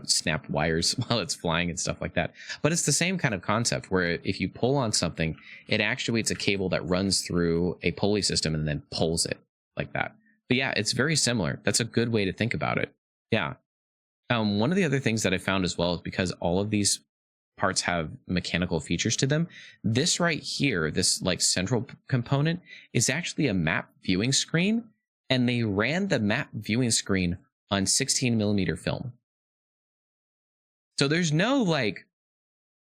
snap wires while it's flying and stuff like that. But it's the same kind of concept where if you pull on something, it actuates a cable that runs through a pulley system and then pulls it like that. But yeah, it's very similar. That's a good way to think about it. Yeah. One of the other things that I found as well is because all of these parts have mechanical features to them. This right here, this like central component, is actually a map viewing screen, and they ran the map viewing screen on 16mm film. So there's no like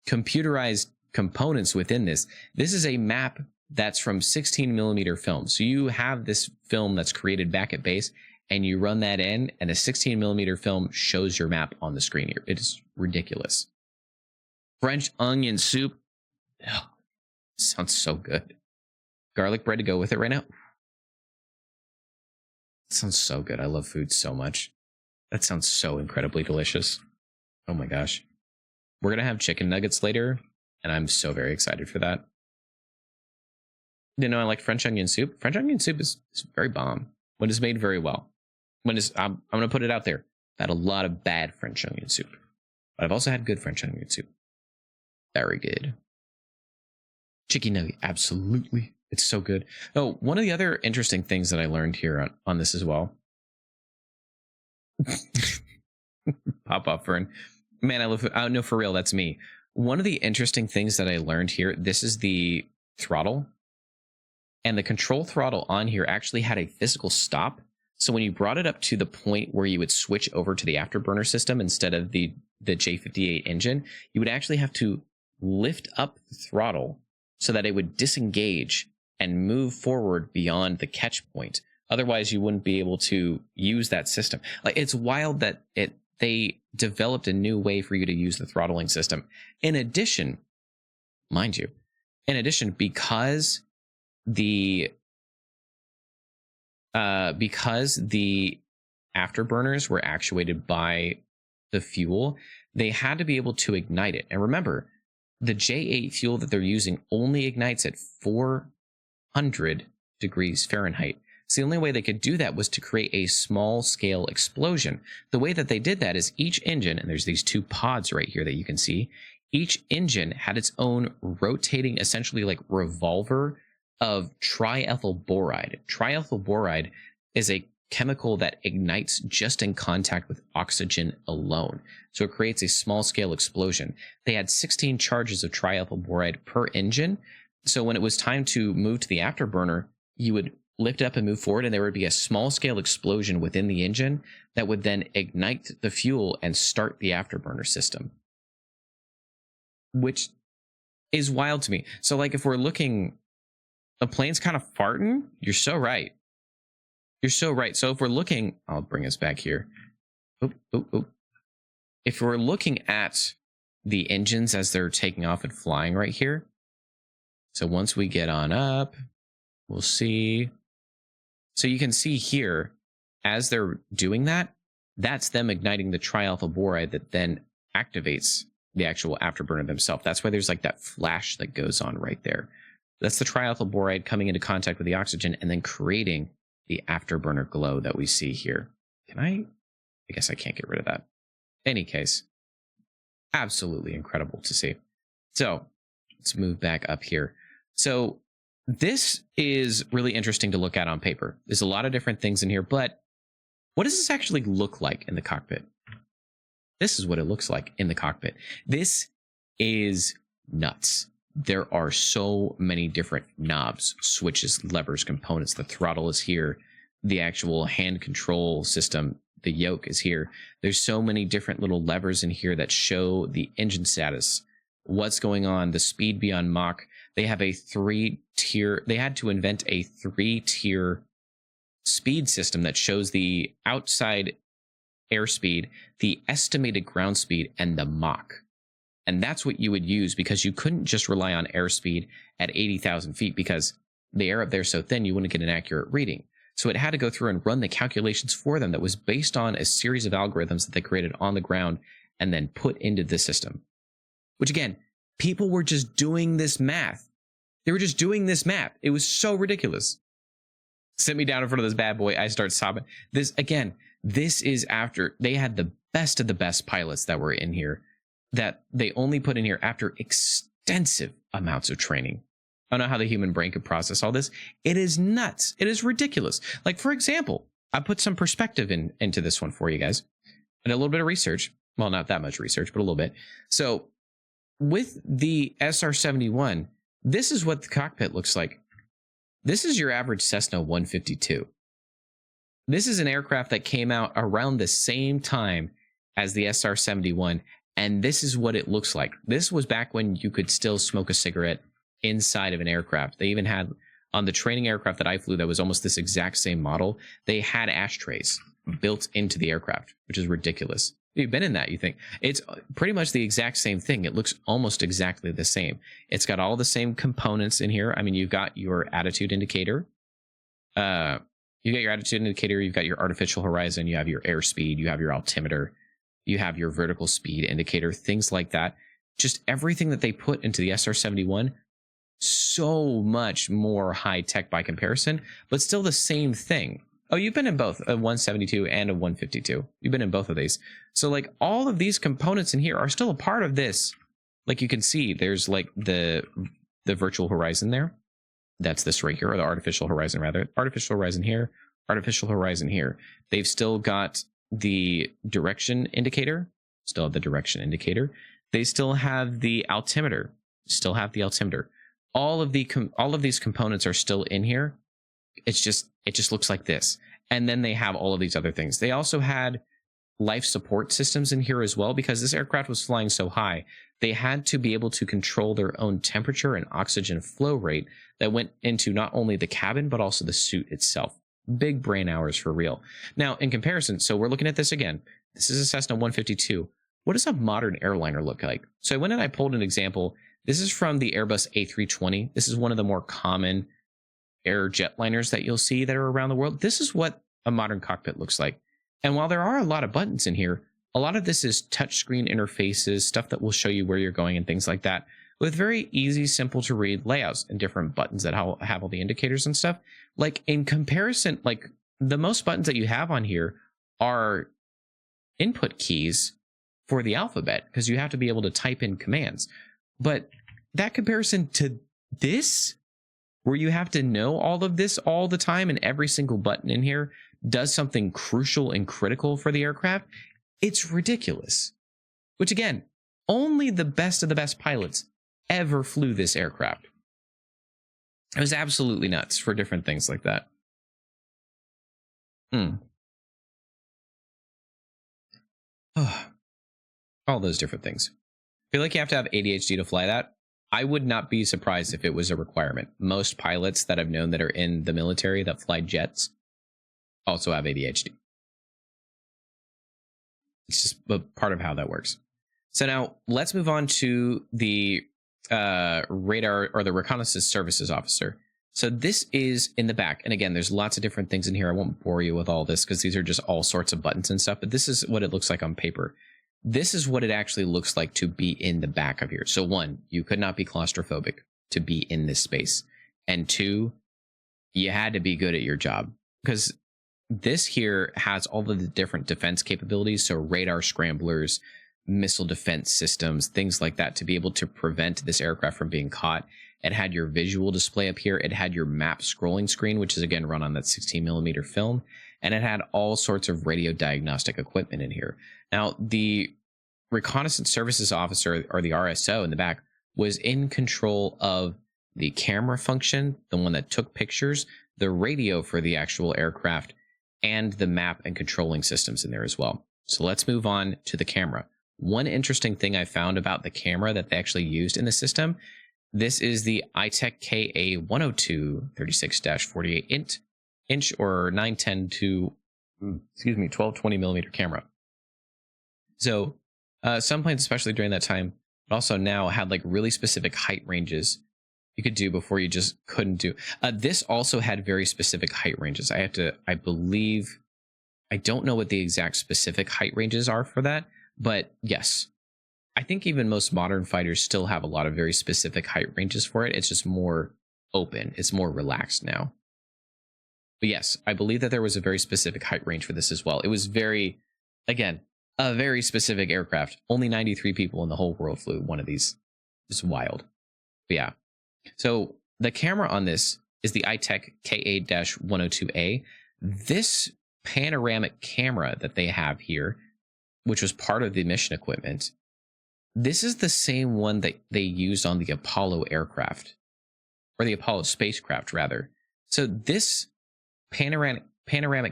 computerized components within this. This is a map that's from 16mm film. So you have this film that's created back at base, and you run that in, and a 16mm film shows your map on the screen here. It is ridiculous. French onion soup. Oh, sounds so good. Garlic bread to go with it right now. Sounds so good. I love food so much. That sounds so incredibly delicious. Oh my gosh. We're going to have chicken nuggets later, and I'm so very excited for that. Didn't know I like French onion soup. French onion soup is very bomb when it's made very well. I'm going to put it out there. I've had a lot of bad French onion soup, but I've also had good French onion soup. Very good. Chicken nugget, absolutely. It's so good. Oh, one of the other interesting things that I learned here on this as well. Pop off, Fern. Man, I love it. Oh, no, for real, that's me. One of the interesting things that I learned here, this is the throttle. And the control throttle on here actually had a physical stop. So when you brought it up to the point where you would switch over to the afterburner system instead of the J58 engine, you would actually have to lift up the throttle so that it would disengage and move forward beyond the catch point. Otherwise, you wouldn't be able to use that system. Like, it's wild that they developed a new way for you to use the throttling system. In addition, mind you, because the afterburners were actuated by the fuel, they had to be able to ignite it. And remember, the J8 fuel that they're using only ignites at 400 degrees Fahrenheit. So the only way they could do that was to create a small scale explosion. The way that they did that is each engine, and there's these two pods right here that you can see, each engine had its own rotating, essentially like revolver of triethyl boride. Triethyl boride is a chemical that ignites just in contact with oxygen alone. So it creates a small scale explosion. They had 16 charges of triethyl boride per engine. So when it was time to move to the afterburner, you would lift up and move forward, and there would be a small scale explosion within the engine that would then ignite the fuel and start the afterburner system, which is wild to me. So like if we're looking, a plane's kind of farting. You're so right. You're so right. So if we're looking, I'll bring us back here. If we're looking at the engines as they're taking off and flying right here. So once we get on up, we'll see. So you can see here, as they're doing that, that's them igniting the triethyl boride that then activates the actual afterburner themselves. That's why there's like that flash that goes on right there. That's the triethyl boride coming into contact with the oxygen and then creating the afterburner glow that we see here. I guess I can't get rid of that. Any case, absolutely incredible to see. So let's move back up here. So this is really interesting to look at on paper. There's a lot of different things in here, but what does this actually look like in the cockpit? This is what it looks like in the cockpit. This is nuts. There are so many different knobs, switches, levers, components. The throttle is here. The actual hand control system, the yoke is here. There's so many different little levers in here that show the engine status, what's going on, the speed beyond Mach. They have a 3-tier, they had to invent a 3-tier speed system that shows the outside airspeed, the estimated ground speed, and the Mach. And that's what you would use, because you couldn't just rely on airspeed at 80,000 feet, because the air up there is so thin, you wouldn't get an accurate reading. So it had to go through and run the calculations for them that was based on a series of algorithms that they created on the ground and then put into the system. Which again, people were just doing this math. They were just doing this math. It was so ridiculous. Sit me down in front of this bad boy. I start sobbing. This is after they had the best of the best pilots that were in here, that they only put in here after extensive amounts of training. I don't know how the human brain could process all this. It is nuts. It is ridiculous. Like, for example, I put some perspective into this one for you guys. And a little bit of research. Well, not that much research, but a little bit. So with the SR-71, this is what the cockpit looks like. This is your average Cessna 152. This is an aircraft that came out around the same time as the SR-71, and this is what it looks like. This was back when you could still smoke a cigarette inside of an aircraft. They even had, on the training aircraft that I flew that was almost this exact same model, they had ashtrays built into the aircraft, which is ridiculous. You've been in that, you think. It's pretty much the exact same thing. It looks almost exactly the same. It's got all the same components in here. I mean, you've got your attitude indicator. You've got your attitude indicator. You've got your artificial horizon. You have your airspeed. You have your altimeter. You have your vertical speed indicator, things like that. Just everything that they put into the SR-71, so much more high tech by comparison, but still the same thing. Oh, you've been in both a 172 and a 152. You've been in both of these. So like all of these components in here are still a part of this. Like you can see there's like the virtual horizon there. That's this right here, or the artificial horizon rather. Artificial horizon here, artificial horizon here. They've still got the direction indicator, still have the direction indicator. They still have the altimeter, still have the altimeter. All of these components are still in here. It just looks like this. And then they have all of these other things. They also had life support systems in here as well, because this aircraft was flying so high. They had to be able to control their own temperature and oxygen flow rate that went into not only the cabin, but also the suit itself. Big brain hours for real. Now, in comparison, so we're looking at this again. This is a Cessna 152. What does a modern airliner look like? So I went and I pulled an example. This is from the Airbus A320. This is one of the more common air jetliners that you'll see that are around the world. This is what a modern cockpit looks like. And while there are a lot of buttons in here, a lot of this is touchscreen interfaces, stuff that will show you where you're going and things like that, with very easy, simple to read layouts and different buttons that have all the indicators and stuff. Like in comparison, like the most buttons that you have on here are input keys for the alphabet, because you have to be able to type in commands. But that comparison to this, where you have to know all of this all the time and every single button in here does something crucial and critical for the aircraft, it's ridiculous. Which again, only the best of the best pilots ever flew this aircraft. It was absolutely nuts for different things like that. All those different things. I feel like you have to have ADHD to fly that. I would not be surprised if it was a requirement. Most pilots that I've known that are in the military that fly jets also have ADHD. It's just a part of how that works. So now let's move on to the radar or the reconnaissance services officer. So this is in the back. And again, there's lots of different things in here. I won't bore you with all this because these are just all sorts of buttons and stuff. But this is what it looks like on paper. This is what it actually looks like to be in the back of here. So one, you could not be claustrophobic to be in this space. And two, you had to be good at your job, because this here has all of the different defense capabilities. So radar scramblers, missile defense systems, things like that, to be able to prevent this aircraft from being caught. It had your visual display up here. It had your map scrolling screen, which is again run on that 16mm film. And it had all sorts of radio diagnostic equipment in here. Now, the reconnaissance services officer, or the RSO in the back, was in control of the camera function, the one that took pictures, the radio for the actual aircraft, and the map and controlling systems in there as well. So let's move on to the camera. One interesting thing I found about the camera that they actually used in the system, this is the iTech KA102 36-48 inch or 910 to 1220mm camera. So some planes, especially during that time, but also now, had like really specific height ranges you could do before you just couldn't do. This also had very specific height ranges. I don't know what the exact specific height ranges are for that, but yes, I think even most modern fighters still have a lot of very specific height ranges for it. It's just more open. It's more relaxed now. But yes, I believe that there was a very specific height range for this as well. It was very, again, a very specific aircraft. Only 93 people in the whole world flew one of these. It's wild. But yeah. So the camera on this is the iTech KA-102A. This panoramic camera that they have here, which was part of the mission equipment, This is the same one that they used on the Apollo aircraft, or the Apollo spacecraft, rather. So this panoramic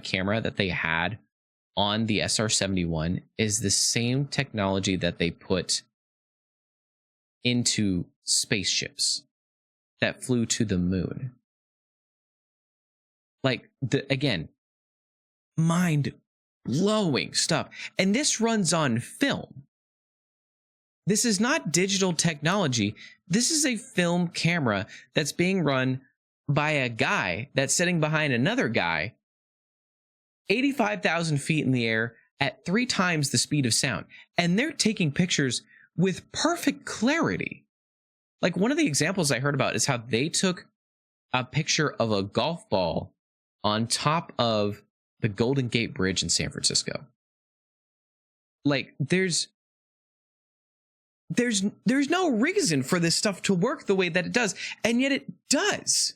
camera that they had on the SR-71 is the same technology that they put into spaceships that flew to the moon. Like, again, mind-blowing stuff. And this runs on film. This is not digital technology. This is a film camera that's being run by a guy that's sitting behind another guy 85,000 feet in the air at 3 times the speed of sound. And they're taking pictures with perfect clarity. Like, one of the examples I heard about is how they took a picture of a golf ball on top of the Golden Gate Bridge in San Francisco. Like, there's no reason for this stuff to work the way that it does, and yet it does.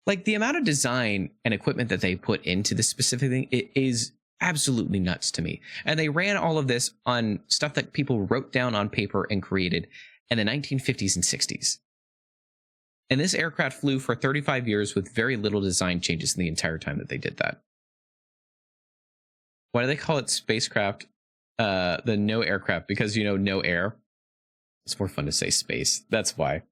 Like, the amount of design and equipment that they put into this specific thing, it is absolutely nuts to me. And they ran all of this on stuff that people wrote down on paper and created in the 1950s and 60s. And this aircraft flew for 35 years with very little design changes in the entire time that they did that. Why do they call it spacecraft? The no aircraft, because, you know, no air. It's more fun to say space. That's why.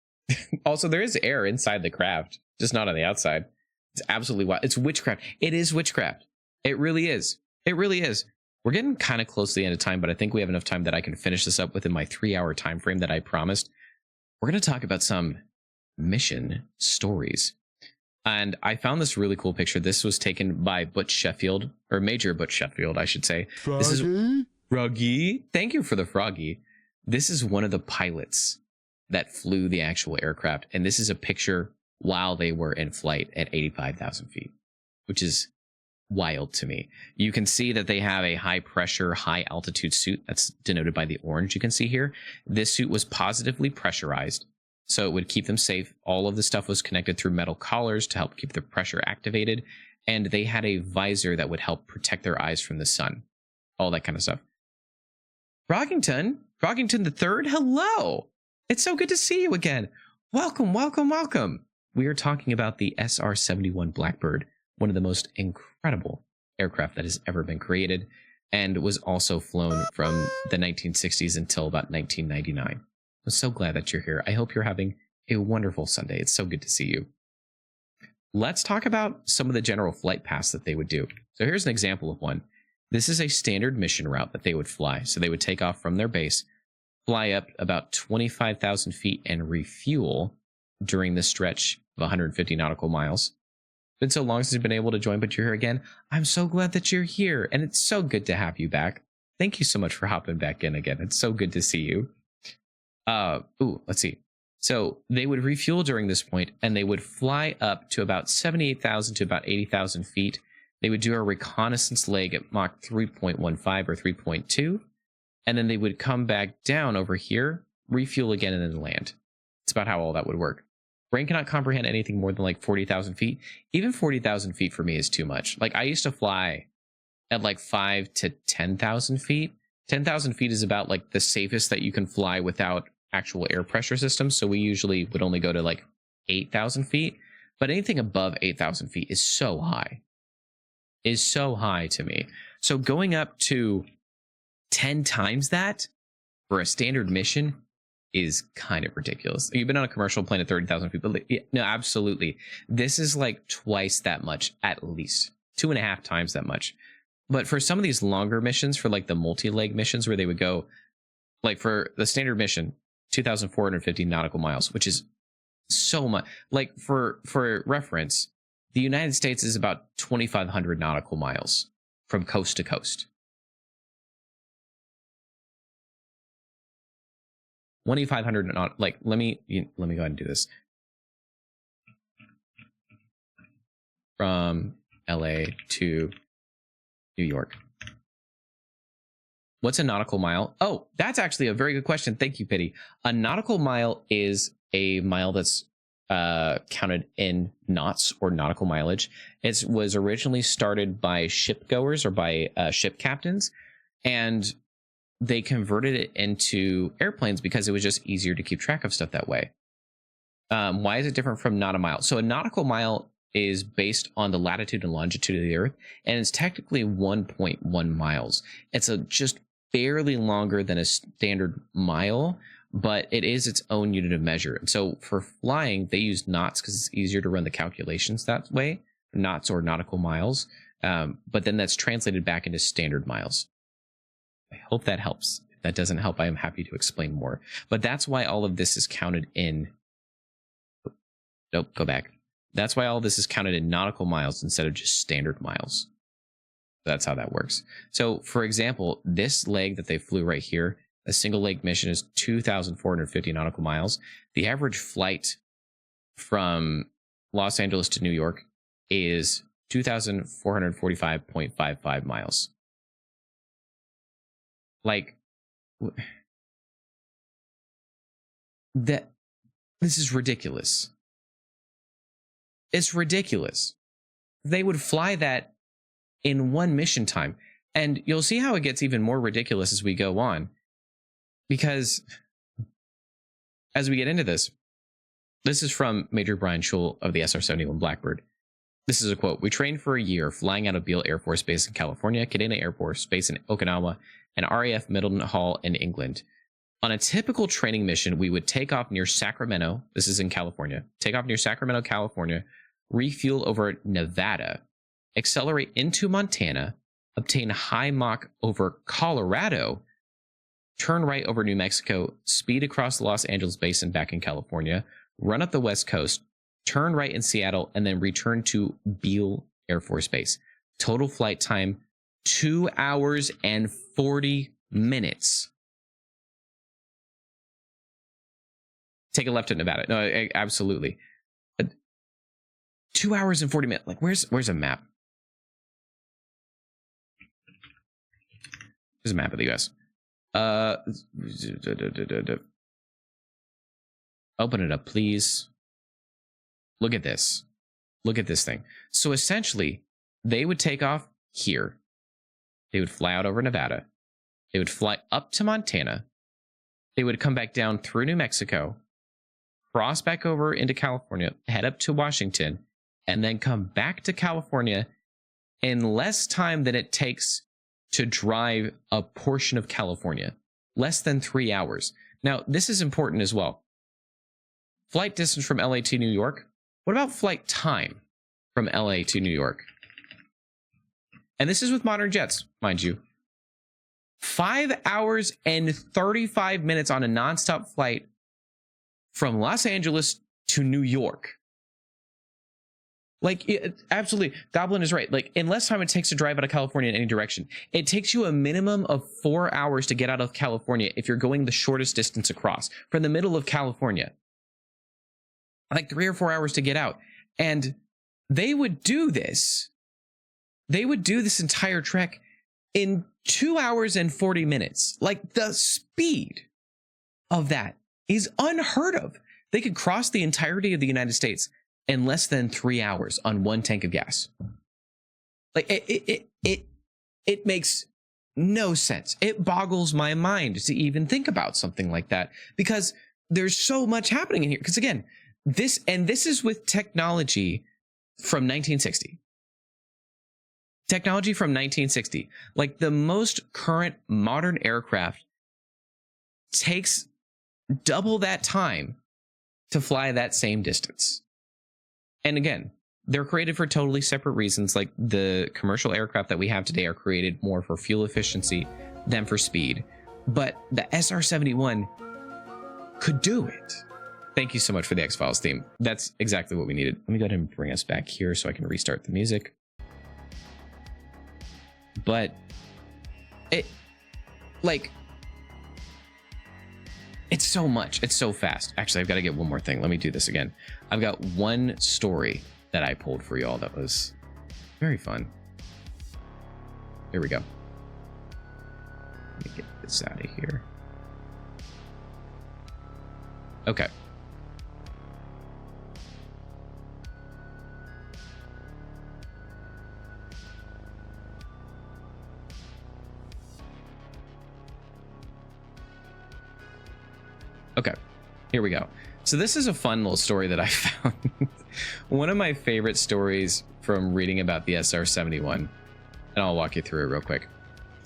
Also, there is air inside the craft, just not on the outside. It's absolutely wild. It's witchcraft. It is witchcraft. It really is. It really is. We're getting kind of close to the end of time, but I think we have enough time that I can finish this up within my 3-hour time frame that I promised. We're going to talk about some mission stories. And I found this really cool picture. This was taken by Butch Sheffield, or Major Butch Sheffield, I should say. Froggy? This is Froggy. Thank you for the Froggy. This is one of the pilots that flew the actual aircraft. And this is a picture while they were in flight at 85,000 feet, which is wild to me. You can see that they have a high pressure, high altitude suit that's denoted by the orange you can see here. This suit was positively pressurized, so it would keep them safe. All of the stuff was connected through metal collars to help keep the pressure activated. And they had a visor that would help protect their eyes from the sun. All that kind of stuff. Froggington the Third, hello. It's so good to see you again. Welcome, welcome, welcome. We are talking about the SR-71 Blackbird, one of the most incredible aircraft that has ever been created, and was also flown from the 1960s until about 1999. I'm so glad that you're here. I hope you're having a wonderful Sunday. It's so good to see you. Let's talk about some of the general flight paths that they would do. So here's an example of one. This is a standard mission route that they would fly. So they would take off from their base, fly up about 25,000 feet and refuel during the stretch of 150 nautical miles. It's been so long since you've been able to join, but you're here again. I'm so glad that you're here, and it's so good to have you back. Thank you so much for hopping back in again. It's so good to see you. Let's see. So they would refuel during this point, and they would fly up to about 78,000 to about 80,000 feet. They would do a reconnaissance leg at Mach 3.15 or 3.2, and then they would come back down over here, refuel again, and then land. It's about how all that would work. Brain cannot comprehend anything more than like 40,000 feet. Even 40,000 feet for me is too much. Like, I used to fly at like 5 to 10,000 feet. 10,000 feet is about like the safest that you can fly without actual air pressure systems. So we usually would only go to like 8,000 feet. But anything above 8,000 feet is so high. Is so high to me. So going up to 10 times that for a standard mission is kind of ridiculous. You've been on a commercial plane at 30,000 feet, but yeah, no, absolutely. This is like twice that much, at least 2.5 times that much. But for some of these longer missions, for like the multi-leg missions where they would go, like for the standard mission, 2,450 nautical miles, which is so much. Like for reference, the United States is about 2,500 nautical miles from coast to coast. 2,500, like, let me go ahead and do this. From LA to New York. What's a nautical mile? Oh, that's actually a very good question. Thank you, Pity. A nautical mile is a mile that's counted in knots or nautical mileage. It was originally started by shipgoers or by ship captains, and they converted it into airplanes because it was just easier to keep track of stuff that way. Why is it different from not a mile? So a nautical mile is based on the latitude and longitude of the Earth, and it's technically 1.1 miles. It's just barely longer than a standard mile, but it is its own unit of measure. And so for flying, they use knots because it's easier to run the calculations that way, knots or nautical miles. But then that's translated back into standard miles. I hope that helps. If that doesn't help, I am happy to explain more. But that's why all of this is counted in. Nope, go back. That's why all this is counted in nautical miles instead of just standard miles. That's how that works. So, for example, this leg that they flew right here, a single leg mission is 2,450 nautical miles. The average flight from Los Angeles to New York is 2,445.55 miles. Like, that, this is ridiculous. It's ridiculous. They would fly that in one mission time. And you'll see how it gets even more ridiculous as we go on. Because as we get into this is from Major Brian Schul of the SR-71 Blackbird. This is a quote. "We trained for a year flying out of Beale Air Force Base in California, Kadena Air Force Base in Okinawa, and RAF Middleton Hall in England. On a typical training mission, we would take off near Sacramento. This is in California. Take off near Sacramento, California, refuel over Nevada, accelerate into Montana, obtain high Mach over Colorado, turn right over New Mexico, speed across the Los Angeles Basin back in California, run up the West Coast, turn right in Seattle, and then return to Beale Air Force Base. Total flight time, 2 hours and 40 minutes. Take a left at Nevada. No, absolutely. 2 hours and 40 minutes. Like, where's a map? There's a map of the US. Open it up, please. Look at this. Look at this thing. So essentially, they would take off here. They would fly out over Nevada. They would fly up to Montana. They would come back down through New Mexico, cross back over into California, head up to Washington, and then come back to California in less time than it takes to drive a portion of California. Less than 3 hours. Now, this is important as well. Flight distance from LA to New York. What about flight time from LA to New York? And this is with modern jets, mind you. 5 hours and 35 minutes on a nonstop flight from Los Angeles to New York. Like, absolutely, Goblin is right. Like, in less time it takes to drive out of California in any direction. It takes you a minimum of 4 hours to get out of California if you're going the shortest distance across from the middle of California. Like 3 or 4 hours to get out. And they would do this. They would do this entire trek in 2 hours and 40 minutes. Like, the speed of that is unheard of. They could cross the entirety of the United States in less than 3 hours on one tank of gas. Like, it makes no sense. It boggles my mind to even think about something like that, because there's so much happening in here. Because again, this is with technology from 1960. Technology from 1960. Like, the most current modern aircraft takes double that time to fly that same distance. And again, they're created for totally separate reasons. Like, the commercial aircraft that we have today are created more for fuel efficiency than for speed. But the SR-71 could do it. Thank you so much for the X-Files theme. That's exactly what we needed. Let me go ahead and bring us back here so I can restart the music. But it's so much. It's so fast. Actually, I've got to get one more thing. Let me do this again. I've got one story that I pulled for y'all that was very fun. Here we go. Let me get this out of here. Okay. Okay, here we go. So this is a fun little story that I found. One of my favorite stories from reading about the SR-71, and I'll walk you through it real quick.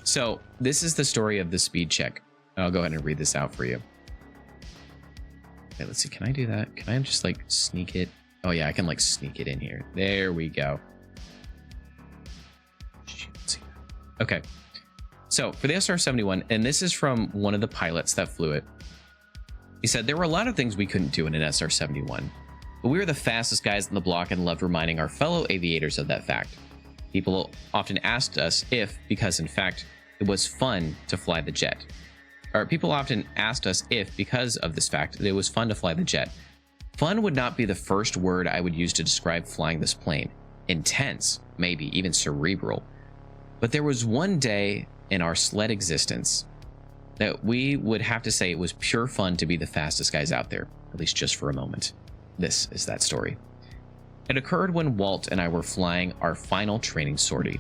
So this is the story of the speed check. I'll go ahead and read this out for you. Okay, let's see. Can I do that? Can I just like sneak it? Oh yeah, I can like sneak it in here. There we go. Okay. So for the SR-71, and this is from one of the pilots that flew it. He said, there were a lot of things we couldn't do in an SR-71, but we were the fastest guys in the block and loved reminding our fellow aviators of that fact. People often asked us if, because in fact, it was fun to fly the jet. Or people often asked us if, because of this fact, that it was fun to fly the jet. Fun would not be the first word I would use to describe flying this plane. Intense, maybe even cerebral. But there was one day in our sled existence that we would have to say it was pure fun to be the fastest guys out there, at least just for a moment. This is that story. It occurred when Walt and I were flying our final training sortie.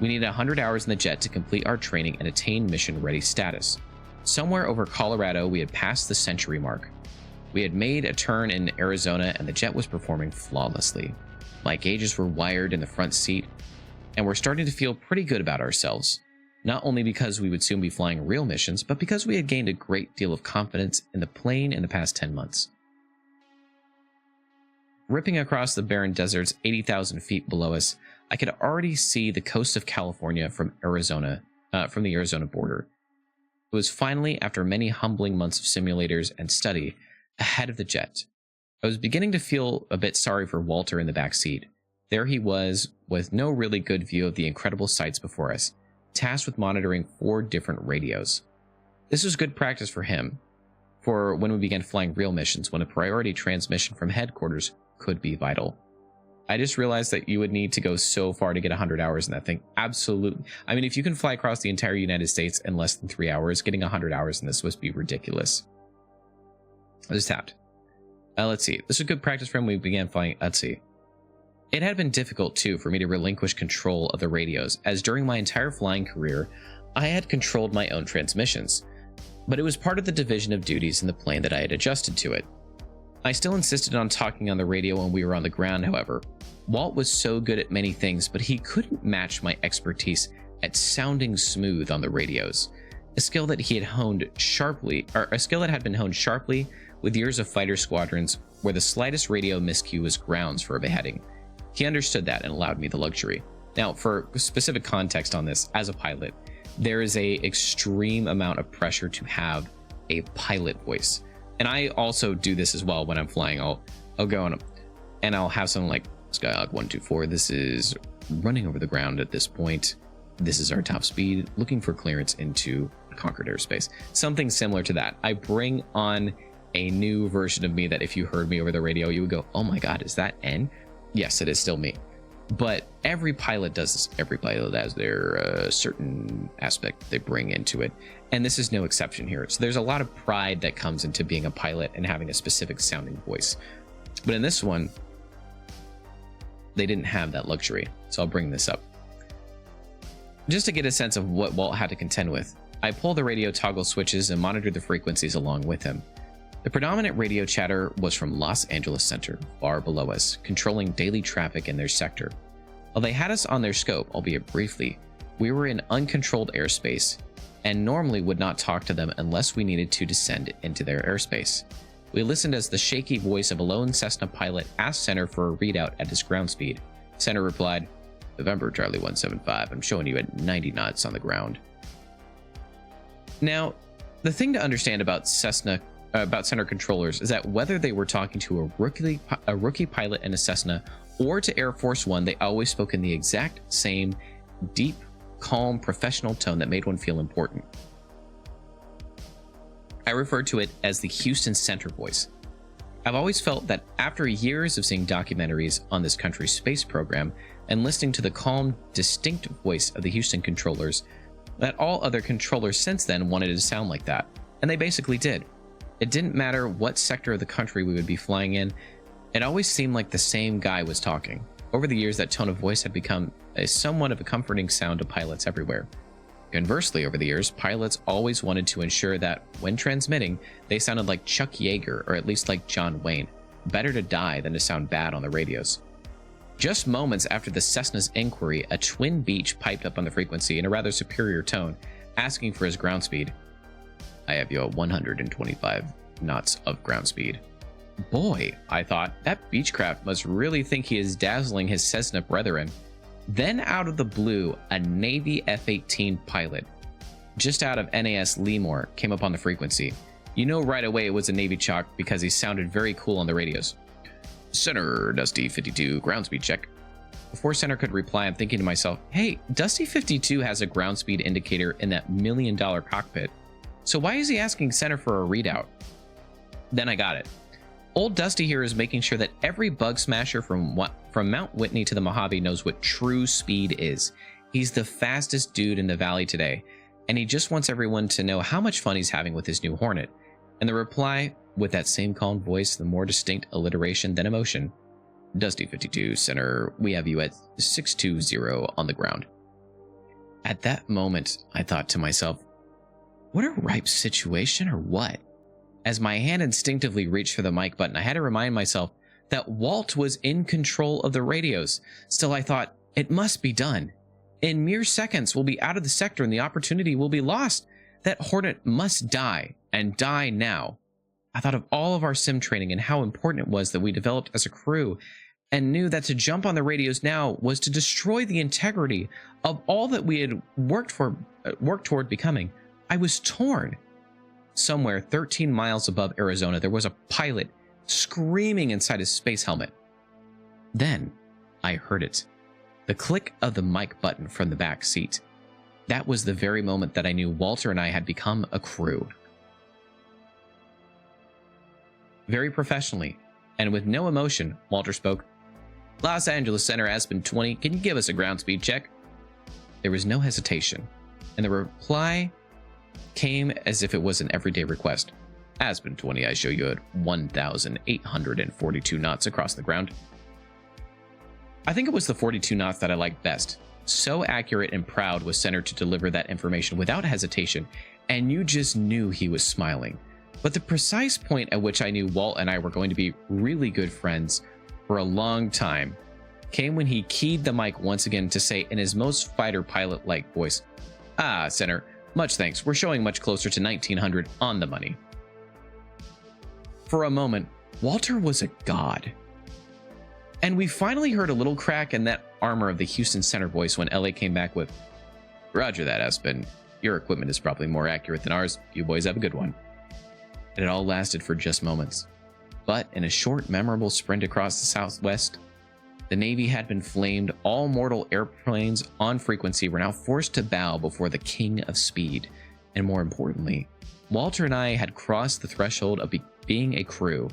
We needed 100 hours in the jet to complete our training and attain mission ready status. Somewhere over Colorado, we had passed the century mark. We had made a turn in Arizona and the jet was performing flawlessly. My gauges were wired in the front seat, and we're starting to feel pretty good about ourselves. Not only because we would soon be flying real missions, but because we had gained a great deal of confidence in the plane in the past 10 months. Ripping across the barren deserts 80,000 feet below us, I could already see the coast of California from the Arizona border. It was finally, after many humbling months of simulators and study, ahead of the jet. I was beginning to feel a bit sorry for Walter in the back seat. There he was, with no really good view of the incredible sights before us, tasked with monitoring 4 different radios. This was good practice for him, for when we began flying real missions, when a priority transmission from headquarters could be vital. I just realized that you would need to go so far to get 100 hours in that thing. Absolutely. I mean, if you can fly across the entire United States in less than 3 hours, getting 100 hours in this would be ridiculous. I just tapped. Let's see. This was good practice for him. We began flying. Let's see. It had been difficult, too, for me to relinquish control of the radios, as during my entire flying career, I had controlled my own transmissions. But it was part of the division of duties in the plane that I had adjusted to it. I still insisted on talking on the radio when we were on the ground, however. Walt was so good at many things, but he couldn't match my expertise at sounding smooth on the radios. A skill that had been honed sharply with years of fighter squadrons where the slightest radio miscue was grounds for a beheading. He understood that and allowed me the luxury. Now, for specific context on this, as a pilot, there is a extreme amount of pressure to have a pilot voice. And I also do this as well when I'm flying. I'll go on and I'll have something like Skyhawk 124. This is running over the ground at this point. This is our top speed, looking for clearance into conquered airspace. Something similar to that. I bring on a new version of me that if you heard me over the radio, you would go, oh my God, is that N? Yes, it is still me. But every pilot does this. Every pilot has their certain aspect they bring into it. And this is no exception here. So there's a lot of pride that comes into being a pilot and having a specific sounding voice. But in this one, they didn't have that luxury. So I'll bring this up. Just to get a sense of what Walt had to contend with, I pulled the radio toggle switches and monitored the frequencies along with him. The predominant radio chatter was from Los Angeles Center, far below us, controlling daily traffic in their sector. While they had us on their scope, albeit briefly, we were in uncontrolled airspace and normally would not talk to them unless we needed to descend into their airspace. We listened as the shaky voice of a lone Cessna pilot asked Center for a readout at his ground speed. Center replied, November Charlie 175, I'm showing you at 90 knots on the ground. Now, the thing to understand about Center controllers is that whether they were talking to a rookie pilot in a Cessna or to Air Force One, they always spoke in the exact same deep, calm, professional tone that made one feel important. I refer to it as the Houston Center voice. I've always felt that after years of seeing documentaries on this country's space program and listening to the calm, distinct voice of the Houston controllers, that all other controllers since then wanted to sound like that, and they basically did. It didn't matter what sector of the country we would be flying in, it always seemed like the same guy was talking. Over the years, that tone of voice had become somewhat of a comforting sound to pilots everywhere. Conversely, over the years, pilots always wanted to ensure that when transmitting, they sounded like Chuck Yeager or at least like John Wayne. Better to die than to sound bad on the radios. Just moments after the Cessna's inquiry, a twin Beech piped up on the frequency in a rather superior tone, asking for his ground speed. I have you at 125 knots of ground speed. Boy, I thought, that Beechcraft must really think he is dazzling his Cessna brethren. Then out of the blue, a Navy F-18 pilot, just out of NAS Lemoore, came up on the frequency. You know right away it was a Navy chalk because he sounded very cool on the radios. Center, Dusty 52, ground speed check. Before Center could reply, I'm thinking to myself, hey, Dusty 52 has a ground speed indicator in that $1 million cockpit. So why is he asking Center for a readout? Then I got it. Old Dusty here is making sure that every bug smasher from Mount Whitney to the Mojave knows what true speed is. He's the fastest dude in the valley today, and he just wants everyone to know how much fun he's having with his new Hornet. And the reply, with that same calm voice, the more distinct alliteration than emotion. Dusty 52, Center, we have you at 620 on the ground. At that moment, I thought to myself, what a ripe situation or what? As my hand instinctively reached for the mic button, I had to remind myself that Walt was in control of the radios. Still, I thought, it must be done. In mere seconds, we'll be out of the sector and the opportunity will be lost. That Hornet must die, and die now. I thought of all of our sim training and how important it was that we developed as a crew, and knew that to jump on the radios now was to destroy the integrity of all that we had worked toward becoming. I was torn. Somewhere 13 miles above Arizona, there was a pilot screaming inside his space helmet. Then I heard it. The click of the mic button from the back seat. That was the very moment that I knew Walter and I had become a crew. Very professionally, and with no emotion, Walter spoke. Los Angeles Center Aspen 20, can you give us a ground speed check? There was no hesitation, and the reply came as if it was an everyday request. Aspen 20, I show you at 1,842 knots across the ground. I think it was the 42 knots that I liked best. So accurate and proud was Center to deliver that information without hesitation, and you just knew he was smiling. But the precise point at which I knew Walt and I were going to be really good friends for a long time came when he keyed the mic once again to say in his most fighter pilot-like voice, Ah, Center, much thanks. We're showing much closer to 1900 on the money. For a moment, Walter was a god. And we finally heard a little crack in that armor of the Houston Center voice when LA came back with, Roger that, Aspen. Your equipment is probably more accurate than ours. You boys have a good one. And it all lasted for just moments. But in a short, memorable sprint across the Southwest, the Navy had been flamed. All mortal airplanes on frequency were now forced to bow before the king of speed. And more importantly, Walter and I had crossed the threshold of being a crew.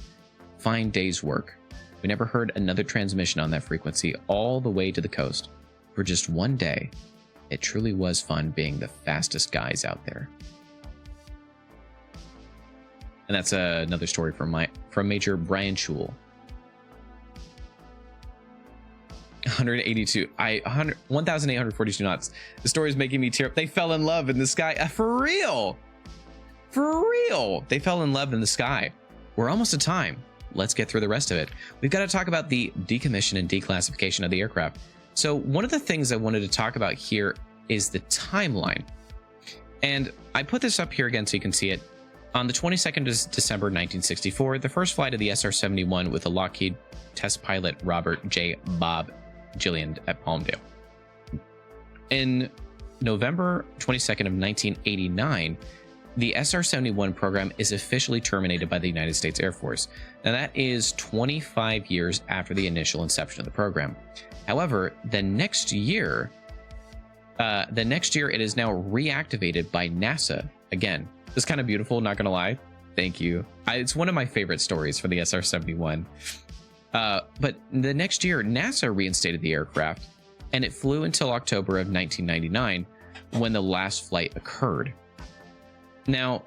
Fine day's work. We never heard another transmission on that frequency all the way to the coast. For just one day, it truly was fun being the fastest guys out there. And that's another story from Major Brian Schul. 1,842 knots. The story is making me tear up. They fell in love in the sky. For real. For real. They fell in love in the sky. We're almost at time. Let's get through the rest of it. We've got to talk about the decommission and declassification of the aircraft. So one of the things I wanted to talk about here is the timeline. And I put this up here again so you can see it. On the 22nd of December 1964, the first flight of the SR-71 with a Lockheed test pilot Robert J. Bob Gilliland at Palmdale. In November 22nd of 1989, the SR-71 program is officially terminated by the United States Air Force. Now that is 25 years after the initial inception of the program. However, the next year it is now reactivated by NASA again. It's kind of beautiful, not gonna lie. Thank you. It's one of my favorite stories for the SR-71. But the next year, NASA reinstated the aircraft, and it flew until October of 1999, when the last flight occurred. Now,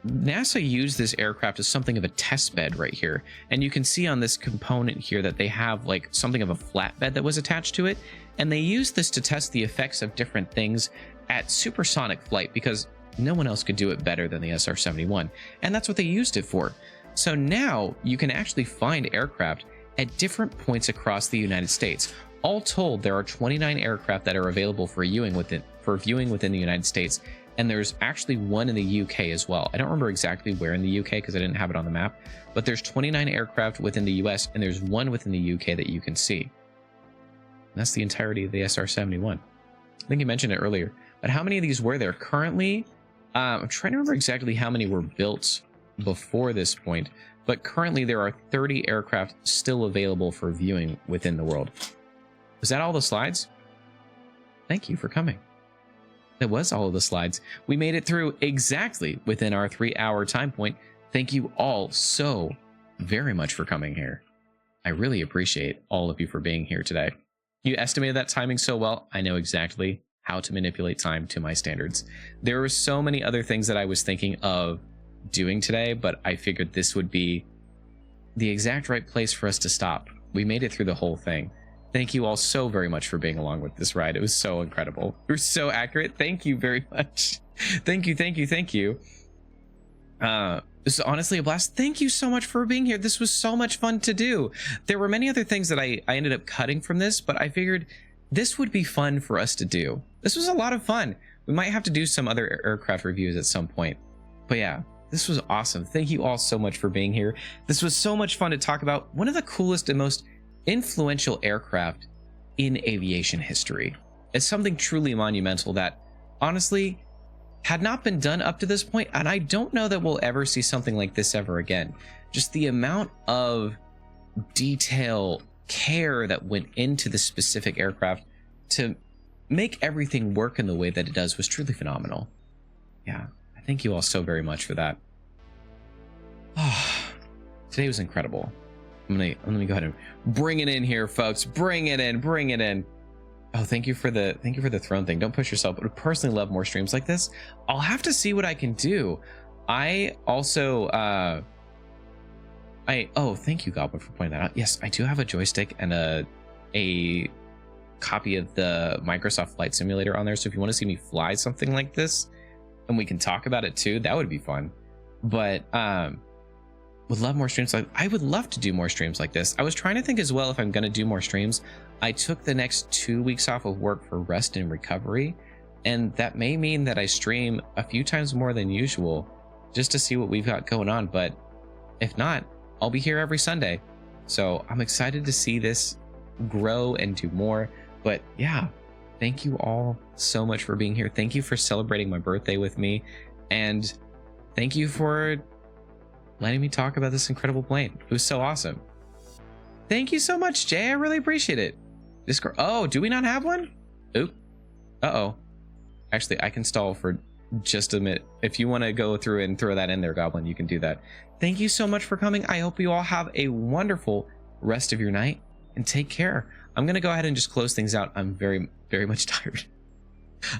NASA used this aircraft as something of a test bed right here, and you can see on this component here that they have like something of a flatbed that was attached to it, and they used this to test the effects of different things at supersonic flight because no one else could do it better than the SR-71, and that's what they used it for. So now you can actually find aircraft at different points across the United States. All told, there are 29 aircraft that are available for viewing within the United States, and there's actually one in the UK as well. I don't remember exactly where in the UK because I didn't have it on the map, but there's 29 aircraft within the US, and there's one within the UK that you can see. And that's the entirety of the SR-71. I think you mentioned it earlier, but how many of these were there currently? I'm trying to remember exactly how many were built before this point, but currently there are 30 aircraft still available for viewing within the world. Was that all the slides? Thank you for coming. That was all of the slides. We made it through exactly within our 3-hour time point. Thank you all so very much for coming here. I really appreciate all of you for being here today. You estimated that timing so well. I know exactly how to manipulate time to my standards. There were so many other things that I was thinking of doing today, but I figured this would be the exact right place for us to stop. We made it through the whole thing. Thank you all so very much for being along with this ride. It was so incredible. You were so accurate. Thank you very much. Thank you, thank you, thank you. This is honestly a blast. Thank you so much for being here. This was so much fun to do. There were many other things that I ended up cutting from this, but I figured this would be fun for us to do. This was a lot of fun. We might have to do some other aircraft reviews at some point. But yeah, this was awesome. Thank you all so much for being here. This was so much fun to talk about one of the coolest and most influential aircraft in aviation history. It's something truly monumental that honestly had not been done up to this point, and I don't know that we'll ever see something like this ever again. Just the amount of detail, care that went into the specific aircraft to make everything work in the way that it does was truly phenomenal. Yeah, I thank you all so very much for that. Today was incredible. Let me go ahead and bring it in here, folks. Bring it in, bring it in. Oh, thank you for the throne thing. Don't push yourself. But I personally love more streams like this. I'll have to see what I can do. I also oh, thank you, Goblin, for pointing that out. Yes, I do have a joystick and a copy of the Microsoft Flight Simulator on there. So if you want to see me fly something like this, and we can talk about it too, that would be fun. But would love more streams. I would love to do more streams like this. I was trying to think as well if I'm going to do more streams. I took the next 2 weeks off of work for rest and recovery, and that may mean that I stream a few times more than usual just to see what we've got going on. But if not, I'll be here every Sunday. So I'm excited to see this grow and do more. But yeah, thank you all so much for being here. Thank you for celebrating my birthday with me, and thank you for letting me talk about this incredible plane. It was so awesome. Thank you so much, Jay. I really appreciate it. Discord. Oh, do we not have one? Oop. Uh-oh. Actually, I can stall for just a minute. If you want to go through and throw that in there, Goblin, you can do that. Thank you so much for coming. I hope you all have a wonderful rest of your night, and take care. I'm going to go ahead and just close things out. I'm very, very much tired.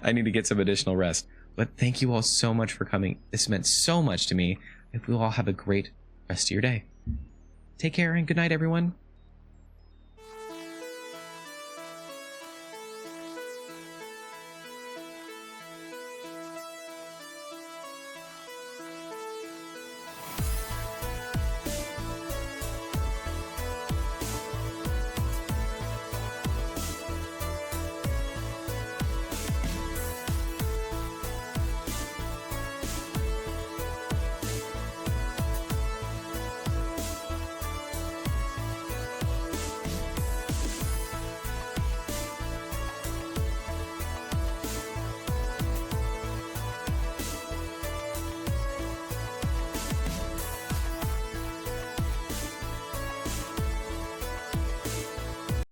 I need to get some additional rest. But thank you all so much for coming. This meant so much to me. I hope you all have a great rest of your day. Take care and good night, everyone.